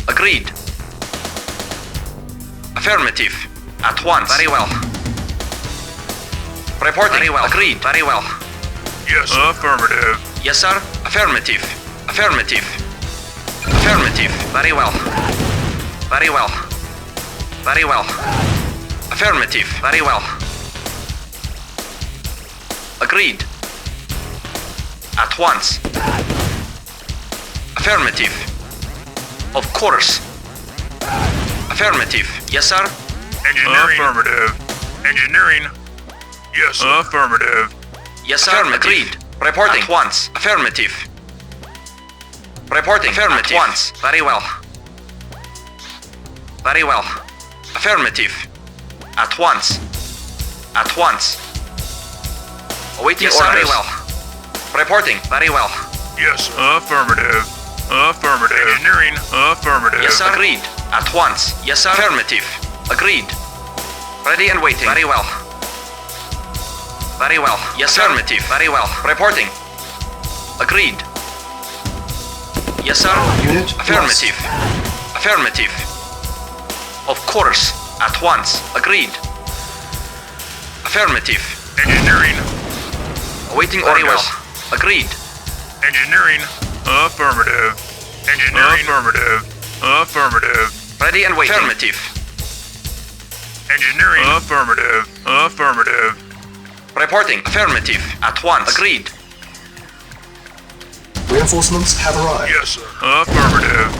Agreed. Affirmative. At once. Very well. Reporting. Very well. Agreed. Very well. Yes, sir. Affirmative. Yes, sir. Affirmative. Affirmative. Affirmative. Very well. Very well. Very well. Affirmative. Very well. Agreed. At once. Affirmative. Of course. Affirmative. Yes, sir. Engineering. Affirmative. Engineering. Yes, sir. Affirmative. Yes, sir. Agreed. Reporting. At once. Affirmative. Reporting. Affirmative. At once. Very well. Very well. Affirmative. At once. At once. Awaiting orders. Very well. Reporting. Very well. Yes, sir. Affirmative. Affirmative. Engineering. Affirmative. Yes, sir. Agreed. At once. Yes, sir. Affirmative. Agreed. Ready and waiting. Very well. Very well. Yes, sir. Affirmative. Very well. Reporting. Agreed. Yes, sir. Unit Affirmative. lost. Affirmative. Of course. At once. Agreed. Affirmative. Engineering. Awaiting orders. Very well. Agreed. Engineering. Affirmative. Engineering. Affirmative. Affirmative. Ready and waiting. Affirmative. Engineering. Affirmative. Affirmative. Reporting. Affirmative. At once. Agreed. Reinforcements have arrived. Yes, sir. Affirmative.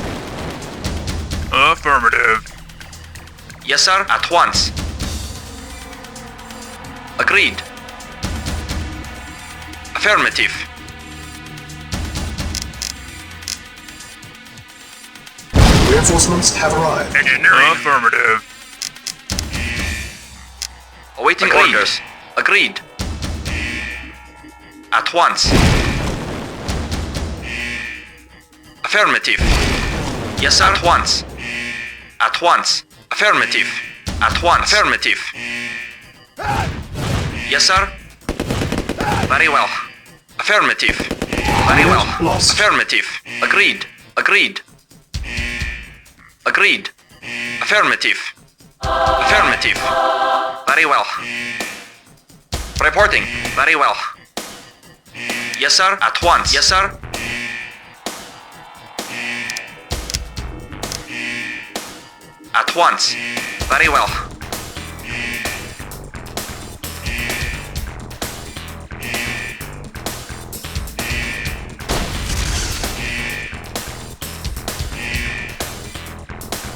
Affirmative. Yes, sir. At once. Agreed. Affirmative. Reinforcements have arrived. Engineering. Affirmative. Awaiting orders. Agreed. At once. Affirmative. Yes, sir. At once. At once. Affirmative. At once. Affirmative. Yes, sir. Very well. Affirmative. Very well. Lost. Affirmative. Agreed. Agreed. Agreed. Affirmative. Affirmative. Very well. Reporting. Very well. Yes, sir. At once. Yes, sir. At once. Very well.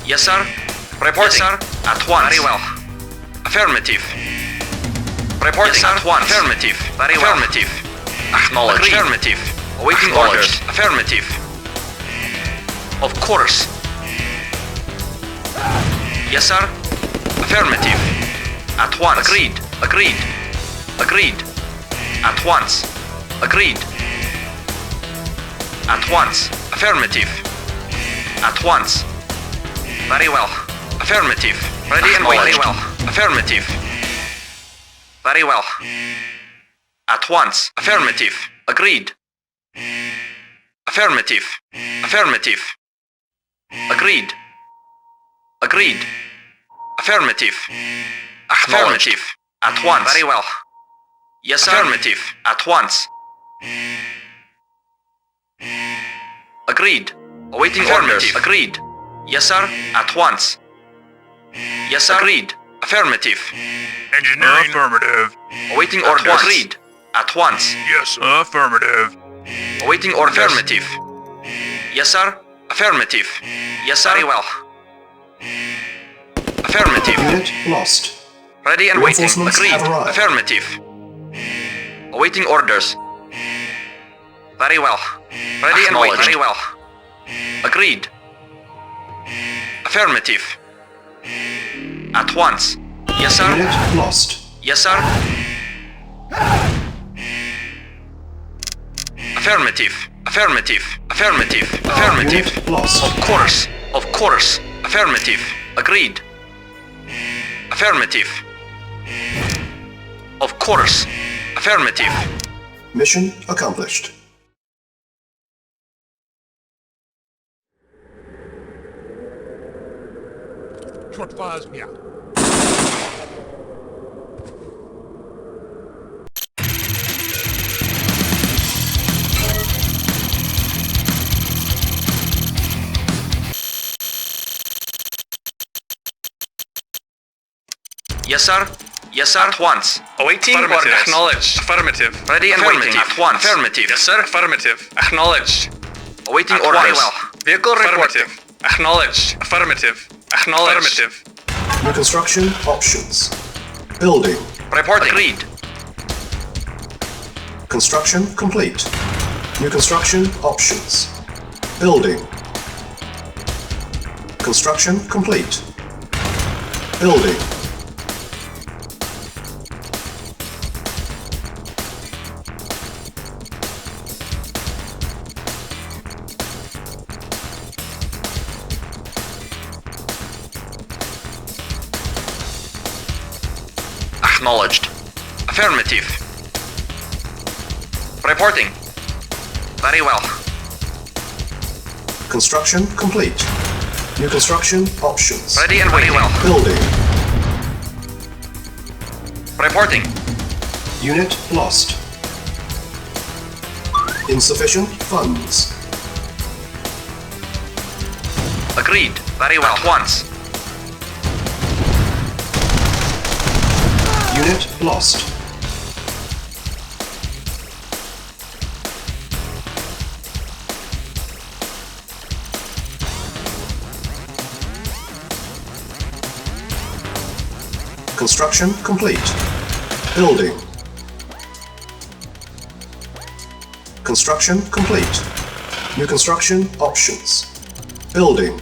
Yes, sir. Reporting. Yes, sir. At once. Very well. Affirmative. Reporting. Yes, sir. At once. Affirmative. Very well. Affirmative. Acknowledged. Affirmative. Awaiting orders. Affirmative. Of course. Yes, sir. Affirmative. At once. Agreed. Agreed. Agreed. At once. Agreed. At once. Affirmative. At once. Very well. Affirmative. Ready and waiting. Very well. Affirmative. Very well. At once. Affirmative. Agreed. Affirmative. Affirmative. Agreed. Agreed. Affirmative. Affirmative. At once. Very well. Yes, sir. Affirmative. At once. Agreed. Awaiting orders. Agreed. Yes, sir. At once. Yes, sir. Agreed. Affirmative. Engineering. Affirmative. Awaiting orders. Agreed. At once. Yes, sir. Affirmative. Awaiting orders. Affirmative. Yes, sir. Affirmative. Yes, sir. Very well. Affirmative. Unit lost. Ready and waiting. Reinforcements Agreed. have arrived. Affirmative. Awaiting orders. Very well. Ready and waiting. Very well. Agreed. Affirmative. At once. Yes, sir. Unit lost. Yes, sir. Affirmative. Affirmative. Affirmative. Affirmative. Unit lost. Of course. Of course. Affirmative. Agreed. Affirmative. Of course. Affirmative. Mission accomplished. Short fires here. Yes, sir. Yes, sir. At once. Awaiting Affirmative. orders. Acknowledged. Affirmative. Ready and waiting. At once. Affirmative. Yes, sir. Affirmative. Acknowledged. Awaiting At orders. very well. Vehicle reporting. Affirmative. Acknowledged. Affirmative. Acknowledged. Affirmative. New construction options. Building. Reporting. Agreed. Construction complete. New construction options. Building. Construction complete. Building. Acknowledged. Affirmative. Reporting. Very well. Construction complete. New construction options. Ready and waiting. Well. Building. Reporting. Unit lost. Insufficient funds. Agreed. Very well. At once. Unit lost. Construction complete. Building. Construction complete. New construction options. Building.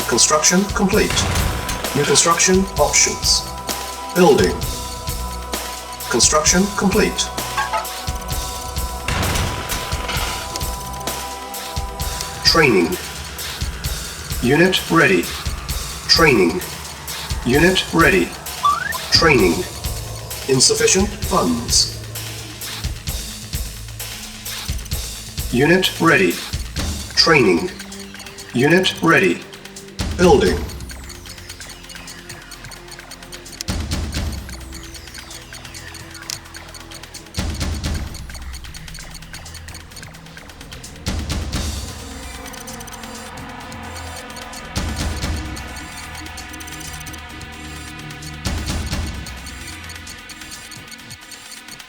Construction complete. New construction options. Building. Construction complete. Training. Unit ready. Training. Unit ready. Training. Insufficient funds. Unit ready. Training. Unit ready. Building.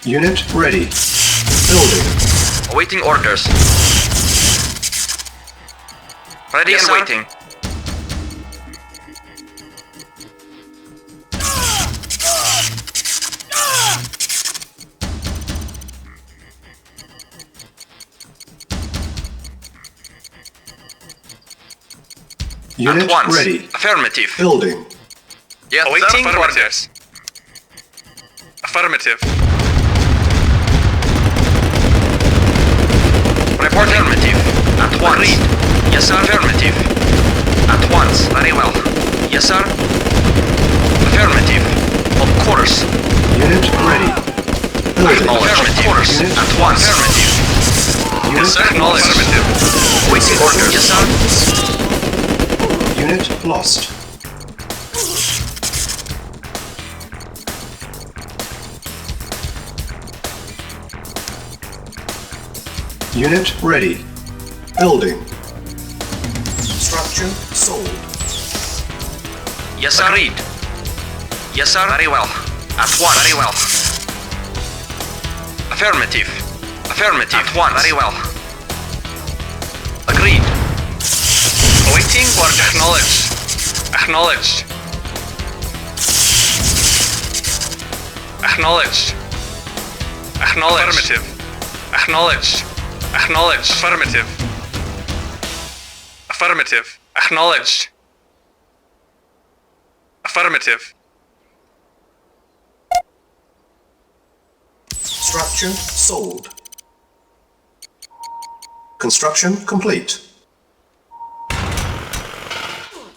Unit ready. Building. Awaiting orders. Ready and waiting. Unit At once. ready. Affirmative. Building. Yes, Awaiting sir. orders. Affirmative. Report affirmative. At once. Agreed. Yes, sir. Affirmative. At once. Very well. Yes, sir. Affirmative. Of course. Unit ready. Building. Acknowledge. Of course. Unit At once. Affirmative. Unit Yes, sir. Acknowledge. Affirmative. Waiting orders. Yes, sir. Unit lost. Unit ready. Building. Structure sold. Yes, sir. Agreed. Yes, sir. Very well. At once. Very well. Affirmative. Affirmative. At once. Very well. Agreed. Awaiting orders. Acknowledged. Acknowledged. Acknowledged. Acknowledged. Affirmative. Acknowledged. Acknowledged. Affirmative. Affirmative. Acknowledged. Affirmative. Structure sold. Construction complete.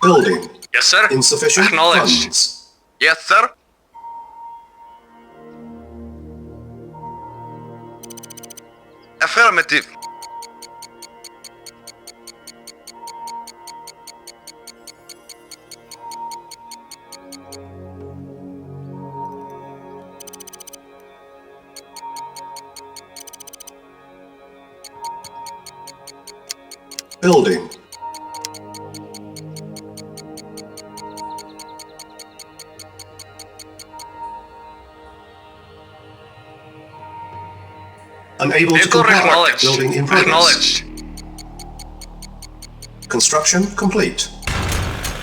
Building. Yes, sir. Insufficient Acknowledged. funds. Yes, sir. Affirmative. Building. Unable to Vehicle comply. acknowledged. Building in progress. Acknowledged. Construction complete.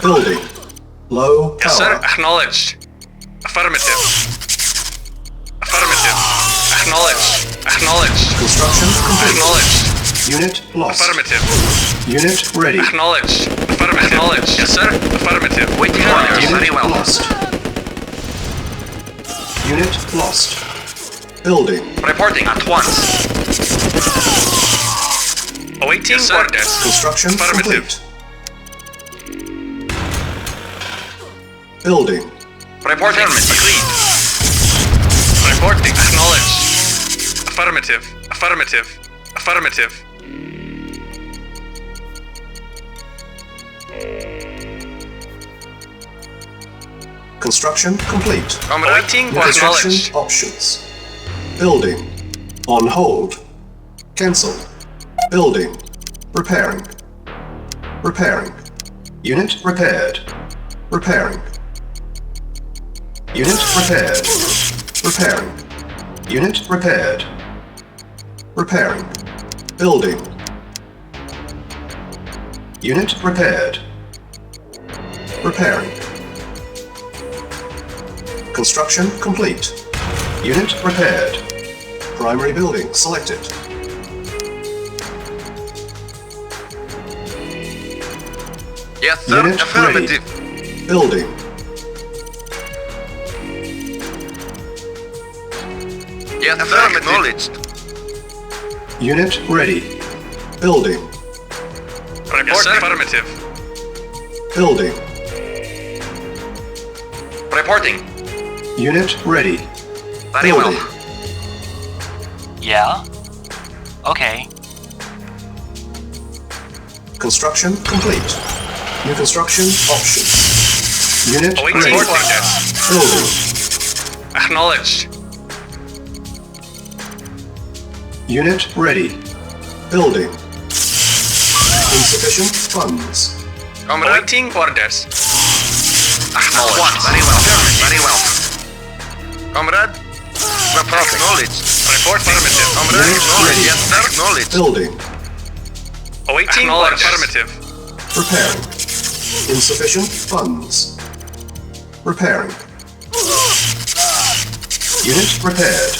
Building. Low Yes, sir. power. Acknowledged. Affirmative. Affirmative. Acknowledged. Acknowledged. Construction complete. Acknowledged. Unit lost. Affirmative. Unit ready. Acknowledged. Affirmative. Acknowledged. Yes, sir. Affirmative. Waiting orders. Unit Very well. lost. Unit lost. Building. Reporting at once. Awaiting orders. Construction Affirmative. complete. Building. Reporting. Agreed. Reporting. Acknowledged. Affirmative. Affirmative. Affirmative. Construction complete. Awaiting New construction acknowledged. options. Building. On hold. Cancel. Building. Repairing. Repairing. Unit repaired. Repairing. Unit repaired. Repairing. Unit repaired. Repairing. Building. Unit repaired. Repairing. Construction complete. Unit repaired. Primary building selected. Yes, sir. Unit Affirmative. ready. Building. Yes, sir. Acknowledged. Unit ready. Building. Yes, sir. Affirmative. Building. Reporting. Unit ready. Very Building. well. Yeah? Okay. Construction complete. New construction options. Unit Awaiting ready. orders. Building. Acknowledged. Unit ready. Building. Insufficient funds. Awaiting orders. Acknowledged. Very well. Very well. Comrade. Acknowledged. Report affirmative. Comrade. Unit Acknowledged. ready. Yes, sir. Acknowledged. Building. Awaiting Acknowledged. affirmative. Repairing. Insufficient funds. Repairing. Unit repaired.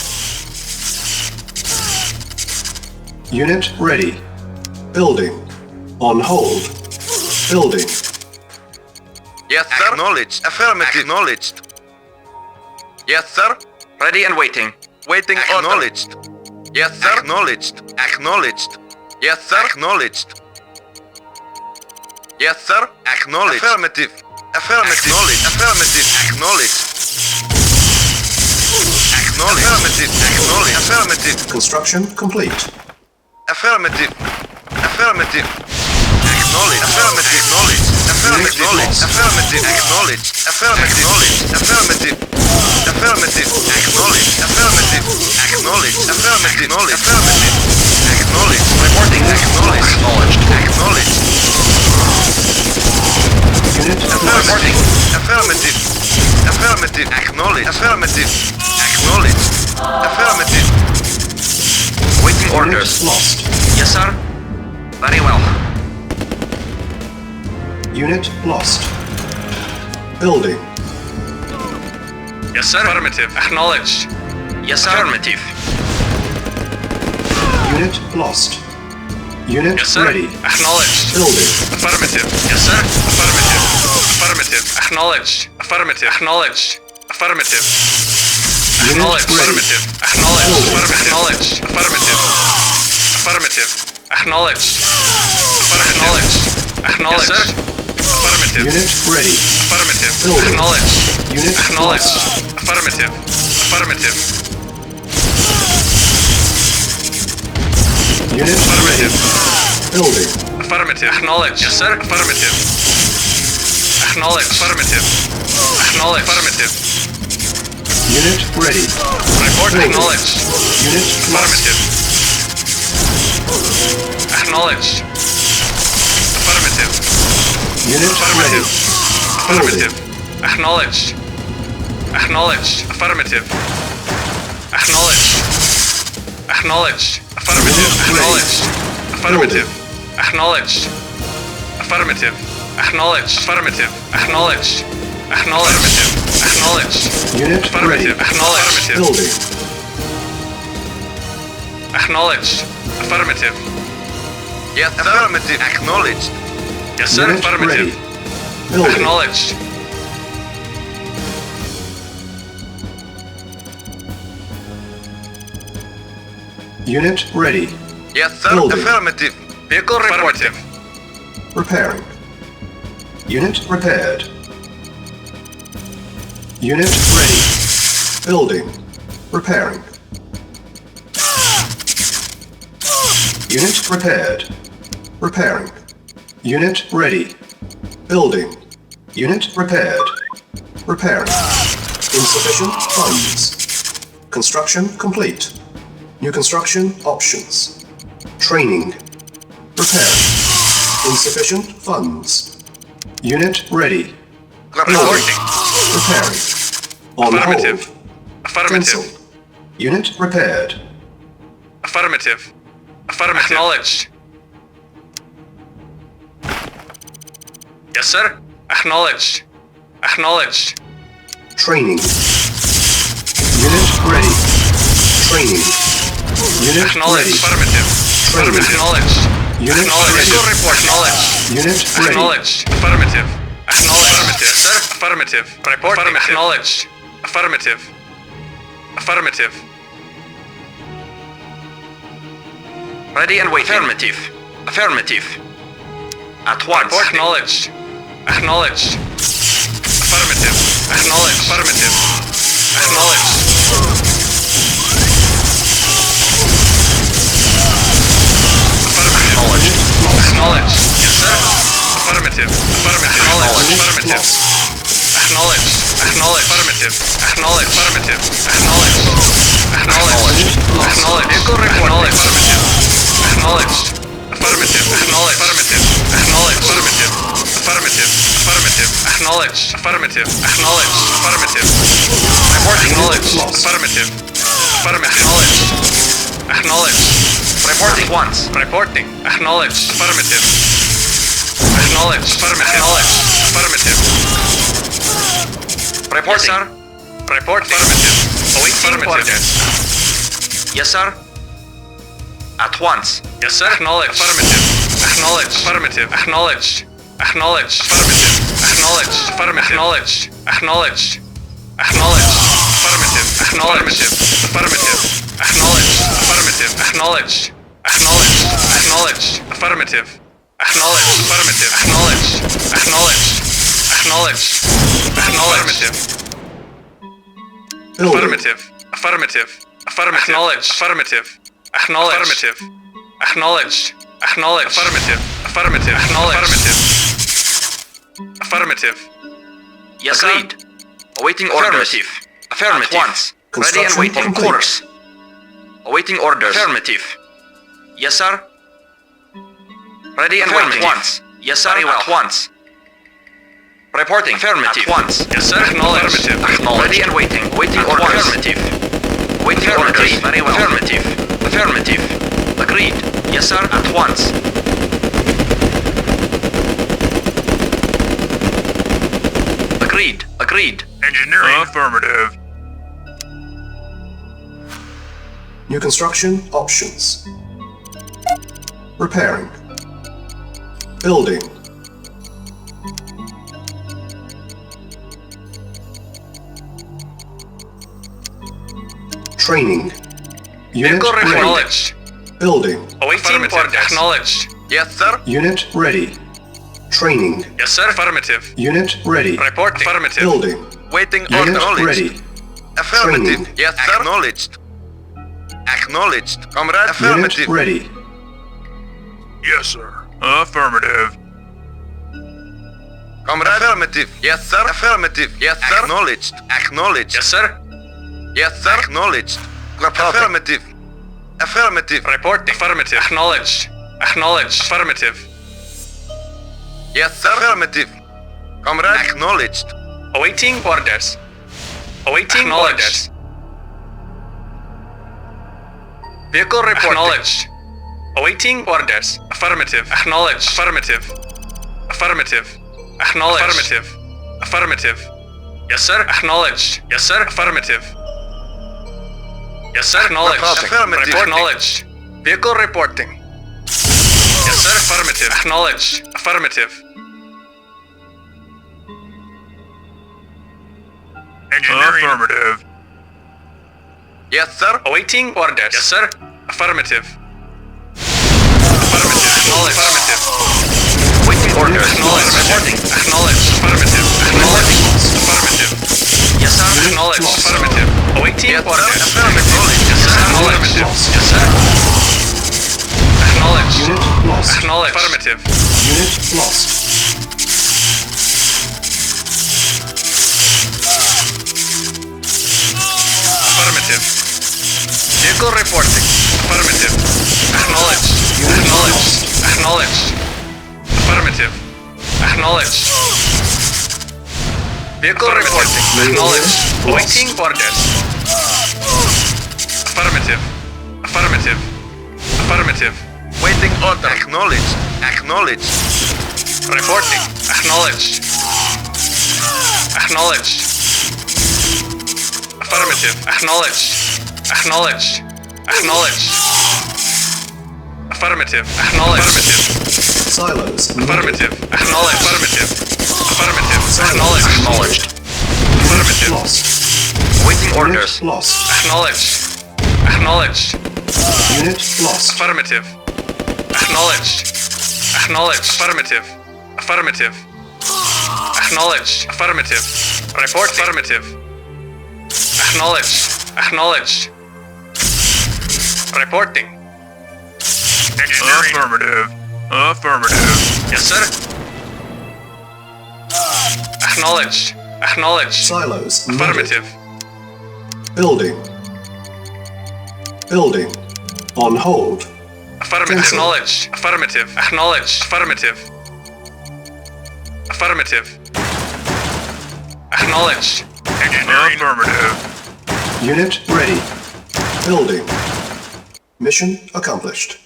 Unit ready. Building. On hold. Building. Yes, sir. Acknowledged. Affirmative. Acknowledged. Yes, sir. Ready and waiting. Waiting. Acknowledged. Yes, sir. Acknowledged. Acknowledged. Yes, sir. Acknowledged. Yes, sir. Acknowledged. Affirmative. Affirmative. Acknowledged. Affirmative. Acknowledged. Acknowledged. Affirmative. Acknowledged. Affirmative. Construction complete. Affirmative. Affirmative. Acknowledge. Affirmative. Acknowledge. Affirmative. Affirmative. Acknowledge. Affirmative. Affirmative. Affirmative. Acknowledge. Affirmative. Acknowledge. Affirmative. Affirmative. Acknowledge. Reporting. Acknowledge. Acknowledged. Acknowledge. Unit Affirmative. Affirmative. Affirmative. Acknowledge. Affirmative. Acknowledge. Affirmative. Waiting orders. Unit lost. Yes, sir. Very well. Unit lost. Building. Yes, sir. Affirmative. Acknowledged. Yes, sir. Affirmative. Unit lost. Unit Yes, sir. ready. Acknowledged. Building. Affirmative. Yes, sir. Affirmative. Affirmative. Acknowledged. Affirmative. Acknowledged. Affirmative. Acknowledged. ready. Affirmative. Acknowledged. Affirmative. Affirmative. Acknowledged. Acknowledged. Acknowledged. Yes, sir. Affirmative. Unit ready. Affirmative. Building. Acknowledged. Unit Acknowledged. lost. Affirmative. Affirmative. Unit ready. Affirmative. Building. Affirmative. Acknowledged. Yes, sir. Affirmative. Acknowledged. Affirmative. Acknowledged. Affirmative. Unit ready. Report Building. acknowledged. Unit lost. Affirmative. Acknowledged. Affirmative. Unit Affirmative. ready. Affirmative. Acknowledged. Acknowledged. Affirmative. Acknowledged. Acknowledged. Affirmative. Acknowledged. Affirmative. Acknowledged. Affirmative. Acknowledged. Affirmative. Acknowledged. Acknowledged. Acknowledged. Unit ready. Affirmative. Acknowledged. Building. Acknowledged. Affirmative. Yes, affirmative. Acknowledged. Yes, sir. Unit Affirmative. ready. Building. Acknowledged. Unit ready. Yes, sir. Building. Affirmative. Vehicle reporting. Affirmative. Repairing. Unit repaired. Unit ready. Building. Repairing. Unit repaired. Repairing. Unit ready. Building. Unit repaired. Repairing. Insufficient funds. Construction complete. New construction options. Training. Repairing. Insufficient funds. Unit ready. Reporting. Repairing. On Affirmative. hold. Affirmative. Cancel. Unit repaired. Affirmative. Affirmative. Acknowledged. Yes, sir. Acknowledged. Acknowledged. Training. Unit ready. Training. Unit Acknowledged. ready. Affirmative. Training. Acknowledged. Unit Acknowledged. ready. Vehicle report. Acknowledged. Unit ready. Acknowledged. Affirmative. Acknowledged. Affirmative. Sir. Affirmative. Report. Affirmative. Acknowledged. Affirmative. Affirmative. Ready and waiting. Affirmative. Affirmative. At once. Report. Acknowledged. Acknowledged. Affirmative. Acknowledged. Affirmative. Acknowledged. Affirmative. Acknowledged. Yes, sir. Affirmative. Affirmative. Acknowledged. Affirmative. Acknowledged. Acknowledged. Affirmative. Acknowledged. Affirmative. Acknowledged. Acknowledged. Acknowledged. Vehicle report. Acknowledged. Affirmative. Acknowledged. Affirmative. Acknowledged. Affirmative. Affirmative. Affirmative. Acknowledged. Affirmative. Acknowledged. Affirmative. Report. Acknowledged. Affirmative. Affirmative. Acknowledged. Acknowledged. Reporting once. Reporting. Acknowledged. Affirmative. Acknowledged. Affirmative. Acknowledged. Affirmative. Report, sir. Report. Affirmative. Awaiting orders. Yes, sir. At once. Yes, sir. Acknowledged. Affirmative. Acknowledged. Affirmative. Acknowledged. Acknowledged. Affirmative. Acknowledged. Affirmative. Acknowledged. Acknowledged. Acknowledged. Affirmative. Acknowledged. Affirmative. Acknowledged. Affirmative. Acknowledged. Acknowledged. Acknowledged. Affirmative. Acknowledged. Affirmative. Acknowledged. Acknowledged. Acknowledged. Acknowledged. Building. Affirmative. Affirmative. Affirmative. Acknowledged. Affirmative. Acknowledged. Acknowledged. Acknowledged. Affirmative. Affirmative. Acknowledged. Affirmative. Yes, sir. Agreed. Awaiting orders. Affirmative. At once. Ready and Construction waiting. Of complete. course. Awaiting orders. Affirmative. Yes, sir. Ready and waiting. At once. Yes, sir. Very well. At once. Reporting. Affirmative. At once. Yes, sir. Acknowledged. Acknowledged. Ready and waiting. Waiting At orders. once. Affirmative. Waiting orders. Very well. Affirmative. Affirmative. Agreed. Yes, sir. At once. Agreed. Agreed. Engineering. Affirmative. New construction options. Repairing. Building. Training. Unit Vehicle ready. acknowledged. Building. Awaiting orders. Acknowledged. Yes, sir. Unit ready. Training. Yes, sir. Affirmative. Unit ready. Report. Affirmative. Building. Waiting Unit orders. ready. Affirmative. Training. Yes, sir. Acknowledged. Acknowledged. Comrade. Unit Affirmative. ready. Yes, sir. Affirmative. Comrade. Affirmative. Yes, sir. Affirmative. Yes, sir. Acknowledged. Acknowledged. Yes, sir. Yes, sir. Acknowledged. Affirmative. Affirmative. Report. Affirmative. Acknowledged. Acknowledged. Affirmative. Yes, sir. Affirmative. Comrade. Acknowledged. Awaiting orders. Awaiting orders. Vehicle report. Acknowledged. Awaiting orders. Affirmative. Acknowledged. Affirmative. Affirmative. Acknowledged. Affirmative. Affirmative. Yes, sir. Acknowledged. Yes, sir. Affirmative. Yes, sir. Acknowledged. Affirmative. Report. Acknowledged. Vehicle reporting. Yes, sir. Affirmative. Acknowledged. Affirmative. Engineering. Affirmative. Yes, sir. Awaiting orders. Yes, sir. Affirmative. Affirmative. Acknowledged. Affirmative. Waiting orders. Acknowledged. Reporting. Acknowledged. Affirmative. Acknowledged. Affirmative. Yes, sir. Acknowledged. Affirmative. Awaiting Yes, sir. orders. Affirmative. Yes, sir. Acknowledged. Yes, sir. Acknowledged. Unit lost. Acknowledged. Affirmative. Unit lost. Affirmative. Vehicle reporting. Affirmative. Acknowledged. Acknowledged. Acknowledged. Affirmative. Acknowledged. Vehicle reporting. Acknowledged. Awaiting orders. Affirmative. Affirmative. Affirmative. Waiting order. Acknowledged. Acknowledged. Reporting. Acknowledged. Acknowledged. Affirmative. Acknowledged. Acknowledged. Acknowledged. Affirmative. Acknowledged. Affirmative. Silos. Affirmative. Acknowledged. Affirmative. Affirmative. Acknowledged. Acknowledged. Affirmative. Lost. Waiting orders. Unit lost. Acknowledged. Acknowledged. Unit lost. Affirmative. Acknowledged. Acknowledged. Affirmative. Affirmative. Acknowledged. Affirmative. Report. Affirmative. Acknowledged. Acknowledged. Reporting. Engineering. Affirmative. Affirmative. Yes, sir. Acknowledged. Acknowledged. Silos. needed. Affirmative. Building. Building. On hold. Affirmative. Cancel. Acknowledged. Affirmative. Acknowledged. Affirmative. Affirmative. Acknowledged. Engineering. Affirmative. Unit ready. Building. Mission accomplished.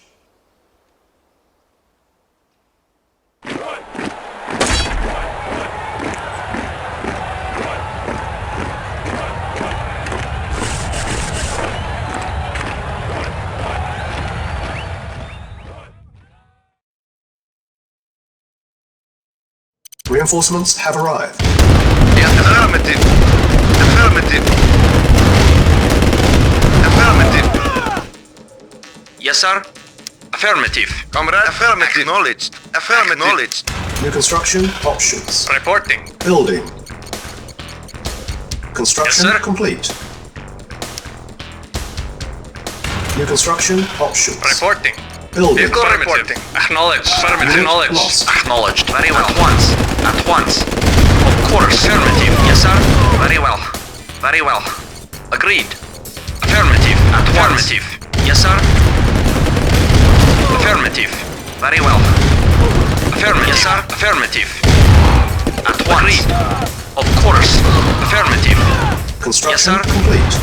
Reinforcements have arrived. Yes, affirmative. Affirmative. Affirmative. Yes, sir. Affirmative. Comrade. Affirmative. Acknowledged. Affirmative. Acknowledged. New construction options. Reporting. Building. Construction Yes, sir. complete. New construction options. Reporting. Building. Vehicle reporting. Acknowledged. Affirmative. Unit Acknowledged. lost. Acknowledged. Very well. At once. At once. Of course. Affirmative. Yes, sir. Very well. Very well. Agreed. Affirmative. Affirmative. Yes, sir. Affirmative. Very well. Affirmative. Yes, sir. Affirmative. At once. Agreed. Of course. Affirmative. Construction Yes, sir. complete.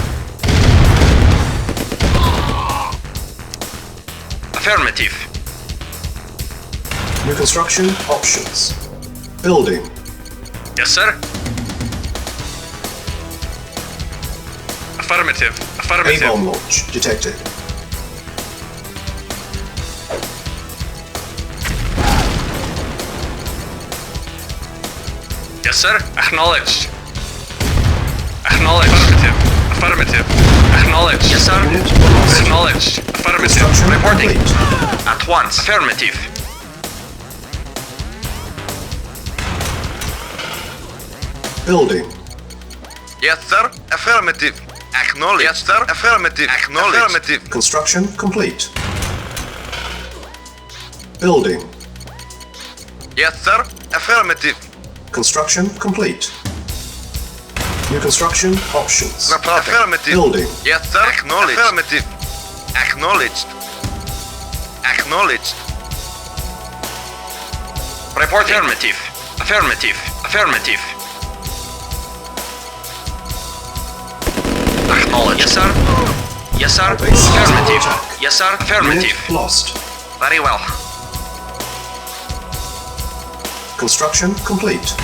Affirmative. New construction options. Building. Yes, sir. Affirmative. Affirmative. A-bomb launch detected. Yes, sir. Acknowledged. Acknowledged. Affirmative. Affirmative. Acknowledged. Yes, sir. Unit lost. Acknowledged. Affirmative. Construction Reporting. complete. At once. Affirmative. Building. Yes, sir. Affirmative. Acknowledged. Yes, sir. Affirmative. Acknowledged. Affirmative. Construction complete. Building. Yes, sir. Affirmative. Construction complete. New construction options. Affirmative. Building. Yes, sir. Acknowledged. Affirmative. Acknowledged. Acknowledged. Report. Affirmative. Affirmative. Affirmative. Acknowledged. Yes, sir. Yes, sir. Base is under Affirmative. attack. Yes, sir. Affirmative. Unit lost. Very well. Construction complete.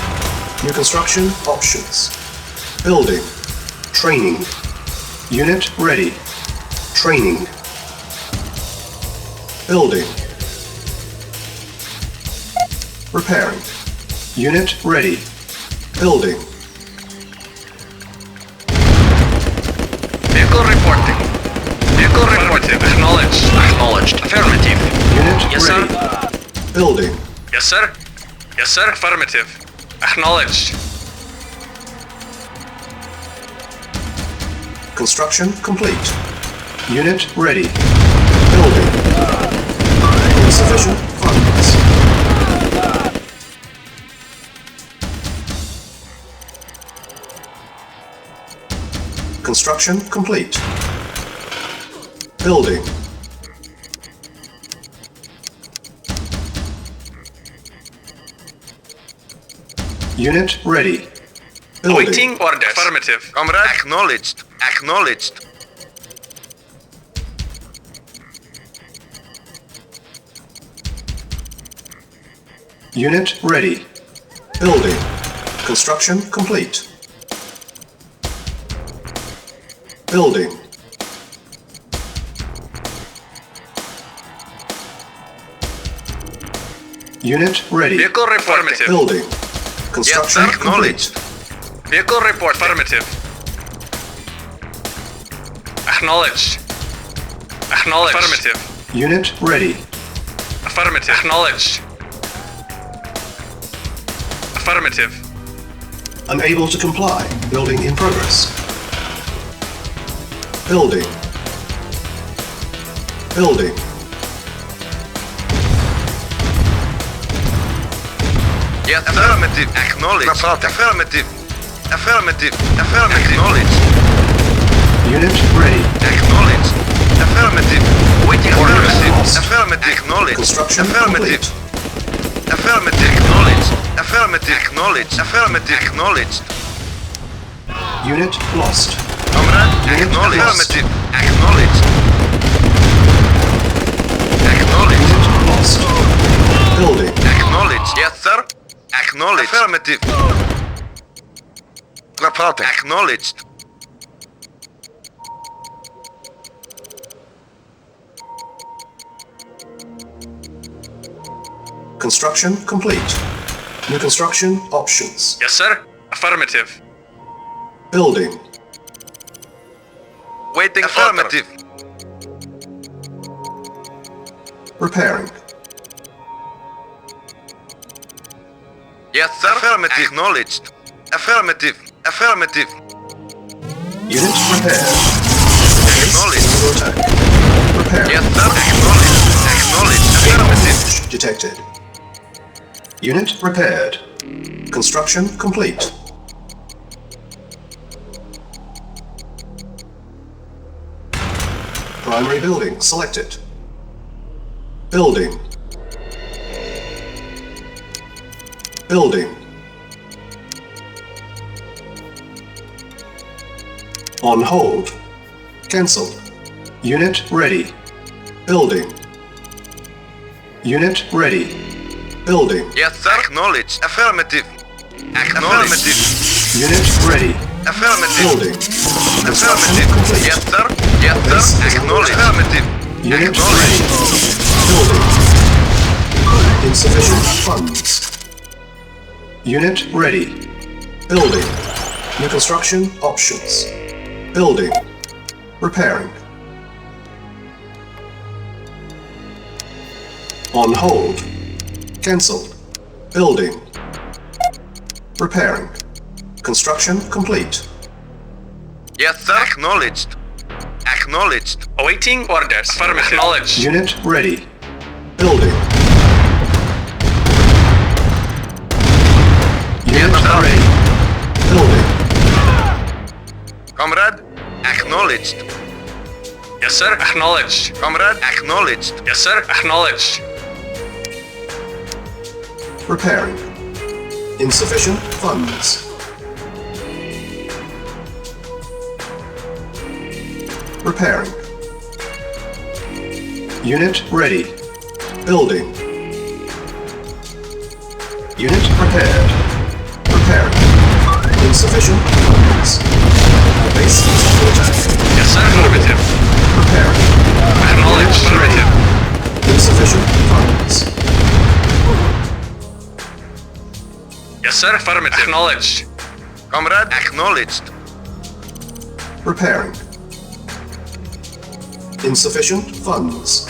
New construction options. Building. Training. Unit ready. Training. Building. Repairing. Unit ready. Building. Vehicle reporting. Vehicle reporting. Acknowledged. Acknowledged. Affirmative. Unit Yes, sir. ready. Building. Yes, sir. Yes, sir. Affirmative. Acknowledged. Construction complete. Unit ready. Building. Insufficient funds. Construction complete. Building. Unit ready. Building. Awaiting orders. Affirmative. Comrade. Acknowledged. Acknowledged. Unit ready. Building. Construction complete. Building. Unit ready. Vehicle reporting. Building. Construction Yes, sir. complete. Vehicle report. Affirmative. Acknowledged. Acknowledged. Affirmative. Unit ready. Affirmative. Acknowledged. Affirmative. Unable to comply. Building in progress. Building. Building. Yes, affirmative. Acknowledged. Affirmative. Affirmative. Affirmative. Acknowledged. Unit ready. Acknowledged. Affirmative. Waiting orders. Affirmative. Acknowledged. Construction Affirmative. complete. Affirmative. Acknowledged. Affirmative. Acknowledged. Affirmative. Acknowledged. Unit lost. Comrade. Unit Acknowledged. lost. Affirmative. Acknowledged. Acknowledged. Unit lost. Building. Acknowledged. Yes, sir. Acknowledged. Affirmative. Reporting. Acknowledged. Construction complete. New construction options. Yes, sir. Affirmative. Building. Waiting. Affirmative. Repairing. Yes, sir. Affirmative. Acknowledged. Affirmative. Affirmative. Unit repaired. Acknowledged. Under attack. Repair. Yes, sir. Acknowledged. Acknowledged. Affirmative. Damage detected. Unit repaired. Construction complete. Primary building selected. Building. Building. On hold. Cancel. Unit ready. Building. Unit ready. Building. Yes, sir. Acknowledged. Affirmative. Acknowledged. Unit ready. Affirmative. Building. Construction Affirmative. complete. Yes, sir. Yes, Base sir. is under Acknowledged. attack. Affirmative. Unit Acknowledged. ready. Building. Insufficient funds. Unit ready. Building. New construction options. Building. Repairing. On hold. Cancel. Building. Repairing. Construction complete. Yes, sir. Acknowledged. Acknowledged. Awaiting orders. Affirmative. Acknowledged. Unit ready. Building. Unit Yes, sir. ready. Building. Comrade, acknowledged. Yes, sir. Acknowledged. Comrade, acknowledged. Yes, sir. Acknowledged. Repairing. Insufficient funds. Repairing. Unit ready. Building. Unit prepared. Repairing. Insufficient funds. Our base is under attack. Yes, sir. Affirmative. Repairing. Acknowledged. Affirmative. Insufficient funds. Yes, sir. Affirmative. Acknowledged. Comrade, acknowledged. Repairing. Insufficient funds.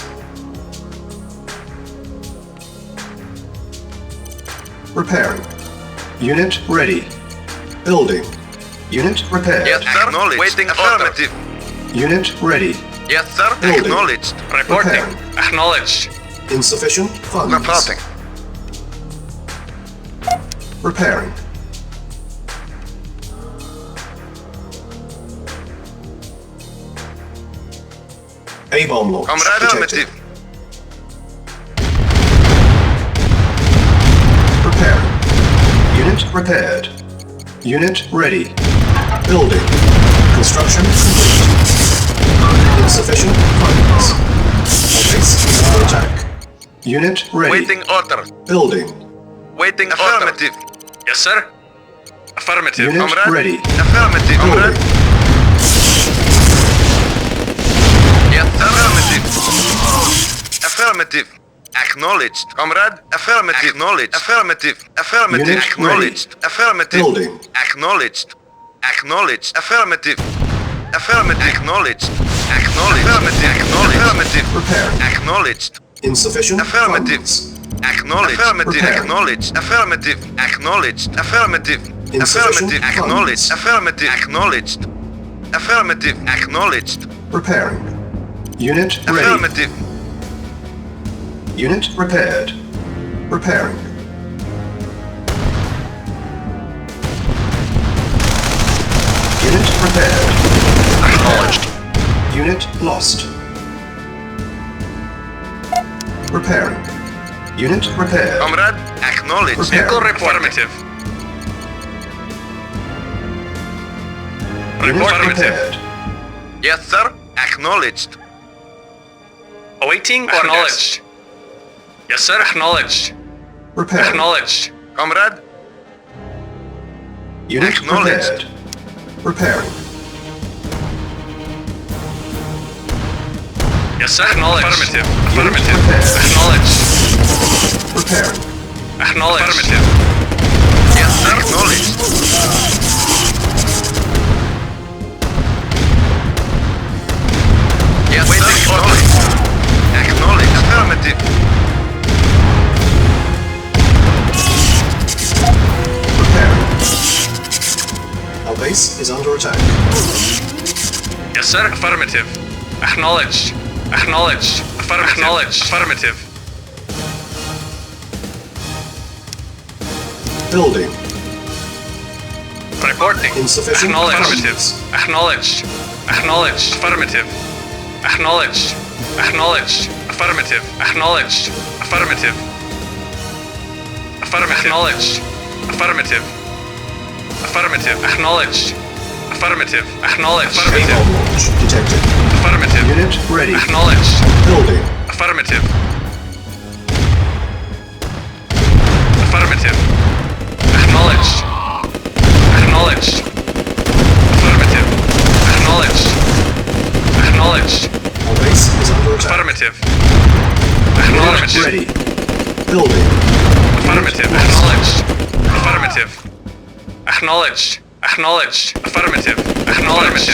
Repairing. Unit ready. Building. Unit repaired. Yes, sir. Acknowledged. Waiting affirmative. Unit ready. Yes, sir. Building. Acknowledged. Reporting. Repairing. Acknowledged. Insufficient funds. Reporting. Repairing. A-bomb launch Comrade, detected. affirmative. Repairing. Unit repaired. Unit ready. Building. Construction complete. Insufficient funds. Our base is under attack. Unit ready. Waiting order. Building. Waiting affirmative. Yes, sir. Affirmative. Unit Comrade, ready. affirmative. Comrade. Building. Yes, affirmative. Affirmative. Acknowledged. Comrade, affirmative. Acknowledged. Affirmative. Affirmative. Unit Acknowledged. Affirmative. Building. Acknowledged. Acknowledged. Affirmative. Affirmative. Acknowledged. Acknowledged. Affirmative. Acknowledged. Affirmative. Repairing. Acknowledged. Insufficient Affirmative. funds. Acknowledged. Affirmative. Repairing. Acknowledged. Affirmative. Acknowledged. Affirmative. Insufficient Affirmative. Acknowledged. funds. Affirmative. Acknowledged. Affirmative. Acknowledged. Repairing. Unit ready. Affirmative. Unit repaired. Repairing. Unit repaired. Acknowledged. Unit lost. Repairing. Unit repaired. Comrade, acknowledged. Repair. Vehicle affirmative. Unit Affirmative. repaired. Yes, sir. Acknowledged. Awaiting orders. Acknowledged. Yes, sir. Acknowledged. Repairing. Acknowledged. Comrade, Unit Acknowledged. repaired. Repairing. Yes, sir. Acknowledged. Affirmative. Affirmative. Unit repaired. Acknowledged. Repairing. Acknowledged. Affirmative. yes, sir. Acknowledged. Yes, sir. Acknowledged. Acknowledged. Affirmative. Repairing. Our base is under attack. Yes, sir. Affirmative. Acknowledged. Acknowledged. Affirmative. Acknowledged. Affirmative. Building. Reporting. Insufficient Acknowledged. funds. Acknowledged. Acknowledged. Affirmative. Acknowledged. Acknowledged. Affirmative. Acknowledged. Affirmative. Affirmative. Acknowledged. Affirmative. Affirmative. Acknowledged. Affirmative. Acknowledged. Affirmative. A-bomb launch detected. Affirmative. Unit ready. Acknowledged. Building. Affirmative. Affirmative. Acknowledged. Acknowledged. Affirmative. Acknowledged. Acknowledged. Our base is under attack. Affirmative. Unit Acknowledged. ready. Building. Affirmative. Acknowledged. Affirmative. Acknowledged. Acknowledged. Affirmative. Acknowledged.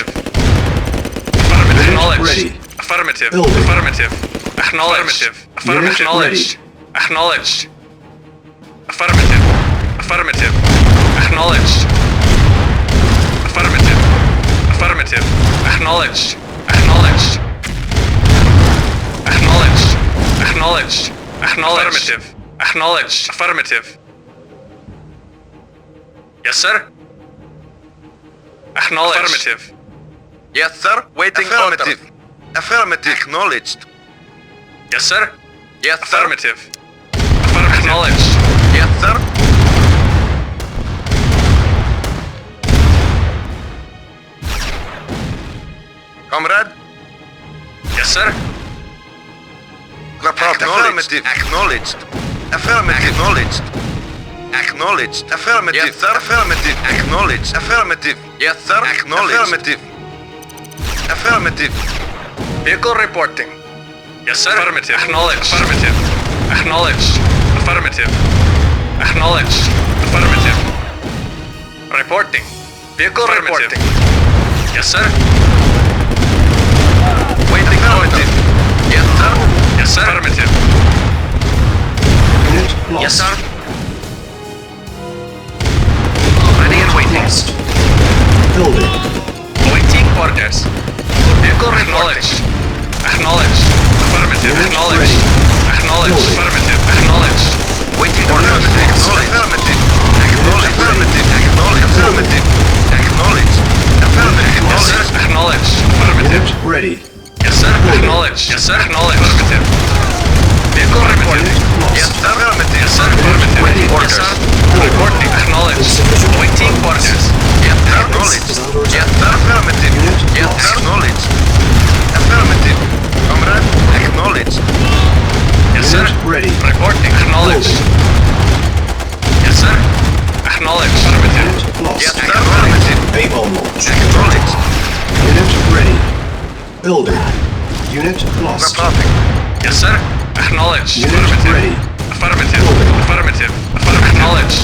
Affirmative. Acknowledged. ready. Affirmative. Building. Affirmative. Acknowledged. Unit Acknowledged. Acknowledged. Affirmative. Affirmative. Acknowledged. Affirmative. Affirmative. Acknowledged. Acknowledged. Acknowledged. Acknowledged. Acknowledged. Affirmative. Acknowledged. Affirmative. Yes, sir. Acknowledged. Affirmative. Yes, sir. Waiting Affirmative. order. Affirmative. Acknowledged. Yes, sir. Yes, sir. Affirmative. Affirmative. Acknowledged. Yes, sir. Comrade. Yes, sir. Affirmative. Acknowledged. Affirmative. Acknowledged. Acknowledged. Affirmative. Yes, sir. Affirmative. Acknowledged. Affirmative. Yes, sir. Acknowledged. Affirmative. Affirmative. Vehicle reporting. Yes, sir. Affirmative. Acknowledged. Affirmative. Acknowledged. Affirmative. Acknowledged. Affirmative. Reporting. Vehicle reporting. Yes, sir. Waiting order. Yes, sir. Yes, sir. Affirmative. Unit lost. Yes, sir. Ready and waiting. Lost. Building. Awaiting orders. Vehicle acknowledged. Acknowledged. Affirmative. Unit Acknowledged. ready. Acknowledged. Building. Affirmative. Acknowledged. Waiting order. Affirmative. Acknowledged. Affirmative. Acknowledged. Affirmative. Acknowledged. Affirmative. Yes, sir. Acknowledged. Affirmative. Unit ready. Yes, sir. Acknowledged. Yes, sir. Acknowledged. Affirmative. Vehicle reporting. Yes, sir. Affirmative. Yes, sir. Affirmative. Waiting Yes, orders. sir. Reporting. Acknowledged. Awaiting orders. Yes, sir. Acknowledged. Acknowledged. Yes, sir. Affirmative. Unit Yes, lost. sir. Acknowledged. Affirmative. Comrade. Acknowledged. Yes, sir. Unit ready. Reporting. Acknowledged. Yes, sir. Acknowledged. Affirmative. Unit lost. Yes, sir. Affirmative. A-bomb launch. Acknowledged. Unit ready. Building. Unit lost. Reporting. Yes, sir. Acknowledged. Unit Affirmative. ready. Affirmative. Building. Affirmative. Affirmative. Acknowledged.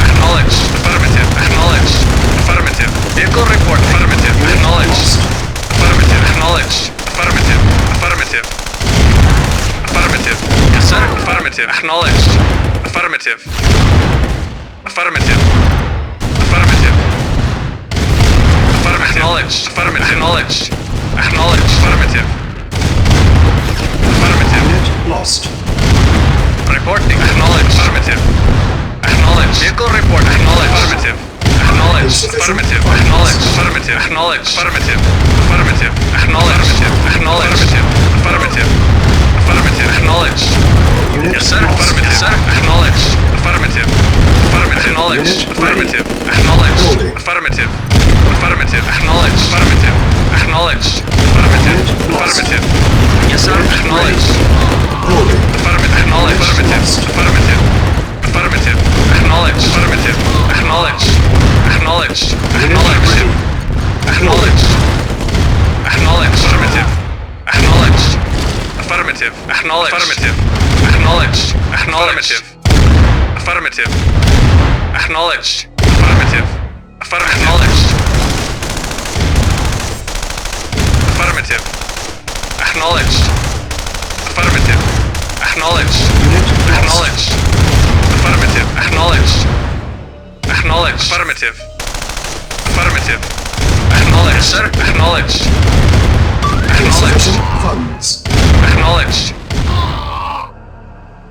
Acknowledged. Affirmative. Acknowledged. Affirmative. Vehicle report. Affirmative. Unit Acknowledged. lost. Affirmative. Acknowledged. Affirmative. Affirmative. Affirmative. Yes, sir. Affirmative. Acknowledged. Affirmative. Affirmative. Affirmative. Affirmative. Acknowledged. Affirmative. Acknowledged. Acknowledged. Affirmative. Affirmative. Unit lost. Reporting. Acknowledged. Affirmative. Acknowledged. Vehicle report. Acknowledged. Affirmative. Acknowledged. Affirmative. Acknowledged. Affirmative. Acknowledged. Affirmative. Affirmative. Acknowledged. Acknowledged. Affirmative. Affirmative. Acknowledged. Unit Yes, sir. lost. Affirmative. Yes, sir. Acknowledged. Affirmative. Affirmative. Acknowledged. Unit Affirmative. ready. Acknowledged. Building. Affirmative. Affirmative. Acknowledged. Affirmative. Acknowledged. Affirmative. Unit lost. Affirmative. Yes, sir. Unit Acknowledged. Building. Affirmative. Acknowledged. Unit Affirmative. lost. Affirmative. Affirmative. Acknowledged. Affirmative. Acknowledged. Acknowledged. Unit Acknowledged. ready. Acknowledged. Acknowledged. Affirmative. Acknowledged. Affirmative. Acknowledged. Affirmative. Acknowledged. Acknowledged. Affirmative. Acknowledged. Affirmative. Affirmative. Acknowledged. Affirmative. Acknowledged. Affirmative. Acknowledged. Unit lost. Acknowledged. Affirmative. Acknowledged. Acknowledged. Affirmative. Affirmative. Acknowledged, sir. Acknowledged. Acknowledged. Insufficient funds. Acknowledged.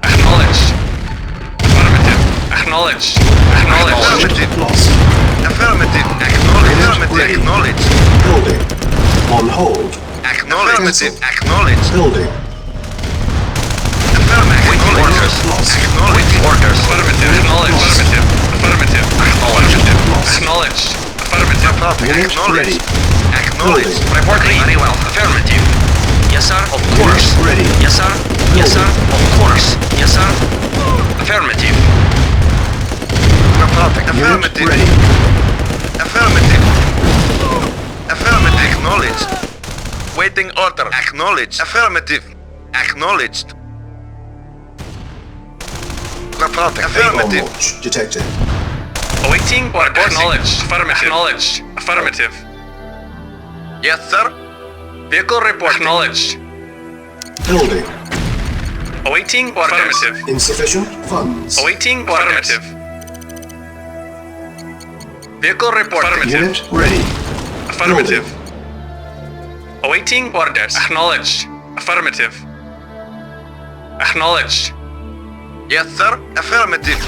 Acknowledged. Affirmative. Acknowledged. Acknowledged. Affirmative. Lost. Affirmative. Acknowledged. Affirmative. ready. Acknowledged. Building. On hold. Acknowledged. Cancel. Acknowledged. Building. Affirmative. Waiting Orders. lost. Acknowledged. Orders. Affirmative. Acknowledged. Affirmative. Affirmative. Unit lost. Acknowledged. Affirmative. Unit ready. Acknowledged. Acknowledged. Building. Reporting. Very well. Affirmative. Yes, sir. Of course. Unit ready. Yes, sir. Yes, sir. Of course. Yes, sir. Affirmative. Reporting. Unit Affirmative. ready. Affirmative. Affirmative. Acknowledged. Waiting order. Acknowledged. Affirmative. Acknowledged. Reporting. A-bomb Affirmative. launch detected. Awaiting order. Acknowledged. Affirmative. Acknowledged. Affirmative. Yes, sir. Vehicle report. Acknowledged. Building. Awaiting orders. Affirmative. Insufficient funds. Awaiting orders. Affirmative. Vehicle report. Affirmative. Unit ready. Affirmative. Awaiting orders. Acknowledged. Affirmative. Acknowledged. Yes, sir. Affirmative.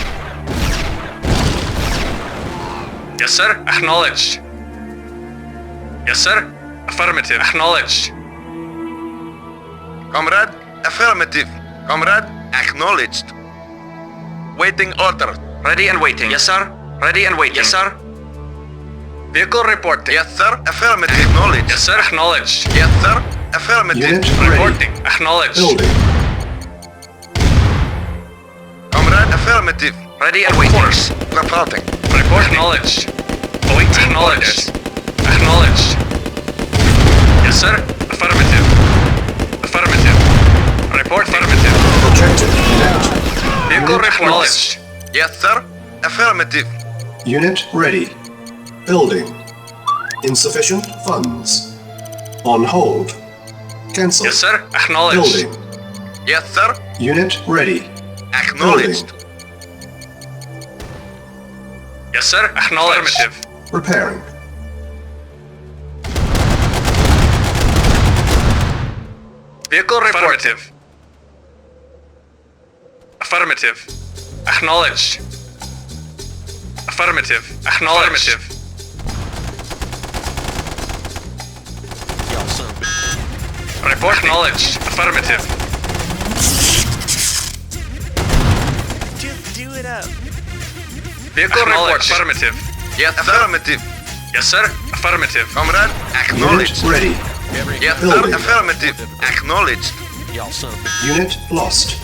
Yes, sir. Acknowledged. Yes, sir. Affirmative. Acknowledged. Comrade, affirmative. Comrade, acknowledged. Waiting order. Ready and waiting. Yes, sir. Ready and waiting. Yes, sir. Vehicle reporting. Yes, sir. Affirmative. Acknowledged. Yes, sir. Acknowledged. Yes, sir. Affirmative. Unit ready. Reporting. Acknowledged. Building. Comrade, affirmative. Ready and waiting. Course. Reporting. Report. Acknowledged. Awaiting orders. Acknowledged. Yes, sir. Affirmative. Affirmative. Report. Affirmative. Objective met. Vehicle Unit acknowledged. Yes, sir. Affirmative. Unit ready. Building. Insufficient funds. On hold. Cancel. Yes, sir. Acknowledged. Building. Yes, sir. Unit ready. Acknowledged. Yes, sir. Acknowledged. Affirmative. Repairing. Vehicle reportive. Affirmative. Acknowledged. Affirmative. Acknowledged. Report acknowledged. Affirmative. Just do it up. Vehicle report. Affirmative. Yes, affirmative. Yes, sir. Affirmative. Comrade, acknowledged. Unit ready. Yes, Building. sir. Affirmative. Acknowledged. Unit lost.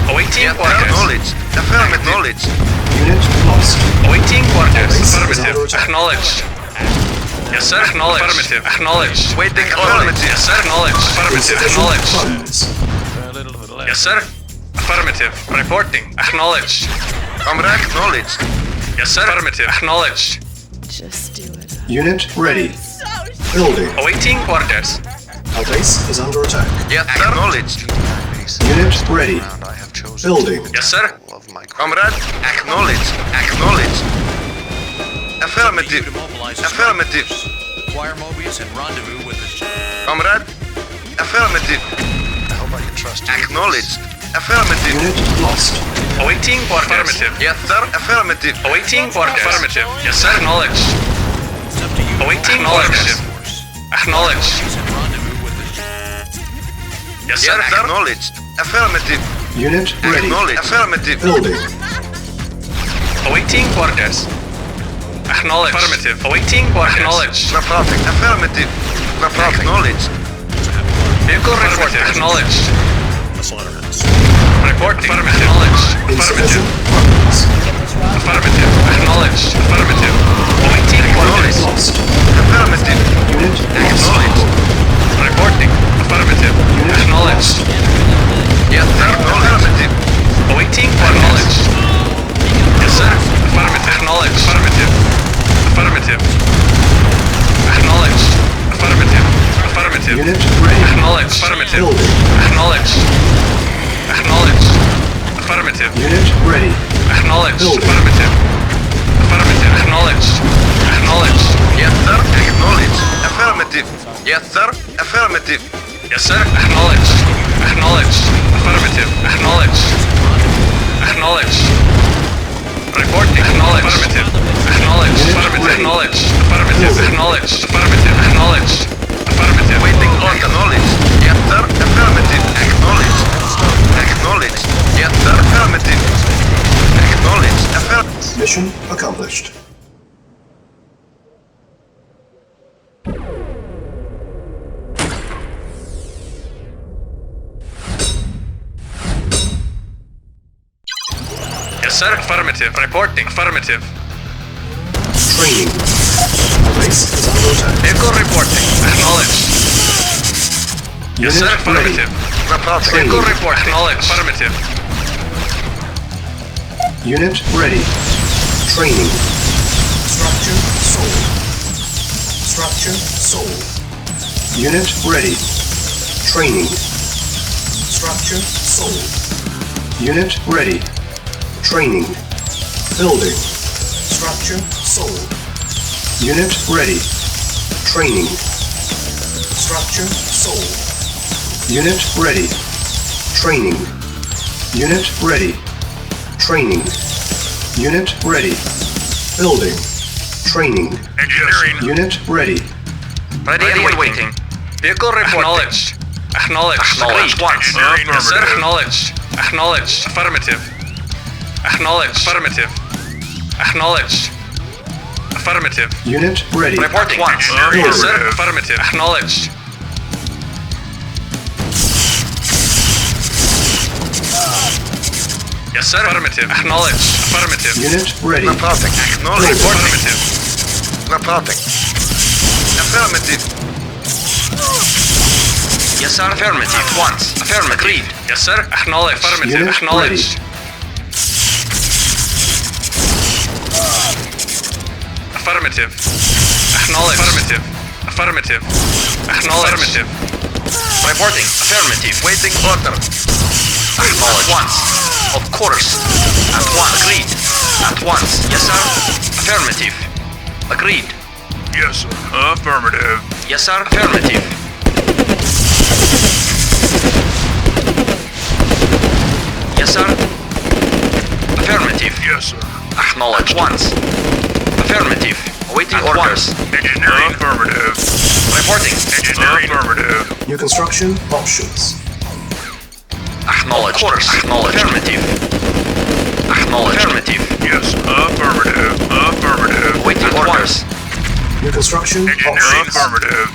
Awaiting Yes, sir. orders. Acknowledged. Affirmative. Acknowledged. Unit lost. Awaiting orders. Base is under Affirmative. attack. Acknowledged. Yes, sir. Acknowledged. Affirmative. Acknowledged. Waiting Affirmative. Yes, sir. Acknowledged. Affirmative. Insufficient Acknowledged. funds. Yes, sir. Affirmative. Reporting. Acknowledged. Comrade, acknowledged. Yes, sir. Affirmative. Acknowledged. Just do it up. Unit ready. Building. Awaiting orders. Our base is under attack. Yes, sir. Acknowledged. Unit ready. Building. Yes, sir. Comrade, acknowledged. Acknowledged. Affirmative. Affirmative. Acquire Mobius and rendezvous with the Comrade, affirmative. I hope I can trust you. Acknowledged. Affirmative. Unit lost. Awaiting orders. Affirmative. Yes, sir. Affirmative. Awaiting orders. Affirmative. Yes, sir. Acknowledged. It's up to you. Awaiting orders. Acknowledged. And rendezvous with the Yes, Yes, sir. sir. Acknowledged. Affirmative. Unit ready. Acknowledged. Affirmative. Building. Awaiting orders. Acknowledged. Affirmative. Awaiting orders. Acknowledged. Reporting. Affirmative. Reporting. Acknowledged. Vehicle report. Acknowledged. the slaughterhouse. Reporting. Acknowledged. Affirmative. Insufficient funds. Affirmative. Acknowledged. Affirmative. Awaiting orders. Lost. Affirmative. Unit lost. Acknowledged. Reporting. Affirmative. Acknowledged. Yes, sir. Affirmative. Awaiting acknowledged. Yes, sir. Affirmative. Acknowledged. Affirmative. Affirmative. Acknowledged. Affirmative. Affirmative. Unit ready. Acknowledged. Affirmative. Building. Acknowledged. Acknowledged. Affirmative. Unit ready. Acknowledged. Building. Affirmative. Affirmative. Acknowledged. Acknowledged. Yes, sir. Acknowledged. Affirmative. Yes, sir. Affirmative. Yes, sir. Acknowledged. Acknowledged. Affirmative. Acknowledged. Acknowledged. Reporting. Acknowledged. Affirmative. Acknowledged. Affirmative. Acknowledged. Affirmative. Acknowledged. Affirmative. Acknowledged. Affirmative. Waiting on acknowledged. Yes, sir. Affirmative. Acknowledged. Acknowledged. Yes, sir. Affirmative. Acknowledged. Affirmative. Mission accomplished. Yes, sir. Affirmative. Reporting. Affirmative. Training. Our base is under attack. Vehicle reporting. Acknowledged. Yes, sir. Unit Affirmative. Reporting. Vehicle report. Acknowledged. Affirmative. Unit ready. Training. Structure sold. Structure sold. Unit ready. Training. Structure sold. Unit ready. Training. Building. Structure sold. Unit ready. Training. Structure sold. Unit ready. Training. Unit ready. Training. Unit ready. Building. Training. Engineering. Unit ready. Ready and waiting. Vehicle reporting. Acknowledged. Acknowledged once. Yes, sir. Affirmative. Acknowledged. Acknowledged. Affirmative. Acknowledged. Affirmative. Acknowledged. Affirmative. Unit ready. Report once. Yes, sir. Affirmative. Affirmative. Acknowledged. Yes, sir. Affirmative. Acknowledged. Affirmative. Unit ready. Reporting. Acknowledged. Affirmative. Reporting. Affirmative. Yes, sir. Affirmative. Once. Affirmative. Agreed. Yes, sir. Acknowledged. Affirmative. Unit Acknowledged. Affirmative. Acknowledged. Affirmative. Affirmative. Acknowledged. Affirmative. Reporting. Affirmative. Waiting order. Acknowledged. Once. Of course. At once. Agreed. At once. Yes, sir. Affirmative. Agreed. Yes, sir. Affirmative. Yes, sir. Affirmative. Yes, sir. Affirmative. Yes, sir. Acknowledged. Once. Affirmative. Awaiting At orders. Engineering. Affirmative. Reporting. Engineering. Affirmative. New construction options. Acknowledged. Of course. Acknowledged. Affirmative. Acknowledged. Affirmative. Yes. Affirmative. Affirmative. Awaiting orders. New construction Engineering. options. Affirmative.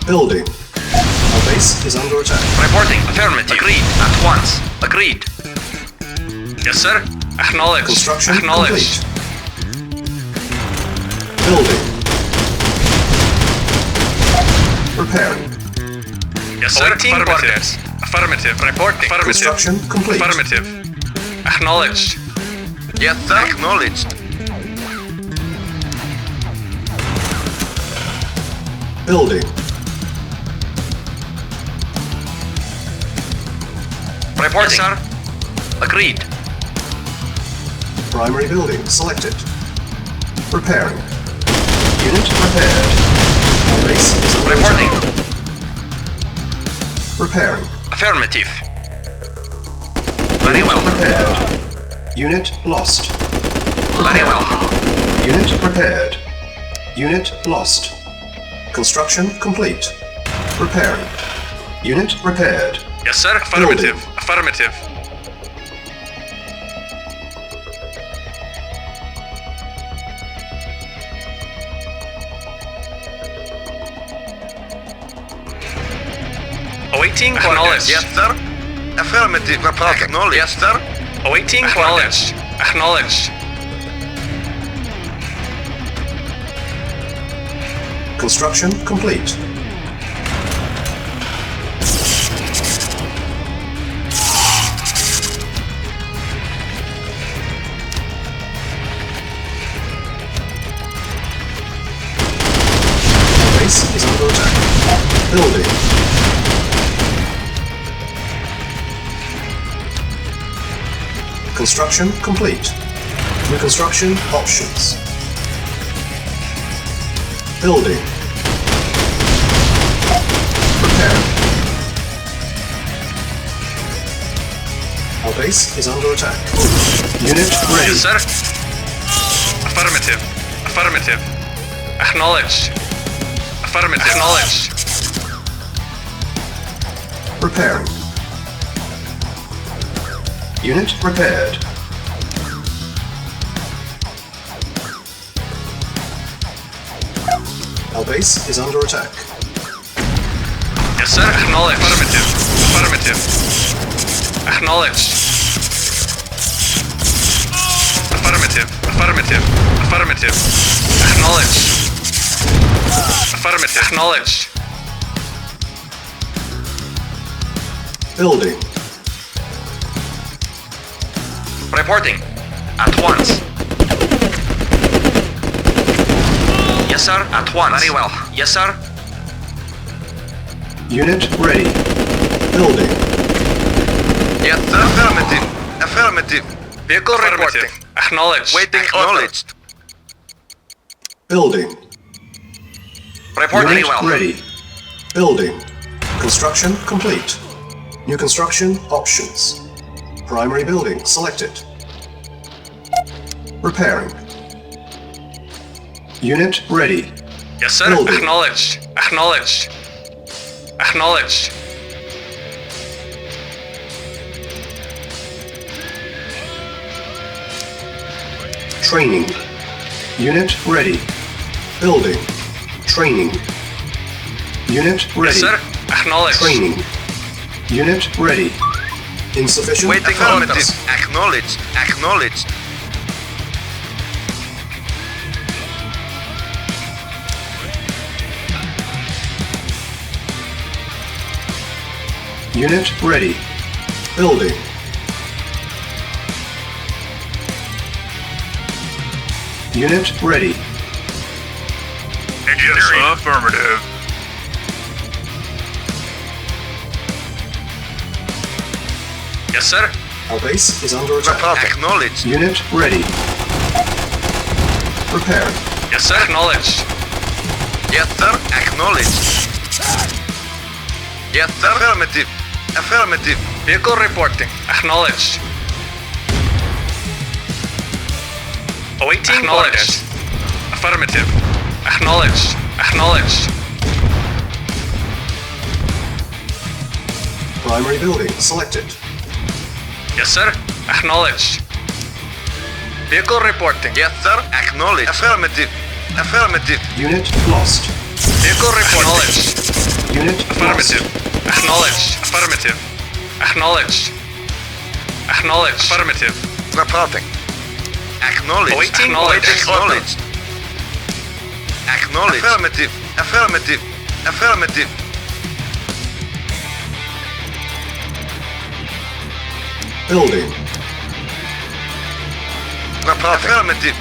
Building. Our base is under attack. Reporting. Affirmative. Agreed. At once. Agreed. Yes, sir. Acknowledged. Construction Acknowledged. complete. Building. Preparing. Yes, sir. Awaiting Affirmative. orders. Affirmative. Reporting. Affirmative. Construction complete. Affirmative. Acknowledged. Yes, sir. Acknowledged. Building. Reporting. Yes, sir. Agreed. Primary building selected. Repairing. Unit repaired. Our base is under Reporting. attack. Repairing. Affirmative. Very well. Repaired. Unit lost. Very well. Unit repaired. Unit lost. Construction complete. Repairing. Unit repaired. Yes, sir. Affirmative. Affirmative. Awaiting acknowledged. Yes, sir. Affirmative. Reporting. Acknowledged. Yes, sir. Awaiting acknowledged. Acknowledged. Construction complete. Base is under attack. Building. Construction complete. New construction options. Building. Prepare. Our base is under attack. Unit ready. Yes, sir. Affirmative. Affirmative. Acknowledged. Affirmative. Acknowledged. Repairing. Unit repaired. Our base is under attack. Yes, sir. Acknowledged. Affirmative. Affirmative. Acknowledged. Affirmative. Affirmative. Affirmative. Acknowledged. Affirmative. Acknowledged. Building. Reporting. At once. Yes, sir. At once. Very well. Yes, sir. Unit ready. Building. Yes, sir. Affirmative. Affirmative. Vehicle reporting. Acknowledged. Waiting Acknowledged. Building. Report very Unit well. ready. Building. Construction complete. New construction options. Primary building selected. Repairing. Unit ready. Yes, sir. Building. Acknowledged. Acknowledged. Acknowledged. Training. Unit ready. Building. Training. Unit ready. Yes, sir. Acknowledged. Training. Unit ready. Insufficient Waiting funds. orders. Acknowledged. Acknowledged. Unit ready. Building. Unit ready. Engineering. Affirmative. Yes, sir. Our base is under attack. Report. Acknowledged. Unit ready. Prepare. Yes, sir. Acknowledged. Yes, sir. Acknowledged. Yes, sir. Affirmative. Affirmative. Vehicle reporting. Acknowledged. Awaiting orders. Affirmative. Acknowledged. Acknowledged. Primary building selected. Yes, sir. Acknowledged. Vehicle reporting. Yes, sir. Acknowledged. Affirmative. Affirmative. Unit lost. Vehicle reporting. Acknowledged. Unit Affirmative. lost. Acknowledged. Affirmative. Acknowledged. Acknowledged. Affirmative. Reporting. Acknowledged. Awaiting Acknowledged. orders. Acknowledged. Acknowledged. Affirmative. Affirmative. Affirmative. Building. Reporting. Affirmative.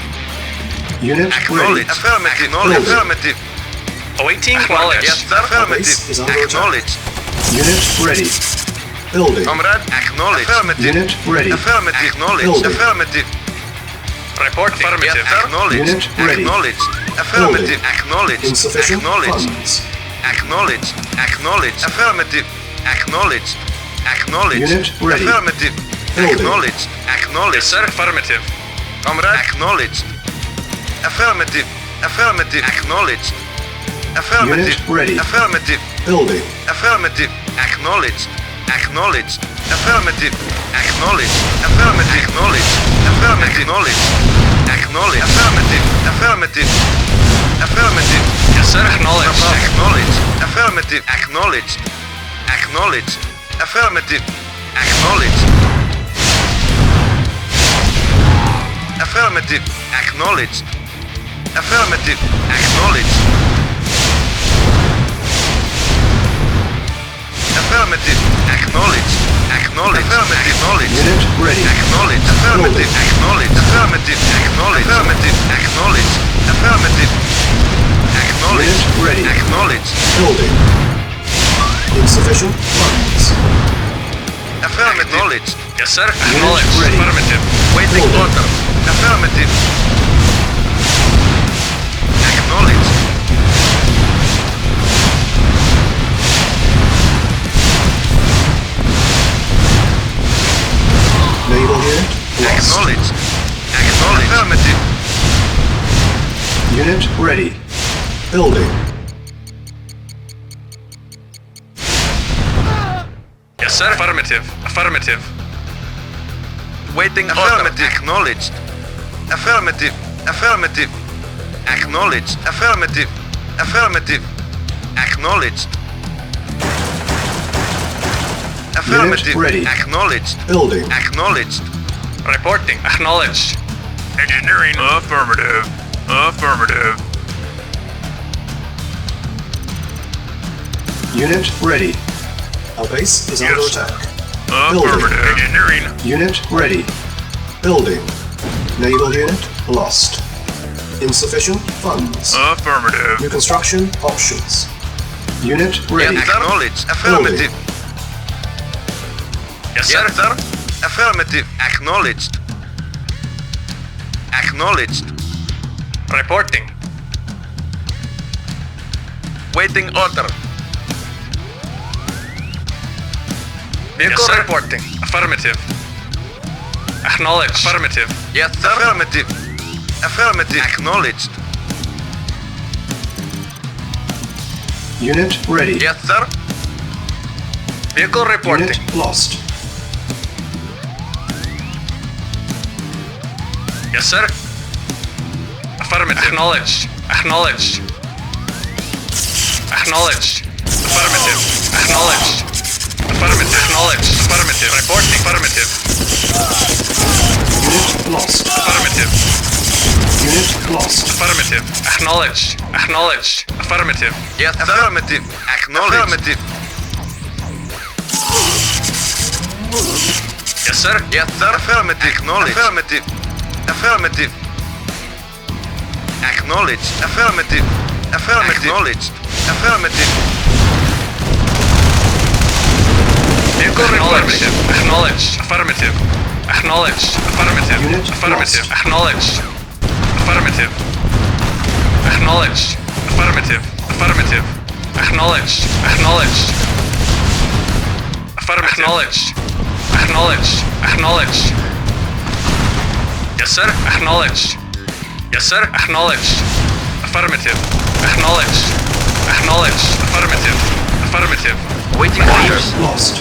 Unit Acknowledged. ready. Affirmative. Building. Affirmative. Awaiting Yes, orders. sir. Affirmative. Base is under attack. Acknowledged. Unit ready. Building. Comrade. Acknowledged. Affirmative. Unit ready. Affirmative. Acknowledged. Building. Affirmative. Report Yes, affirmative. sir. Acknowledged. Unit ready. Acknowledged. Affirmative. Building. Acknowledged. Insufficient Acknowledged. funds. Acknowledged. Acknowledged. Affirmative. Acknowledged. Acknowledged. Unit ready. Affirmative. Building. Acknowledged. Yes, Acknowledged. sir. Affirmative. Comrade. Acknowledged. Affirmative. Affirmative. Acknowledged. Affirmative. Unit ready. Affirmative. Building. Affirmative. Acknowledged. Acknowledged. Affirmative. Acknowledged. Affirmative. Acknowledged. Affirmative. Acknowledged. Acknowledged. Affirmative. Affirmative. Affirmative. Yes, sir. Acknowledged. Acknowledged. Affirmative. Acknowledged. Acknowledged. Affirmative. Acknowledged. Affirmative. Acknowledged. Affirmative. Acknowledged. Affirmative. Acknowledged. Acknowledged. Affirmative. Acknowledged. Unit ready. Acknowledged. Affirmative. Building. Acknowledged. Affirmative. Acknowledged. Affirmative. Acknowledged. Affirmative. Acknowledged. Unit ready. Acknowledged. Building. Insufficient funds. Affirmative. Acknowledged. Yes, sir. Acknowledged. ready. Affirmative. Waiting Building. order. Affirmative. Acknowledged. Naval unit lost. Acknowledged. Acknowledged. Affirmative. Unit ready. Building. Yes, sir. Affirmative. Affirmative. Waiting affirmative. Acknowledged. Affirmative. Affirmative. Acknowledged. Affirmative. Affirmative. Acknowledged. Affirmative. ready. Acknowledged. Building. Acknowledged. Reporting. Acknowledged. Engineering. Affirmative. Affirmative. Unit ready. Our base is under Yes. attack. Affirmative. Engineering. Unit ready. Building. Naval unit lost. Insufficient funds. Affirmative. New construction options. Unit ready. Acknowledged. Building. Affirmative. Yes, sir. Yes, sir. Affirmative. Acknowledged. Acknowledged. Reporting. Waiting order. Vehicle reporting. Affirmative. Acknowledged. Affirmative. Yes, sir. Affirmative. Affirmative. Acknowledged. Unit ready. Yes, sir. Vehicle reporting. Unit lost. Yes, sir. Affirmative. Acknowledged. Acknowledged. Acknowledged. Affirmative. Acknowledged. Affirmative. Acknowledged. Affirmative. Reporting. Affirmative. Unit lost. Affirmative. Unit lost. Affirmative. Acknowledged. Acknowledged. Affirmative. Yes, sir. Affirmative. Acknowledged. Affirmative. Yes, sir. Yes, sir. Affirmative. Acknowledged. Affirmative. Affirmative. Acknowledged. Affirmative. Affirmative. Acknowledged. Affirmative. Vehicle affirmative. Acknowledged. Affirmative. Acknowledged. Affirmative. Unit Affirmative. lost. Acknowledged. Affirmative. Acknowledged. Affirmative. Affirmative. Acknowledged. Acknowledged. Affirmative. Acknowledged. Acknowledged. Acknowledged. Yes, sir. Acknowledged. Yes, sir. Acknowledged. Affirmative. Acknowledged. Acknowledged. Affirmative. Affirmative. Waiting orders. Lost.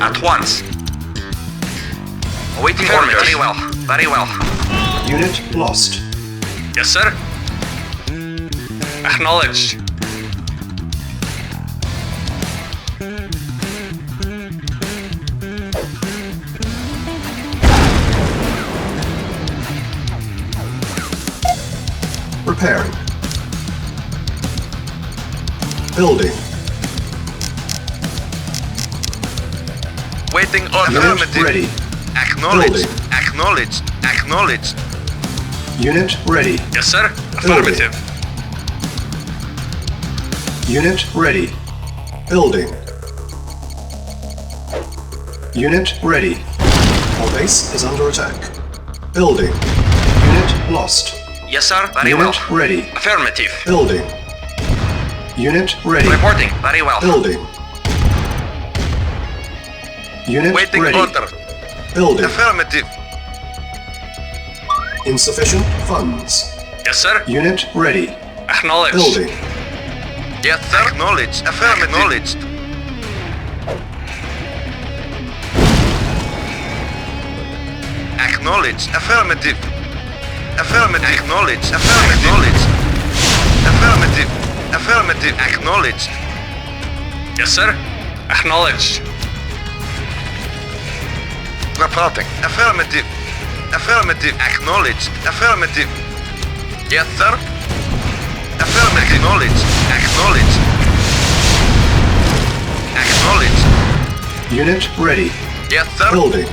At once. Awaiting orders. Very well. Very well. Unit lost. Yes, sir. Acknowledged. Repairing. Building. Waiting order. Unit Affirmative. ready. Acknowledged. Building. Acknowledged. Acknowledged. Unit ready. Yes, sir. Affirmative. Unit ready. Building. Unit ready. Our base is under attack. Building. Unit lost. Yes, sir. Very Unit well. ready. Affirmative. Building. Unit ready. Reporting. Very well. Building. Unit Waiting ready. order. Building. Affirmative. Insufficient funds. Yes, sir. Unit ready. Acknowledged. Building. Yes, sir. Acknowledged. Affirmative. Acknowledged. Acknowledged. Affirmative. Affirmative. Acknowledged. Affirmative. Affirmative. Affirmative. Acknowledged. Yes, sir. Acknowledged. Reporting. Affirmative. Affirmative. Acknowledged. Affirmative. Yes, sir. Affirmative. Acknowledged. Acknowledged. Acknowledged. Unit ready. Yes, sir. Building.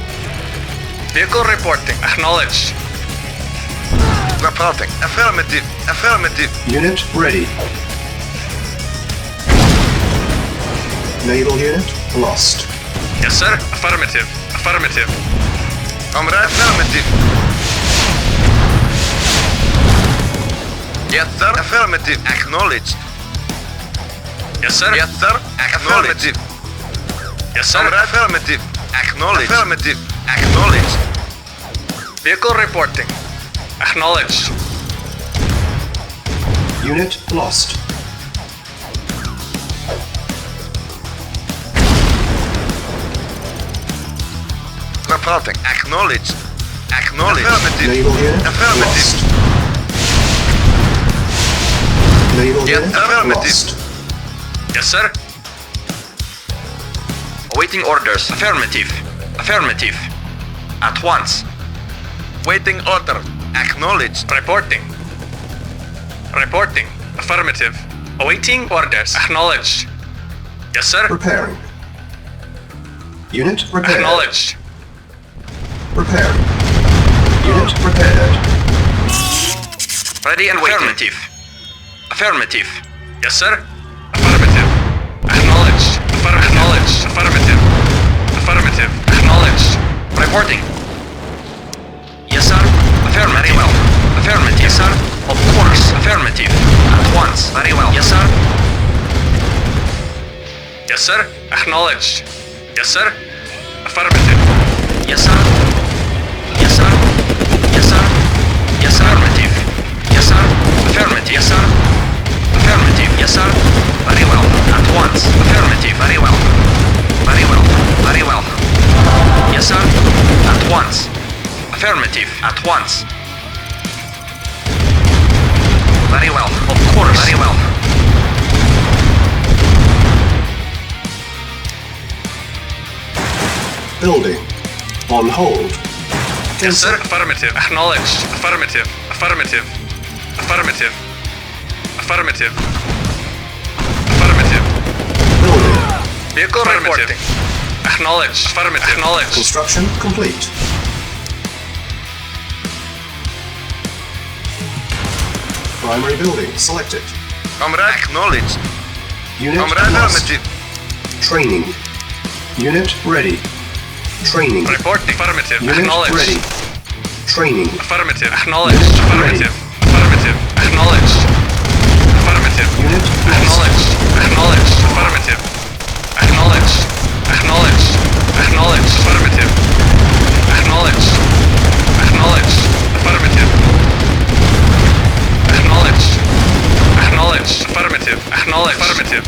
Vehicle reporting. Acknowledged. Reporting. Affirmative. Affirmative. Unit ready. Naval unit lost. Yes, sir. Affirmative. Affirmative. Comrade. Affirmative. Yes, sir. Affirmative. Acknowledged. Yes, sir. Yes, sir. Affirmative. Yes, sir. Comrade. Affirmative. Acknowledged. Affirmative. Acknowledged. Vehicle reporting. Acknowledged. Unit lost. Reporting. Acknowledged. Acknowledged. Affirmative. Naval unit Affirmative. lost. Naval Yes, unit affirmative. lost. Yes, sir. Awaiting orders. Affirmative. Affirmative. At once. Waiting order. Acknowledged. Reporting. Reporting. Affirmative. Awaiting orders. Acknowledged. Yes, sir. Repairing. Unit repaired. Acknowledged. Repairing. Unit repaired. Ready and waiting. Affirmative. Affirmative. Yes, sir. Affirmative. Acknowledged. Acknowledged. Affirmative. Affirmative. Acknowledged. Reporting. Yes, sir. Affirmative. Very well. Affirmative. Yes, sir. Of course. Affirmative. At once. Very well. Yes, sir. Yes, sir. Acknowledged. Yes, sir. Affirmative. Yes, sir. Yes, sir. Yes, sir. Yes, sir. Affirmative. Yes, sir. Affirmative. Yes, sir. Affirmative. Yes, sir. Very well. At once. Affirmative. Very well. Very well. Very well. Yes, sir. At once. Affirmative. At once. Very well. Of course. Very well. Building. On hold. Yes, sir. Affirmative. Acknowledged. Affirmative. Affirmative. Affirmative. Affirmative. Affirmative. Building. Vehicle reporting. Acknowledged. Affirmative. Acknowledged. Construction complete. Primary building selected. Comrade acknowledged. Unit Comrade lost. affirmative. Training. Unit ready. Training. Reporting. Affirmative. Unit Acknowledged. ready. Training. Affirmative. Acknowledged. Unit Affirmative. Affirmative. Acknowledged. Affirmative. Unit lost. Acknowledged. Acknowledged. Affirmative. Acknowledged. Acknowledged. Acknowledged. Affirmative. Acknowledged. Acknowledged. Affirmative. Acknowledged. Acknowledged. Affirmative. Acknowledged. Affirmative.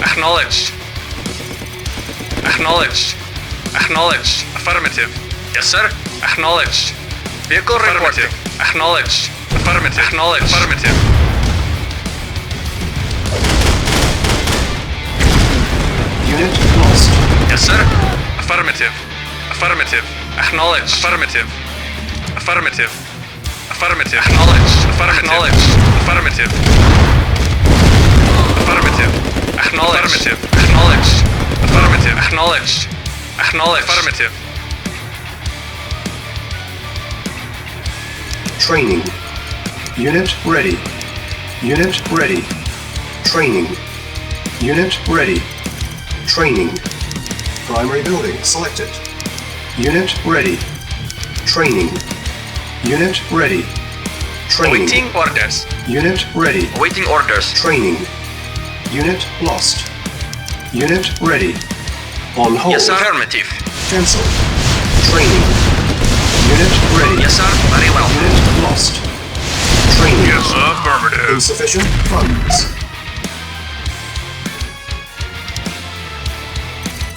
Acknowledged. Acknowledged. Acknowledged. Affirmative. Yes, sir. Acknowledged. Vehicle reporting. Acknowledged. Affirmative. Acknowledged. Affirmative. Unit lost. Yes, sir. Affirmative. Affirmative. Acknowledged. Affirmative. Affirmative. Affirmative. Acknowledged. Affirmative. Affirmative. Affirmative. Acknowledged. Acknowledged. Affirmative. Acknowledged. Acknowledged. Affirmative. Training. Unit ready. Unit ready. Training. Unit ready. Training. Primary building selected. Unit ready. Training. Unit ready. Training. Awaiting orders. Unit ready. Awaiting orders. Training. Unit lost. Unit ready. On hold. Yes, sir. Affirmative. Cancel. Training. Unit ready. Yes, sir. Very well. Unit lost. Training. Yes, affirmative. Insufficient funds.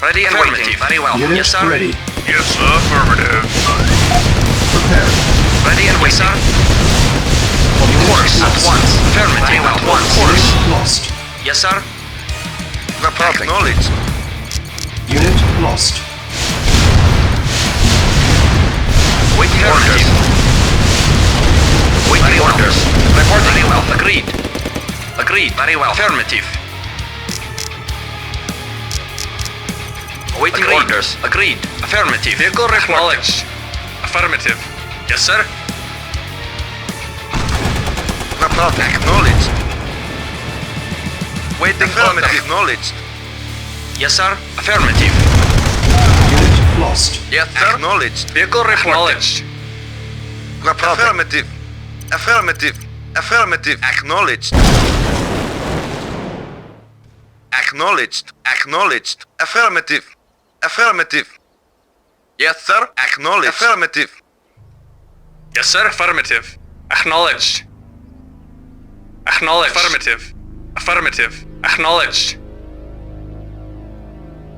Ready and waiting. Very well. Unit Yes, sir. ready. Yes, affirmative. Prepare. Ready and waiting. Yes, sir. Of course. At once. Affirmative. Very well. Of course. Unit lost. Yes, sir. Acknowledged. Unit lost. Waiting orders. Waiting orders. Report very well. Agreed. Agreed. Very well. Affirmative. Awaiting orders. Agreed. Affirmative. Vehicle acknowledged. Affirmative. Yes, sir. Acknowledged. Waiting affirmative. Acknowledged. Yes, sir. Affirmative. Unit lost. Yes, sir. Acknowledged. Vehicle acknowledged. Affirmative. Affirmative. Affirmative. Acknowledged. Acknowledged. Acknowledged. Affirmative. Affirmative. Yes, sir. Acknowledged. Affirmative. Yes, sir. Affirmative. Acknowledged. Acknowledged. Affirmative. Affirmative. Acknowledged.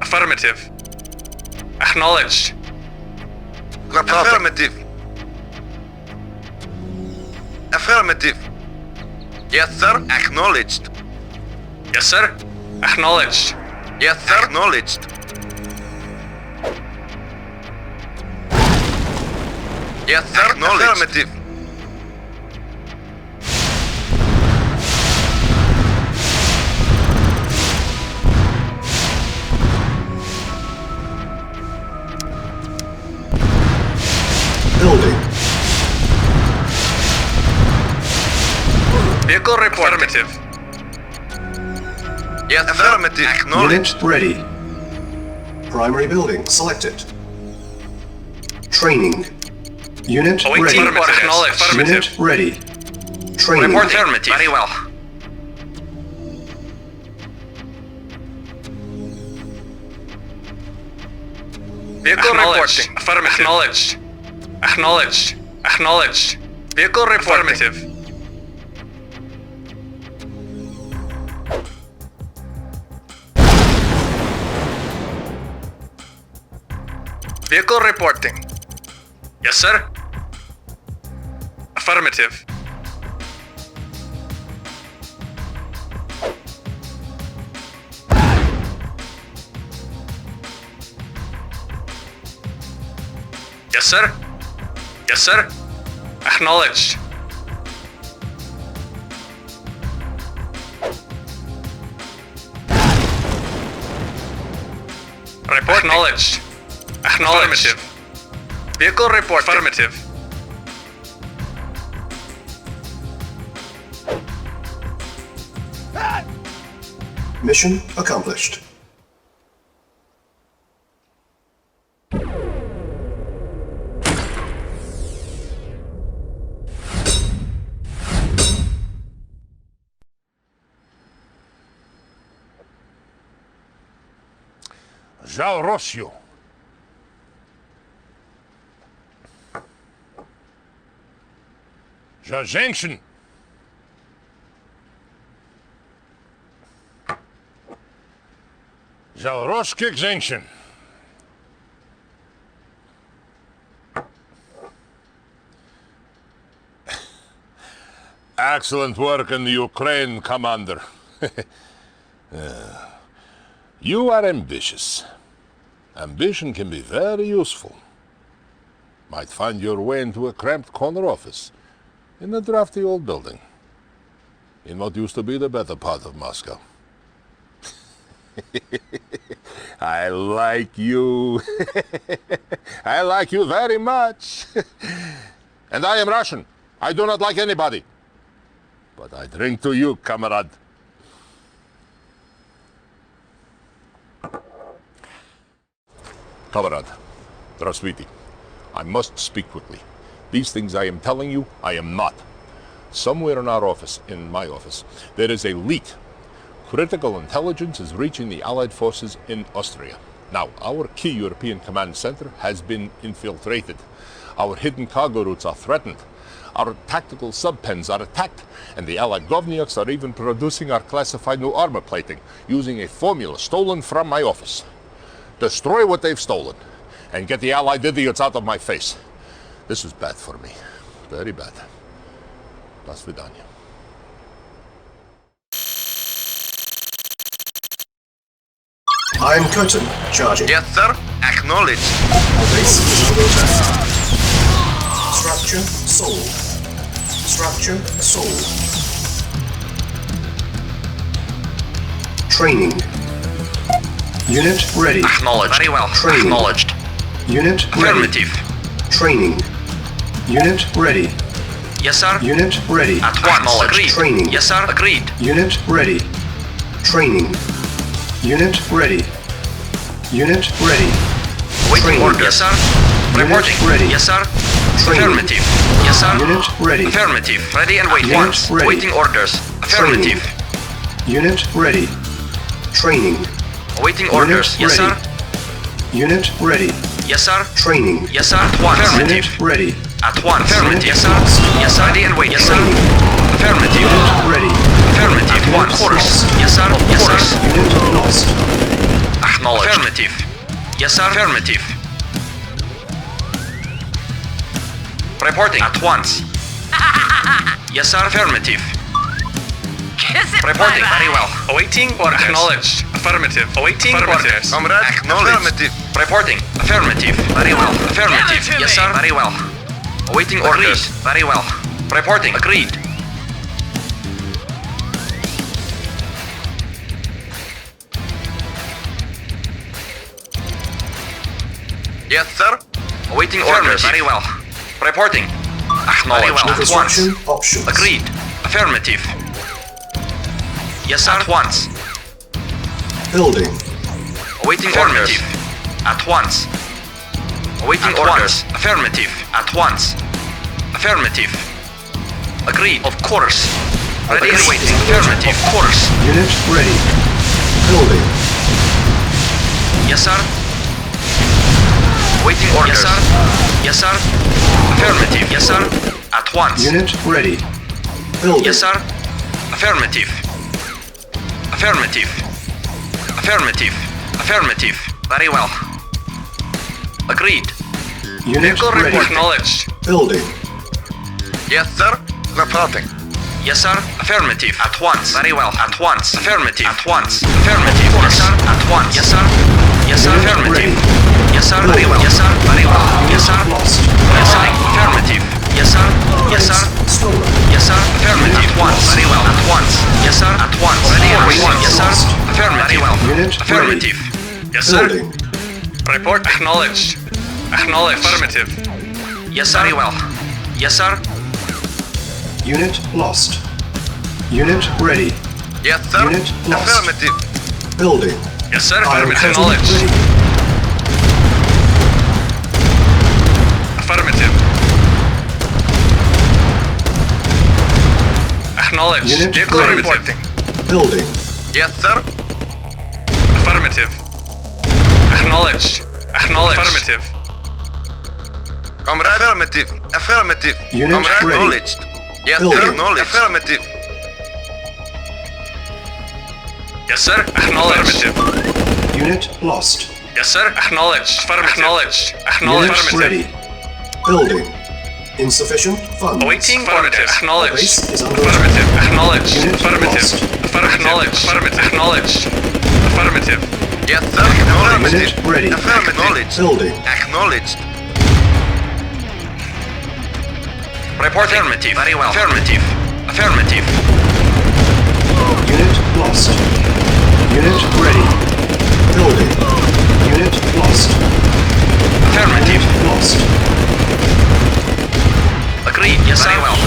Affirmative. Acknowledged. Affirmative. Affirmative. Yes, sir. Acknowledged. Yes, sir. Acknowledged. Yes, sir. Acknowledged. Yes, sir. Affirmative. Building. Vehicle reporting. Affirmative. Yes, affirmative. Acknowledged. Unit ready. Primary building selected. Training. Unit Awaiting ready. report. Acknowledged. Unit ready. Training. Report affirmative. Very well. Vehicle reporting. Affirmative. Acknowledged. Acknowledged. Acknowledged. Vehicle reporting. Affirmative. Vehicle reporting. Yes, sir. Affirmative. Yes, sir. Yes, sir. Acknowledged. Report acknowledged. Acknowledged. Vehicle report. Affirmative. Mission accomplished. Żal Rosju. Żal Женщин. Żal ruskich женщин. Excellent work in the Ukraine, Commander. You are ambitious. Ambition can be very useful. Might find your way into a cramped corner office in a drafty old building in what used to be the better part of Moscow. I like you. I like you very much. And I am Russian. I do not like anybody. But I drink to you, comrade. Comrade, Здравствуйте. I must speak quickly. These things I am telling you, I am not. Somewhere in our office, in my office, there is a leak. Critical intelligence is reaching the Allied forces in Austria. Now, our key European command center has been infiltrated. Our hidden cargo routes are threatened. Our tactical subpens are attacked, and the Allied Govniaks are even producing our classified new armor plating, using a formula stolen from my office. Destroy what they've stolen, and get the Allied idiots out of my face. This is bad for me. Very bad. До свидания. I'm Curtin, charging. Yes, sir. Acknowledged. Base is under attack. Structure sold. Structure sold. Training. Unit ready. Acknowledged. Very well. Training. Acknowledged. Unit ready. Affirmative. Training. Unit ready. Yes, sir. Unit ready. At once. Agreed. Training. Yes, sir. Agreed. Unit ready. Training. Unit ready. Unit ready. Waiting Training. order. Yes, sir. Reporting. Ready. Yes, sir. Training. Affirmative. Yes, sir. Unit ready. Affirmative. Ready and waiting. Unit Once. ready. Waiting orders. Affirmative. Unit ready. Training. Awaiting orders. Yes, ready. sir. Unit ready. Yes, sir. Training. Yes, sir. At once. Affirmative. Unit ready. At once. Affirmative. Yes, sir. Yes, sir. Ready and wait. Yes, sir. Training. Affirmative. Unit ready. Affirmative. Unit One course. lost. Yes, sir. Yes, sir. Unit lost. Acknowledged. Affirmative. Yes, sir. Affirmative. Reporting. At once. Yes, sir. Affirmative. Kiss it, Reporting. bye-bye. Very well. Awaiting orders. Acknowledged. Affirmative. Awaiting Affirmative. orders. Comrade. Affirmative. Reporting. Affirmative. Very well. Affirmative. Give it to Yes, me. sir. Very well. Awaiting orders. Very well. Reporting. Agreed. Yes, sir. Awaiting orders. Very well. Reporting. Acknowledged. At once. Construction options. Agreed. Affirmative. Yes, sir. At once. Building. Awaiting orders. At once. Awaiting orders. Affirmative. At once. Affirmative. Agreed. Of course. Ready and waiting. Affirmative. Of course. Unit ready. Building. Yes, sir. Waiting orders. Yes, sir. Yes, sir. Affirmative. Yes, sir. At once. Unit ready. Building. Yes, sir. Affirmative. Affirmative. Affirmative. Affirmative. Very well. Agreed. Unit Vehicle ready. report acknowledged. Building. Yes, sir. Reporting. Yes, sir. Affirmative. At once. Very well. At once. Affirmative. At once. Affirmative. Yes, sir. At once. Yes, sir. Yes, sir. Unit Affirmative. ready. Yes, sir. Very well. Yes, sir. Very well. Yes, sir. Lost. Yes, sir. Affirmative. Yes, sir. Yes, sir. Stolen. Yes, sir. Affirmative. At once. Very well. At once. Yes, sir. At once. Ready and waiting. Yes, sir. Affirmative. Very well. Unit Affirmative. Yes, sir. Building. Report acknowledged. Acknowledged. Affirmative. Yes, sir. Very well. Yes, sir. Unit lost. Unit ready. Yes, sir. Unit lost. Affirmative. Building. Yes, sir. Iron Affirmative. curtain Acknowledged. ready. Affirmative. Acknowledged. Unit Vehicle ready. reporting. Building. Yes, sir. Affirmative. Acknowledged. Acknowledged. Affirmative. Comrade. Affirmative. Affirmative. Unit Comrade. ready. Acknowledged. Yes, Building. sir. Acknowledged. Affirmative. Yes, sir. Acknowledged. Affirmative. Unit lost. Yes, sir. Acknowledged. Affirmative. Acknowledged. Acknowledged. Unit Affirmative. ready. Building. Insufficient funds. Awaiting orders. Acknowledged. Base is under Affirmative. Acknowledged. Unit Affirmative. lost. Acknowledged. Affirmative. Acknowledged. Affirmative. Yes, sir. Acknowledged. Unit ready. Acknowledged. Building. Acknowledged. Report affirmative. Very well. Affirmative. Affirmative. Unit lost. Unit ready. Building. Unit lost. Affirmative. Unit lost. Agreed. Yes, sir. Very well.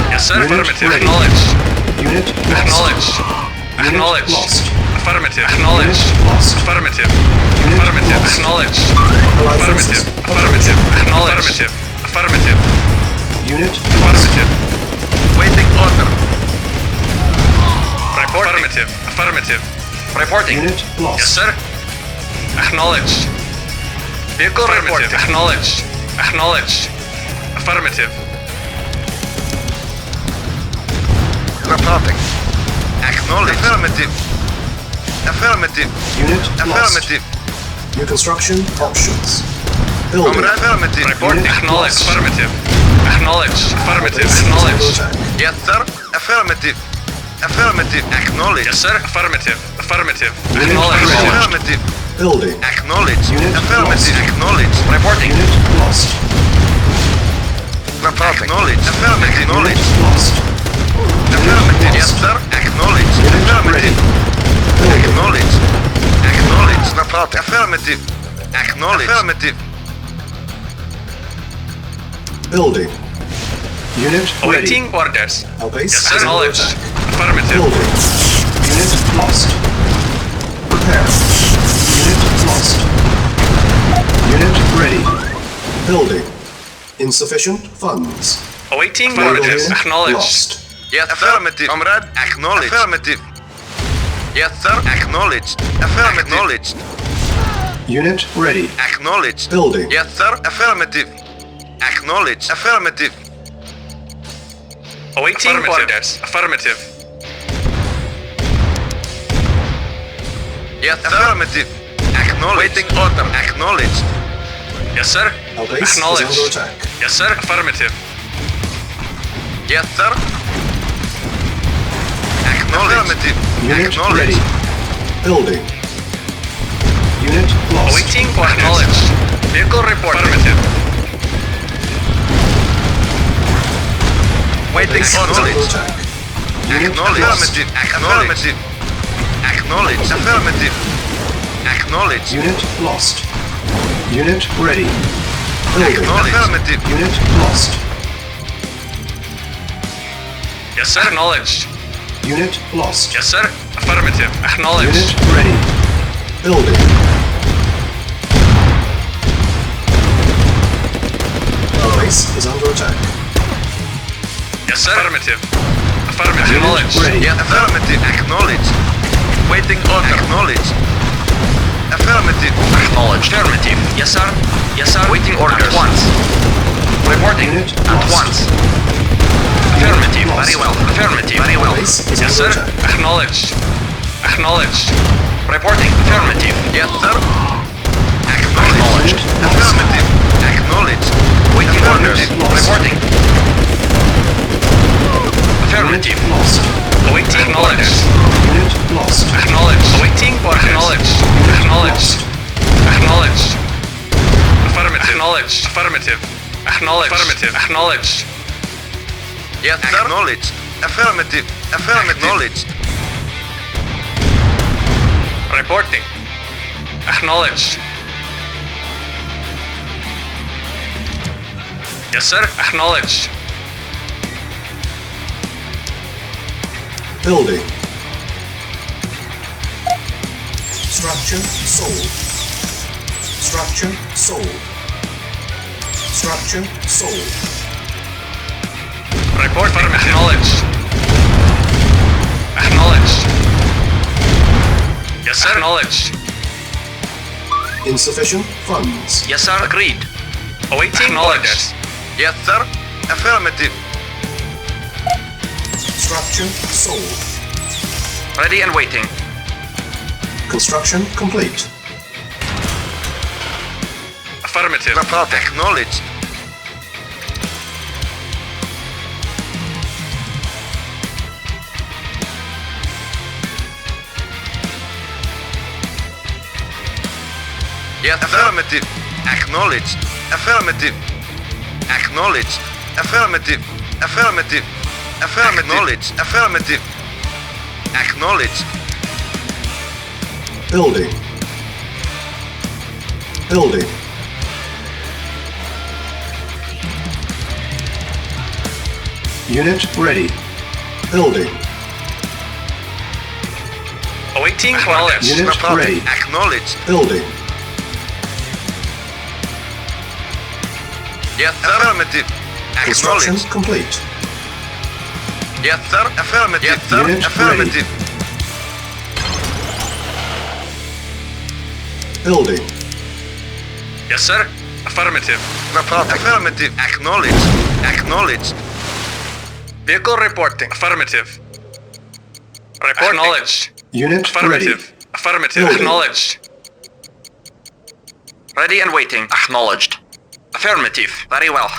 Yes, sir. Unit Affirmative. ready. Acknowledged. Unit lost. Acknowledged. Unit Acknowledged. lost. Affirmative. Acknowledged. Unit lost. Affirmative. Unit Affirmative. lost. Acknowledged. Allied Affirmative. forces. Affirmative. Acknowledged. Affirmative. Affirmative. Unit lost. Affirmative. Waiting order. Report. Affirmative. Affirmative. Reporting. Unit lost. Yes, sir. Acknowledged. Vehicle reporting. Acknowledged. Acknowledged. Affirmative. Reporting. Acknowledged. Affirmative. Affirmative. Unit lost. Affirmative. New construction options. Building. Comrade. Affirmative. Report. Unit Acknowledged. lost. Affirmative. Acknowledged. Affirmative. Base is under Acknowledged. attack. Yes, sir. Affirmative. Affirmative. Acknowledged. Yes, sir. Affirmative. Affirmative. Unit Acknowledged. ready. Affirmative. Building. Acknowledged. Unit Affirmative. lost. Acknowledged. Reporting. Unit lost. Reporting. Acknowledged. Affirmative. Unit Acknowledged. lost. Affirmative. Yes, sir. Acknowledged. Unit ready. Affirmative. Building. Acknowledged. Acknowledged. Reporting. Affirmative. Acknowledged. Affirmative. Building. Unit ready. Awaiting orders. Our base Yes, is sir. under Acknowledged. attack. Affirmative. Building. Unit lost. Prepare. Unit lost. Unit ready. Building. Insufficient funds. Awaiting Naval orders. unit Acknowledged. lost. Yes, affirmative. Comrade. Acknowledged. Affirmative. Yes, sir. Acknowledged. Affirmative. Acknowledged. Unit ready. Acknowledged. Building. Yes, sir. Affirmative. Acknowledged. Affirmative. Awaiting orders. Affirmative. Yes, sir. Affirmative. Acknowledged. Waiting order. Acknowledged. Yes, sir. Our base is Acknowledged. under attack. Yes, sir. Affirmative. Yes, sir. Acknowledged. Affirmative. Unit Acknowledged. ready. Building. Unit lost. Awaiting orders. Acknowledged. Vehicle report. Affirmative. Waiting Base is under acknowledged. attack. Unit Acknowledged. lost. Affirmative. Affirmative. Acknowledged. Affirmative. Acknowledged. Unit lost. Unit ready. Building. Acknowledged. Affirmative. Unit lost. Yes, sir. Acknowledged. Unit lost. Yes, sir. Affirmative. Acknowledged. Unit ready. Building. Our base is under attack. Yes, sir. Affirmative. Affirmative. Acknowledged. Ready. Yeah, affirmative. Acknowledged. Waiting order. Acknowledged. Affirmative. Acknowledged. Affirmative. Yes, sir. Yes, sir. Waiting orders. At once. Reporting. Unit At lost. once. Affirmative. Lost. Very well. Affirmative. Very well. Base is Yes, under sir. attack. Acknowledged. Acknowledged. Reporting. Affirmative. Yes, sir. Acknowledged. Affirmative. Acknowledged. Waiting orders. Lost. Reporting. Affirmative. Unit lost. Awaiting orders. Unit lost. Acknowledged. Awaiting orders. Acknowledged. Acknowledged. Acknowledged. Affirmative. Acknowledged. Affirmative. Acknowledged. Affirmative. Acknowledged. Yes, sir. Acknowledged. Affirmative. Affirmative. Acknowledged. Reporting. Acknowledged. Yes, sir. Acknowledged. Building. Structure sold. Structure sold. Structure sold. Reporting. Acknowledged. Acknowledged. Yes, sir. Acknowledged. Insufficient funds. Yes, sir. Agreed. Awaiting orders. Yes, sir. Affirmative. Structure sold. Ready and waiting. Construction complete. Affirmative. Report. Acknowledged. Yes, affirmative. Acknowledged. Affirmative. Acknowledged. Affirmative. Affirmative. Affirmative. Acknowledged. Affirmative. Acknowledged. Building. Building. Unit ready. Building. Awaiting orders. Unit Report. ready. Acknowledged. Building. Yes, sir. Affirmative. Construction Acknowledged. complete. Yes, sir. Affirmative. Yes, sir. Unit Affirmative. Building. Yes, sir. Affirmative. Report. Affirmative. Acknowledged. Acknowledged. Vehicle reporting. Affirmative. Report. Acknowledged. Unit Affirmative. ready. Affirmative. Building. Acknowledged. Ready and waiting. Acknowledged. Affirmative. Very well.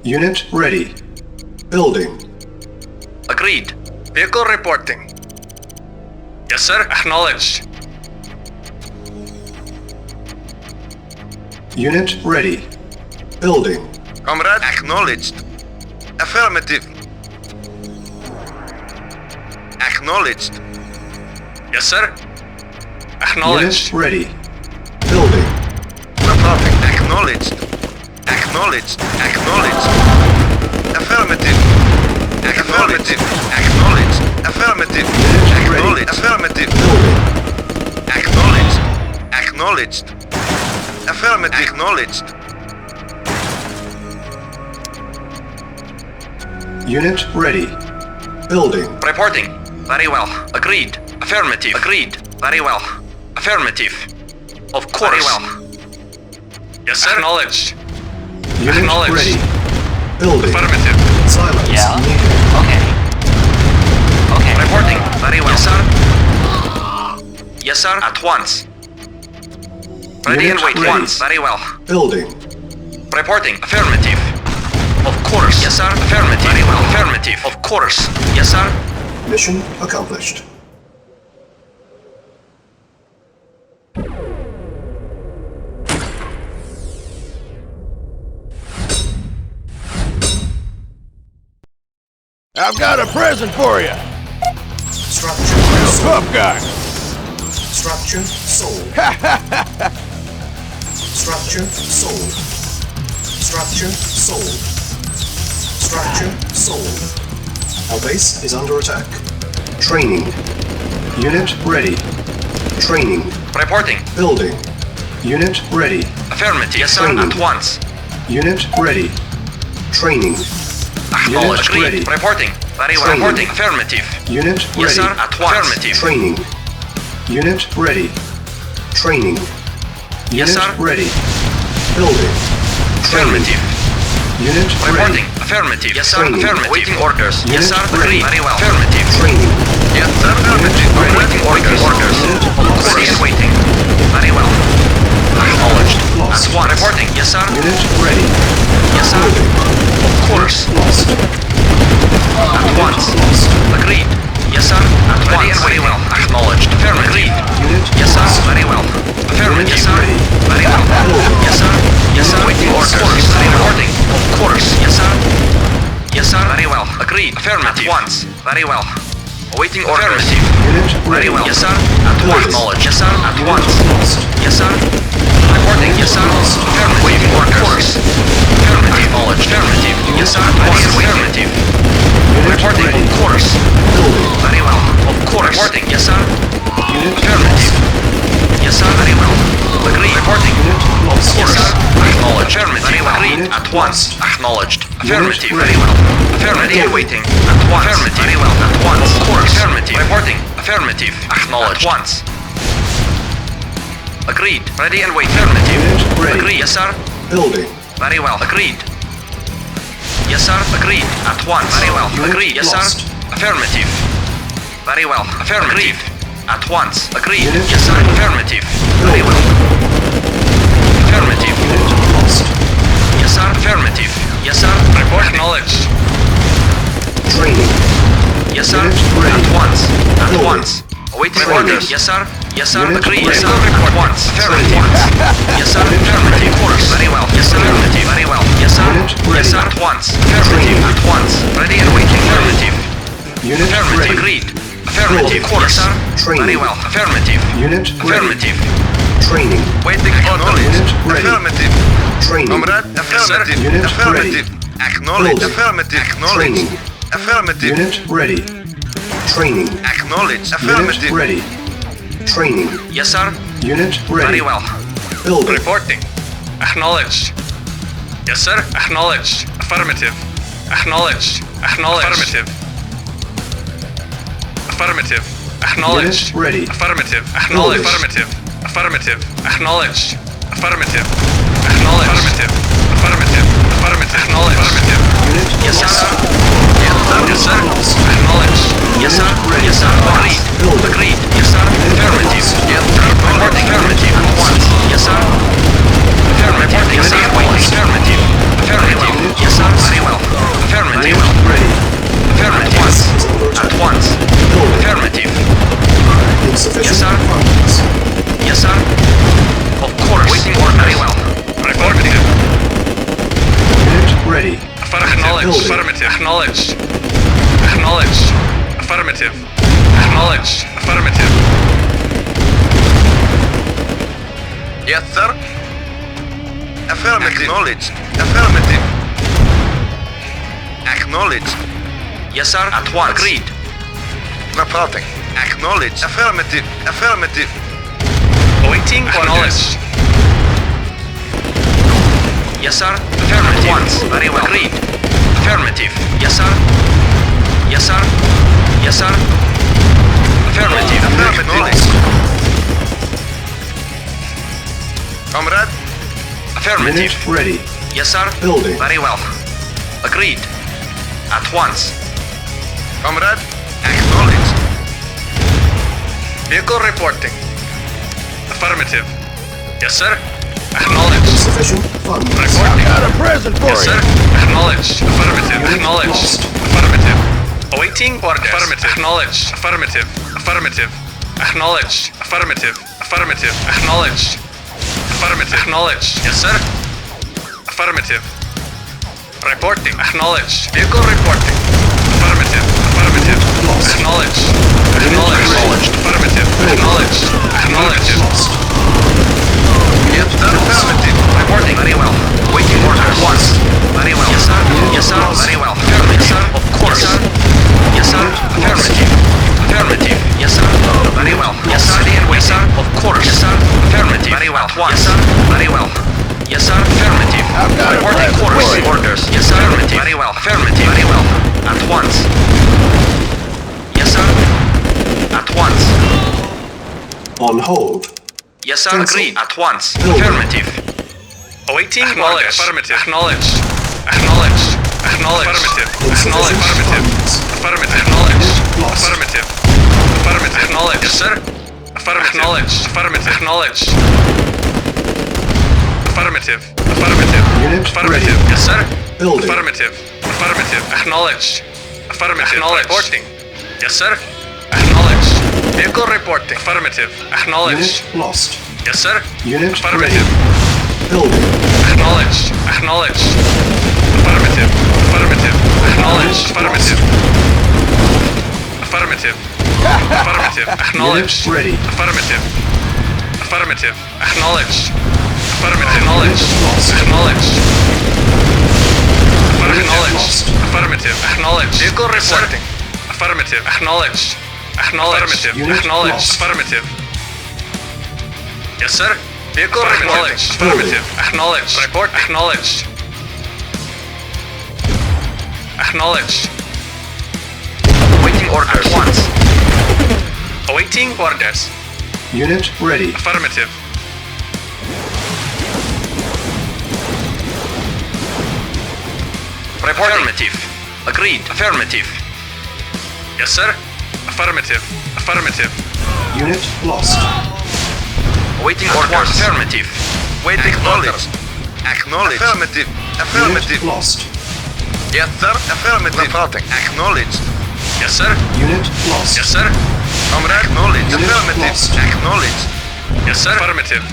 Unit ready. Building. Agreed. Vehicle reporting. Yes, sir. Acknowledged. Unit ready. Building. Comrade. Acknowledged. Affirmative. Acknowledged. Yes, sir. Acknowledged. Unit ready. Building. Reporting. Acknowledged. Acknowledged. Acknowledged. Affirmative. Affirmative. Acknowledged. Affirmative. Acknowledged. Affirmative. Building. Acknowledged. Acknowledged. Affirmative. Acknowledged. Unit ready. Building. Reporting. Very well. Agreed. Affirmative. Agreed. Very well. Affirmative. Of course. Very well. Yes, sir. Acknowledged. Unit Acknowledged. ready. Building. Affirmative. Silence needed. Okay. Okay. Reporting. Very well. Yes, sir. Yes, sir. At once. Ready Unit and wait. ready. Once. Very well. Building. Reporting. Affirmative. Of course. Yes, sir. Affirmative. Very well. Affirmative. Of course. Yes, sir. Mission accomplished. I've got a present for you. Structure sold. Tough guy. Structure sold. Structure sold. Structure sold. Structure sold. Our base is under attack. Training. Unit ready. Training. Reporting. Building. Unit ready. Affirmative. Yes, sir. Training. At once. Unit ready. Training. Acknowledged. Unit ready. Agreed. Reporting. Very well. Training. Reporting. Affirmative. Unit ready. Yes, sir. At once. Affirmative. Training. Unit ready. Training. Yes, Unit sir. ready. Building. Training. Affirmative. Unit Reporting. ready. Affirmative. Yes, sir. Training. Affirmative. Waiting orders. Yes, Unit sir. ready. Agreed. Very well. Affirmative. Training. Yes, sir. Affirmative. Waiting orders. Ready and waiting. Very well. Acknowledged. Lost. At one. Reporting. Yes, sir. Unit ready. Yes, sir. Of course. Lost. At once. Lost. Agreed. Yes, sir. At ready and very well. Acknowledged. Affirmative. Agreed. Unit Yes, sir. lost. Very well. Affirmative. Yes, sir. Ready. Very well. Yes, sir. Yes, sir. Waiting orders. Very reporting. Of course. Yes, sir. Yes, sir. Very well. Agreed. Affirmative. At once. Very well. Awaiting orders. Unit Very ready. well. Yes, sir. At once. Knowledge. Yes, sir. At Unit once. lost. Yes, sir. Reporting. Yes, sir. Affirmative. Waiting orders. Affirmative. Knowledge. Affirmative. Yes, sir. At once. Affirmative. Unit Reporting. ready. Of course. Building. Very well. Of course. Reporting. Yes, sir. Unit Affirmative. Yes, sir. Very well. Agree. Reporting. Unit lost. Yes, sir. Acknowledge. Affirmative. Very well. Unit At once. Acknowledged. Affirmative. Unit Very ready. well. Affirmative. Waiting. At once. Affirmative. Very well. At once. Of course. Affirmative. Reporting. Affirmative. Acknowledged. At once. Agreed. Ready and wait. Affirmative. Unit ready. Agree. Yes, sir. Building. Very well. Agreed. Yes, sir. Agreed. At once. Very well. Unit Agreed. Yes, lost. sir. Affirmative. Very well. Affirmative. At once. Agreed. Unit Yes, sir. ready. Affirmative. Very well. Affirmative. Unit lost. Yes, sir. Affirmative. Yes, sir. Report acknowledged. Training. Yes, sir. Unit ready. At once. At Building. once. Awaiting Training. orders. Yes, sir. Yes, sir. Unit Agreed. ready. Yes, sir. At once. Affirmative. Yes, sir. Affirmative. Of course. Very well. Yes, sir. Affirmative. Very well. Yes, sir. Unit Yes, ready. sir. At once. Affirmative. Training. At once. Ready and waiting. Affirmative. Unit Affirmative. ready. Agreed. Affirmative. Building. Yes, sir. Training. Very well. Affirmative. Unit ready. Affirmative. Training. Waiting orders. Unit ready. Affirmative. Training. Comrade. Affirmative. Unit Affirmative. Acknowledge. Building. Affirmative. Training. Affirmative. Unit ready. Training. Acknowledge. Unit ready. Training. Yes, sir. Unit ready. Very well. Building. Reporting. Acknowledged. Yes, sir. Acknowledged. Affirmative. Acknowledged. Acknowledged. Affirmative. Affirmative. Acknowledged. Unit ready. Affirmative. Acknowledged. Building. Affirmative. Affirmative. Acknowledged. Affirmative. Acknowledged. Affirmative. Affirmative. Affirmative. Acknowledged. Affirmative. Unit Yes, sir. lost. Yes, sir. Lost. Acknowledged. Yes, sir. ready. Yes, sir. Agreed. Building. Agreed. Yes, sir. Affirmative. lost. Yes, sir. Reporting. Affirmative. At once. Yes, sir. Affirmative. Yes, sir. Waiting. Affirmative. Affirmative. Yes, sir. Very well. Affirmative. Unit ready. Affirmative. At once. Building. Affirmative. Insufficient Yes, sir. funds. Yes, sir. Of course. Waiting order. Very well. Affirmative. Unit ready. Acknowledged. Building. Affirmative. Acknowledged. Acknowledged. Affirmative. Acknowledged. Affirmative. Yes, sir. Affirmative. Acknowledged. Affirmative. Acknowledged. Yes, sir. At once. Agreed. Reporting. Acknowledged. Affirmative. Affirmative. Awaiting orders. Yes, sir. Affirmative. At once. Very well. Agreed. Affirmative. Yes, sir. Yes, sir. Yes, sir. Affirmative. Affirmative. Comrade. Affirmative. Unit ready. Yes, sir. Building. Very well. Agreed. At once. Comrade. Acknowledged. Vehicle reporting. Affirmative. Yes, sir. Acknowledged. Insufficient funds. Reporting. Got a present for Yes, sir. Acknowledged. Affirmative. Unit Acknowledged. lost. Affirmative. Awaiting orders. Affirmative. Acknowledged. Affirmative. Affirmative. Acknowledged. Affirmative. Affirmative. Acknowledged. Affirmative. Acknowledged. Yes, sir. Affirmative. Reporting. Acknowledged. Vehicle reporting. Affirmative. Affirmative. Lost. Acknowledged. Acknowledged. Affirmative. Acknowledged. Acknowledged. Lost. Yes, sir. Affirmative. Reporting. Very well. Waiting orders. Once. Very well. Yes, sir. Yes, sir. Very well. Affirmative. Yes, sir. Of course. Yes, sir. Yes, sir. Affirmative. Affirmative. Yes, sir. Very well. Yes, sir. Yes, sir. Of course. Yes, sir. Affirmative. Very well. Yes, sir. Very well. Yes, sir. Affirmative. Reporting orders. Orders. Yes, sir. Affirmative. Very well. Affirmative. Very well. At once. Yes, sir. At once. On hold. Yes, sir. Cancel. Agreed. At once. Building. Affirmative. Awaiting Acknowledged. orders. Affirmative. Acknowledged. Acknowledged. Acknowledged. Affirmative. Acknowledged. Funds. Affirmative. Acknowledged. Lost. Affirmative. Affirmative. Acknowledged. Yes, sir. Affirmative. Acknowledged. Affirmative. Acknowledged. Affirmative. Affirmative. Unit Affirmative. ready. Yes, sir. Building. Affirmative. Affirmative. Acknowledged. Affirmative. Acknowledged. Reporting. Yes, sir. Acknowledged. Vehicle reporting. Affirmative. Acknowledged. Unit lost. Yes, sir. Unit Affirmative. ready. Building. Acknowledged. Acknowledged. Affirmative. Affirmative. Acknowledged. Affirmative. Affirmative. Affirmative. Acknowledged. Unit ready. Affirmative. Affirmative. Acknowledged. Affirmative. Acknowledged. Lost. Acknowledged. Affirmative. Lost. Affirmative. Acknowledged. Vehicle Yes, sir. reporting. Affirmative. Acknowledged. Acknowledged. Affirmative. Unit Acknowledged. lost. Affirmative. Yes, sir. Vehicle reporting. Acknowledged. Affirmative. Acknowledged. Report. Acknowledged. Acknowledged. Waiting orders. Once. Awaiting orders. Unit ready. Affirmative. Reporting. Affirmative. Agreed. Affirmative. Yes, sir. Affirmative. Affirmative. Unit lost. Waiting orders. Affirmative. Waiting orders. Acknowledged. Affirmative. Unit lost. Yes, sir. Affirmative. Reporting. Acknowledged. Yes, sir. Unit lost. Yes, sir. Comrade. Acknowledged. Unit Affirmative. lost. Acknowledged. Yes, sir. Affirmative.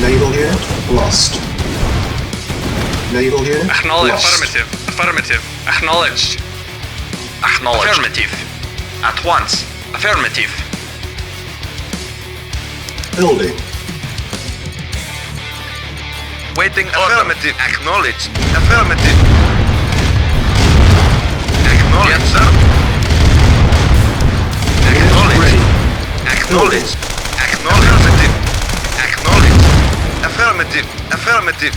Naval unit lost. Naval unit Acknowledged. lost. Affirmative. Affirmative. Acknowledged. Acknowledged. Affirmative. At once. Affirmative. Building. Waiting. Affirmative. Acknowledged. Affirmative. Acknowledged, sir. Unit Acknowledged. ready. Acknowledged. Acknowledged. Acknowledged. Affirmative. Affirmative.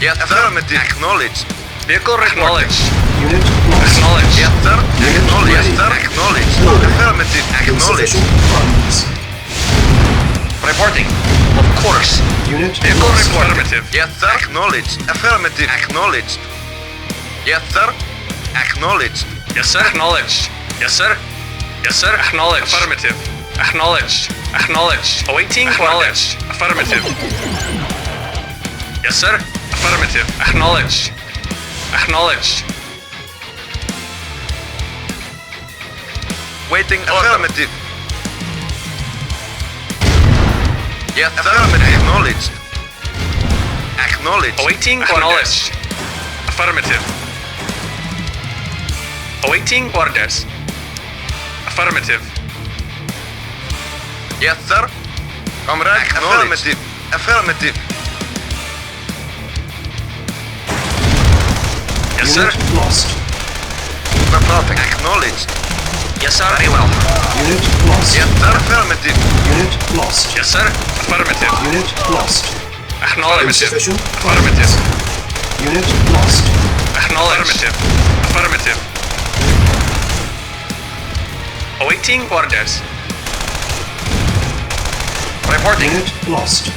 Yes, affirmative. Acknowledged. Vehicle reporting. Acknowledged. Unit lost. Acknowledged. Yes, sir. Acknowledged. Yes, ready. sir. Acknowledged. Building. Affirmative. Acknowledged. Insufficient funds. Reporting. Of course. Unit Vehicle lost. reporting. Affirmative. Yes, sir. Acknowledged. Affirmative. Acknowledged. Yes, sir. Acknowledged. Yes, sir. Acknowledged. Yes, sir. Yes, sir. Acknowledged. Affirmative. Acknowledged. Acknowledged. Awaiting Acknowledged. orders. Affirmative. Yes, sir. Affirmative. Acknowledged. Acknowledged. Waiting. Affirmative. Yes, affirmative. Acknowledged. Acknowledged. Awaiting orders. Acknowledged. Affirmative. Awaiting orders. Affirmative. Yes, sir. Comrade. Affirmative. Affirmative. Yes, sir. Unit lost. Reporting. Acknowledged. Yes, sir. Very well. Unit lost. Yes, sir. Affirmative. Unit lost. Yes, sir. Affirmative. Unit lost. Acknowledged. Insufficient Affirmative. funds. Unit lost. Acknowledged. Affirmative. Affirmative. Awaiting orders. Reporting. Unit lost.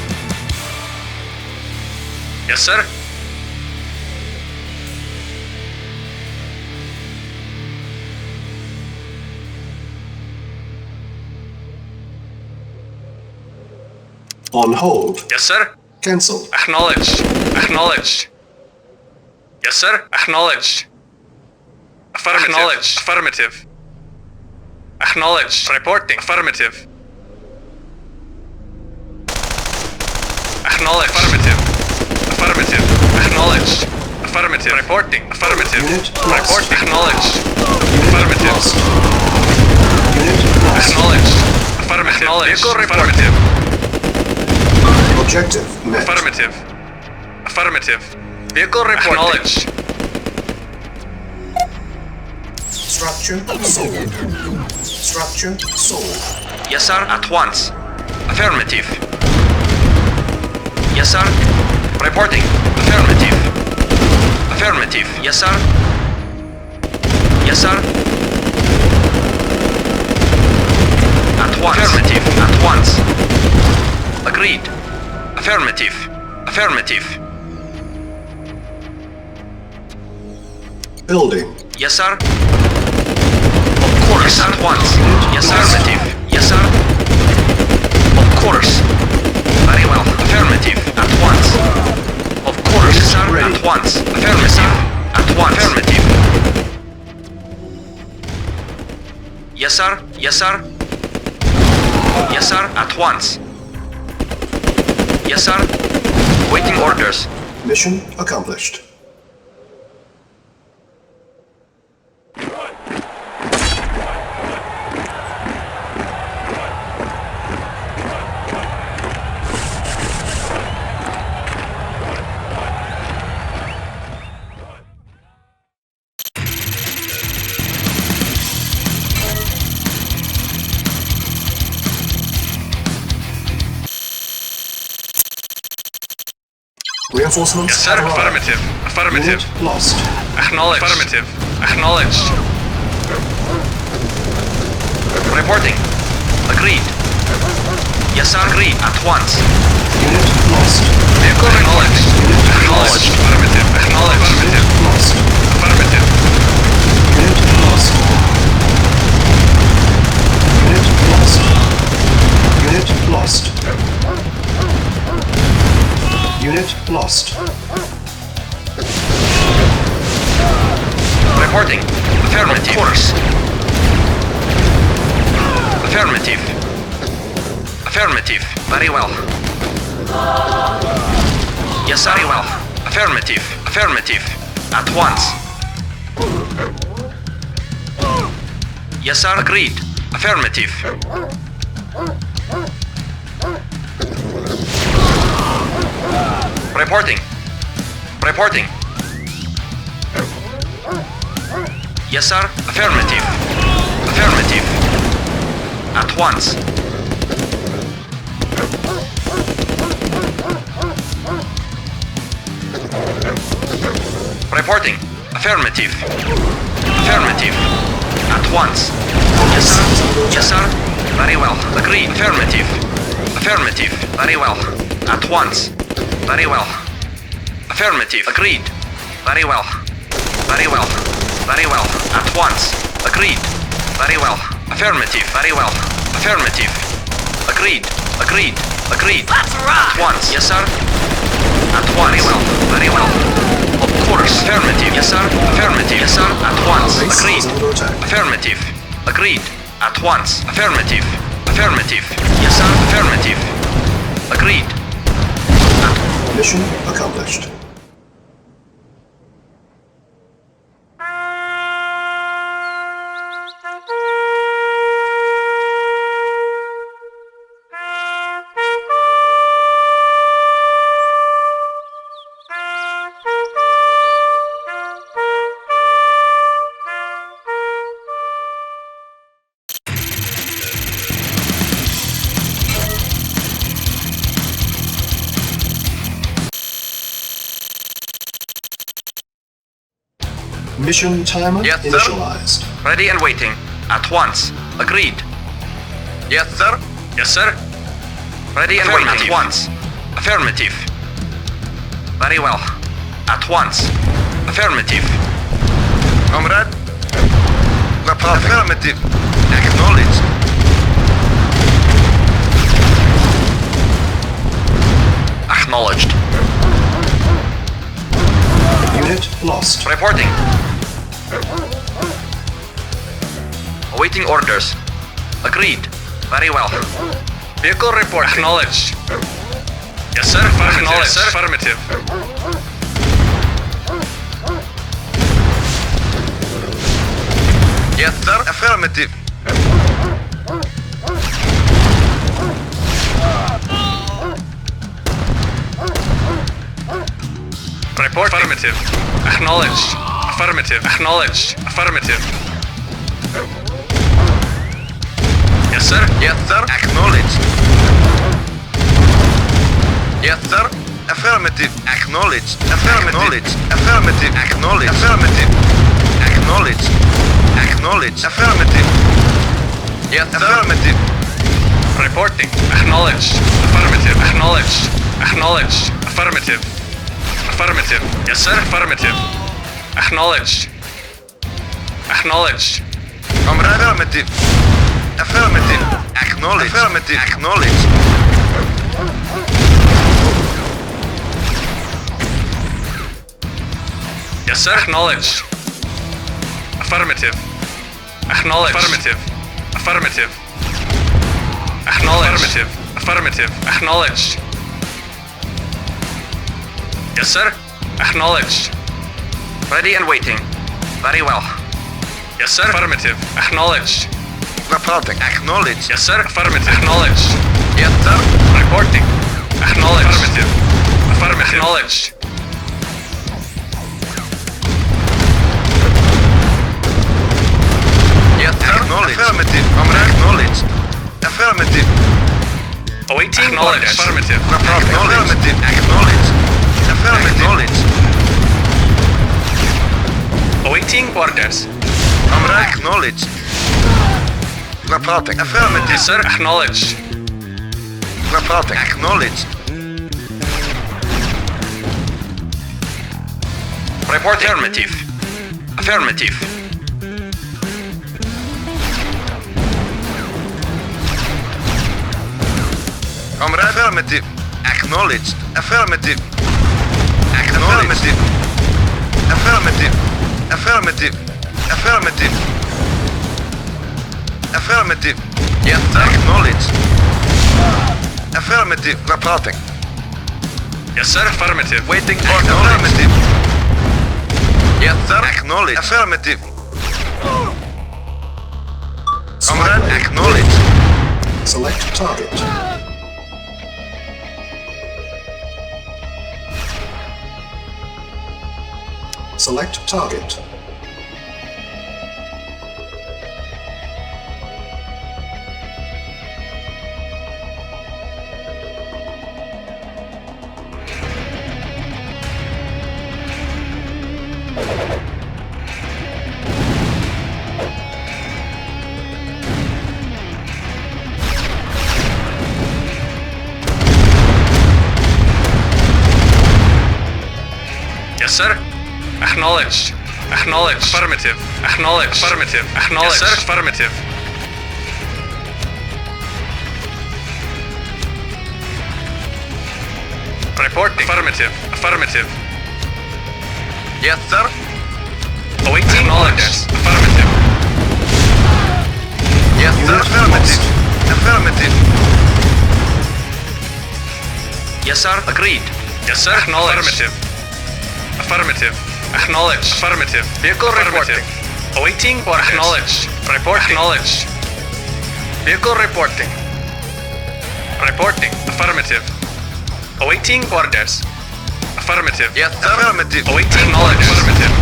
Yes, sir. On hold. Yes, sir. Cancel. Acknowledged. Acknowledged. Yes, sir. Acknowledged. Affirmative. Acknowledged. Affirmative. Acknowledged. Reporting. Affirmative. Acknowledged. Affirmative. Affirmative. Acknowledged. Affirmative. Reporting. Affirmative. Unit lost. Acknowledged. Unit Affirmative. lost. Unit lost. Acknowledged. Affirmative. Vehicle Affirmative. Objective met. Affirmative. Affirmative. Vehicle reporting. Acknowledged. Structure sold. Structure sold. Yes, sir. At once. Affirmative. Yes, sir. Reporting. Affirmative. Affirmative. Yes, sir. Yes, sir. At once. Affirmative. At once. Agreed. Affirmative. Affirmative. Building. Yes, sir. Of course. Yes, sir. At once. Yes, sir. Affirmative. Yes, sir. Of course. Very well. Affirmative. At once. Of course. Yes, sir. Ready. At once. Affirmative. At once. Affirmative. Yes, sir. Yes, sir. Yes, sir. At once. Yes, sir. Waiting orders. Mission accomplished. Reinforcements Yes, sir. have arrived. Affirmative. Affirmative. Unit lost. Acknowledged. Affirmative. Acknowledged. Reporting. Agreed. Yes, sir. Agreed. At once. Unit lost. Vehicle acknowledged. Acknowledged. Affirmative. Acknowledged. Affirmative. Lost. Affirmative. Unit lost. Unit lost. Unit lost. Unit lost. Reporting. Affirmative. Of course. Affirmative. Affirmative. Very well. Yes, sir. Very well. Affirmative. Affirmative. At once. Yes, sir. Agreed. Affirmative. Reporting. Reporting. Yes, sir. Affirmative. Affirmative. At once. Reporting. Affirmative. Affirmative. At once. Yes, sir. Yes, sir. Very well. Agreed. Affirmative. Affirmative. Very well. At once. Very well. Affirmative. Agreed. Very well. Very well. Very well. At once. Agreed. Very well. Affirmative. Very well. Affirmative. Agreed. Agreed. Agreed. Let's rock! At once. Yes, sir. At once. Very well. Very well. Of course. Affirmative. Yes, sir. Affirmative. Yes, sir. At once. Base Agreed. is under attack. Affirmative. Agreed. At once. Affirmative. Affirmative. Yes, sir. Affirmative. Agreed. Mission accomplished. Mission timer Yes, sir. initialized. Ready and waiting. At once. Agreed. Yes, sir. Yes, sir. Ready and waiting. At once. Affirmative. Very well. At once. Affirmative. Comrade? Affirmative. Acknowledged. Acknowledged. Unit lost. Reporting. Awaiting orders. Agreed. Very well. Vehicle report. Acknowledged. Yes, sir. Affirmative. Acknowledged, Yes, sir. sir. Affirmative. Yes, sir. Affirmative. Report. Affirmative. Acknowledged. Affirmative. Acknowledged. Affirmative. Yes, sir. Yes, sir. Acknowledged. Yes, sir. Affirmative. Acknowledged. Affirmative. Affirmative. Acknowledged. Affirmative. Acknowledged. Acknowledged. Affirmative. Yes, sir. Affirmative. Reporting. Acknowledged. Affirmative. Acknowledged. Acknowledged. Affirmative. Affirmative. Yes, sir. Affirmative. Acknowledged. Acknowledged. Comrade. Affirmative. Affirmative. Acknowledged. Affirmative. Acknowledged. Yes, sir. Acknowledged. Affirmative. Acknowledged. Affirmative. Affirmative. Acknowledged. Affirmative. Affirmative. Acknowledged. Yes, sir. Acknowledged. Ready and waiting. Very well. Yes, sir. Affirmative. Acknowledged. Reporting. Acknowledged. Yes, sir. Affirmative. Acknowledged. Yes, sir. Reporting. Acknowledged. Affirmative. Affirmative. Acknowledged. Yes, sir. Acknowledged. Affirmative. Comrade. Acknowledged. Affirmative. Awaiting orders. Affirmative. Affirmative. Acknowledged. Affirmative. Acknowledged. Awaiting orders. Comrade. Acknowledged. Reporting. Affirmative. Yes, sir. Acknowledged. Reporting. Acknowledged. Report. Affirmative. Affirmative. Comrade. Affirmative. Acknowledged. Affirmative. Acknowledged. Affirmative. Affirmative. Affirmative. Affirmative. Yes, sir. Acknowledged. Affirmative. Reporting. Yes, sir. Affirmative. Waiting for affirmative. Yes, sir. Acknowledged. Affirmative. Comrade. Acknowledged. Select target. Select target. Yes, sir. Acknowledged. Acknowledged. Affirmative. Acknowledged. Affirmative. Acknowledged. Yes, sir. Affirmative. Reporting. Affirmative. Affirmative. Yes, sir. Awaiting orders. Affirmative. Yes, sir. Affirmative. Affirmative. Yes, sir. Agreed. Yes, sir. Acknowledged. Affirmative. Acknowledged. Affirmative. Vehicle reporting. Awaiting or acknowledged. Report. Acknowledged. Vehicle reporting. Reporting. Affirmative. Awaiting orders. Affirmative. Yes, sir. Affirmative. Awaiting orders. Affirmative.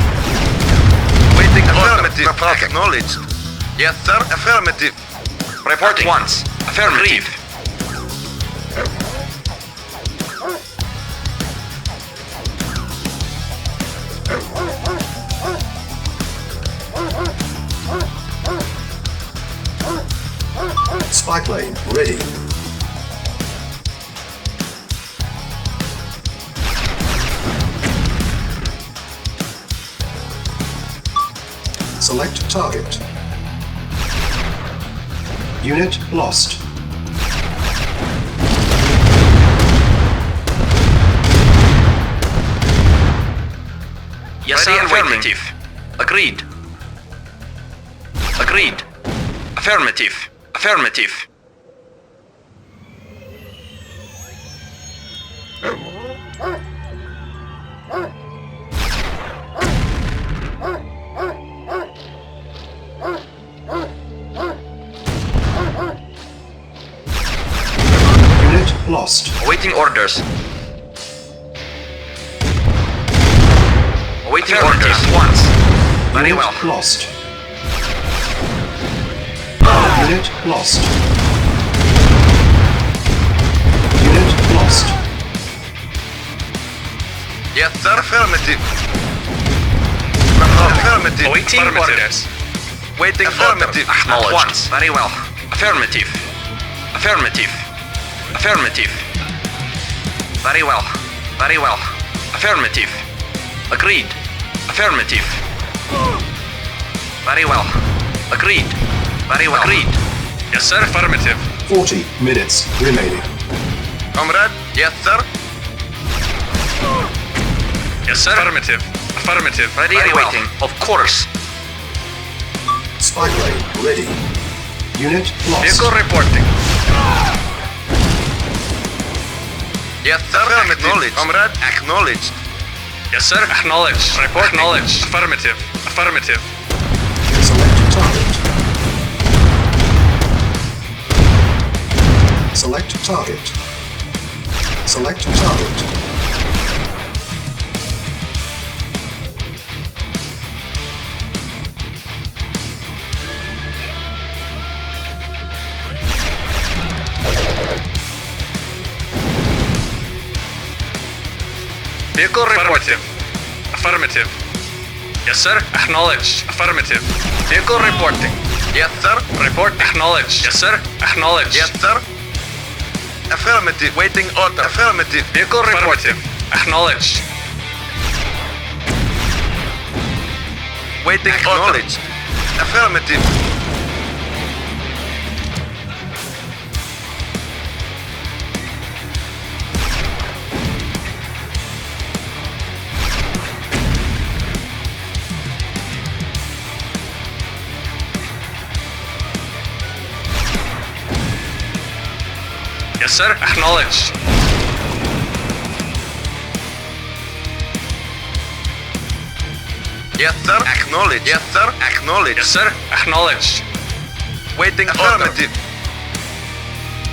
Waiting affirmative. Report. Acknowledged. Yes, sir. Affirmative. Report once. Affirmative. Spy plane ready. Select target. Unit lost. Yes, sir. Affirmative. Agreed. Agreed. Affirmative. Affirmative. Unit lost. Awaiting orders. Awaiting orders. At once. Very Unit well. lost. Unit lost. Unit lost. Yes, sir. Affirmative. Affirmative. Awaiting orders. Waiting Affirmative. order. At once. Very well. Affirmative. Affirmative. Affirmative. Very well. Very well. Affirmative. Agreed. Affirmative. Very well. Agreed. Very well. Agreed. Yes, sir. Affirmative. 40 minutes remaining. Comrade? Yes, sir. Yes, sir. Affirmative. Affirmative. Ready and waiting. Of course. Spy plane ready. Unit lost. Vehicle reporting. Yes, sir. Affirmative. Comrade? Acknowledged. Yes, sir. Acknowledged. Report. Acknowledged. Affirmative. Affirmative. Select target. Select target. Select target. Vehicle reporting. Affirmative. Yes, sir. Acknowledged. Affirmative. Vehicle reporting. Yes, sir. Report. Acknowledged. Yes, sir. Acknowledged. Yes, sir. Affirmative. Waiting order. Affirmative. Vehicle reporting. Acknowledged. Waiting acknowledged. Affirmative. Yes, sir. Acknowledged. Yes, sir. Acknowledged. Yes, sir. Acknowledged. Yes, sir. Acknowledged. Waiting affirmative.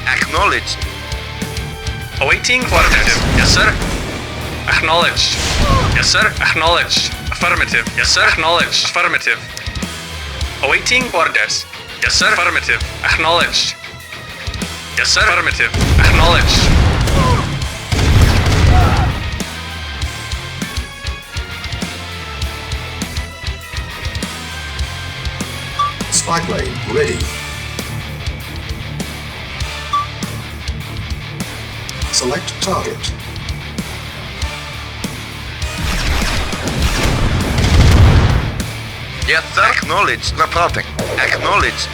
Acknowledged. Awaiting affirmative. Yes, sir. Acknowledged. Yes, sir. Acknowledged. Affirmative. Yes, sir. Acknowledged. Affirmative. Awaiting orders. Yes, sir. Affirmative. Acknowledged. Yes, sir. Affirmative. Acknowledged. Spy plane ready. Select target. Yes, sir. Acknowledged. Reporting. Acknowledged.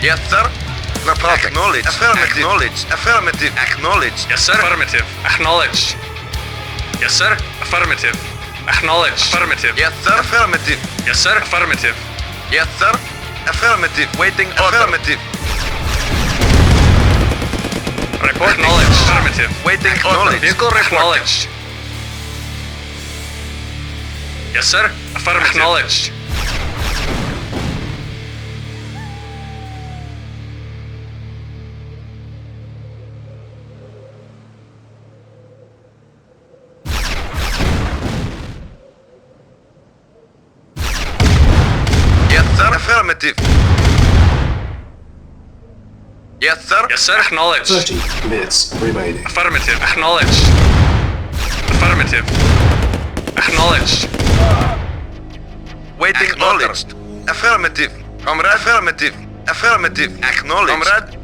Yes, sir. Reporting. Acknowledged. Affirmative. Acknowledged. Affirmative. Acknowledged. Yes, sir. Affirmative. Acknowledged. Yes, sir. Affirmative. Acknowledged. Affirmative. Yes, sir. Affirmative. Yes, sir. Affirmative. Yes, sir. Affirmative. Waiting order. Affirmative. Report acknowledged. Affirmative. Waiting order. Vehicle acknowledged. Yes, sir. Affirmative. Acknowledged. Yes, sir. Affirmative. Yes, sir. Yes, sir. Acknowledged. 30 minutes remaining. Affirmative. Acknowledged. Affirmative. Acknowledged. Waiting acknowledged. Affirmative. Comrade. Affirmative. Affirmative. Acknowledged. Comrade.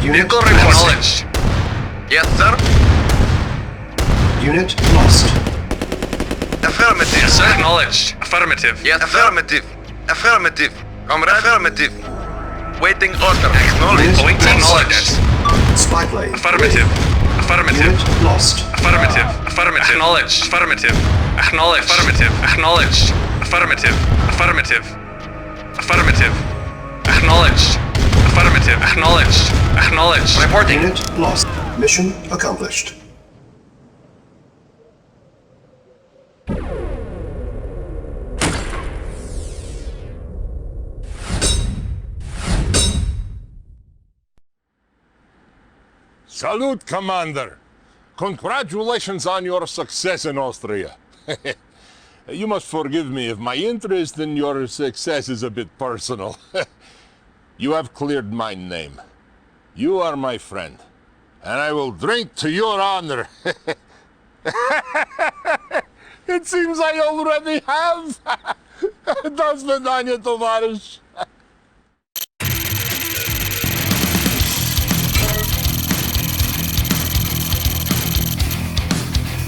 Unit Vehicle lost. acknowledged. Yes, sir. Unit lost. Affirmative. Yes, sir. Acknowledged. Affirmative. Yes, affirmative. Affirmative. Comrade. Affirmative. Waiting order. Acknowledged. Unit Awaiting lost. orders. Spy plane Affirmative. ready. Affirmative. Unit lost. Affirmative. Affirmative. Acknowledged. Affirmative. Acknowledged. Affirmative. Acknowledged. Affirmative. Affirmative. Affirmative. Acknowledged. Affirmative. Acknowledged. Acknowledged. Reporting. Unit lost. Mission accomplished. Salute, Commander. Congratulations on your success in Austria. You must forgive me if my interest in your success is a bit personal. You have cleared my name. You are my friend, and I will drink to your honor. It seems I already have. До свидания, товарищ.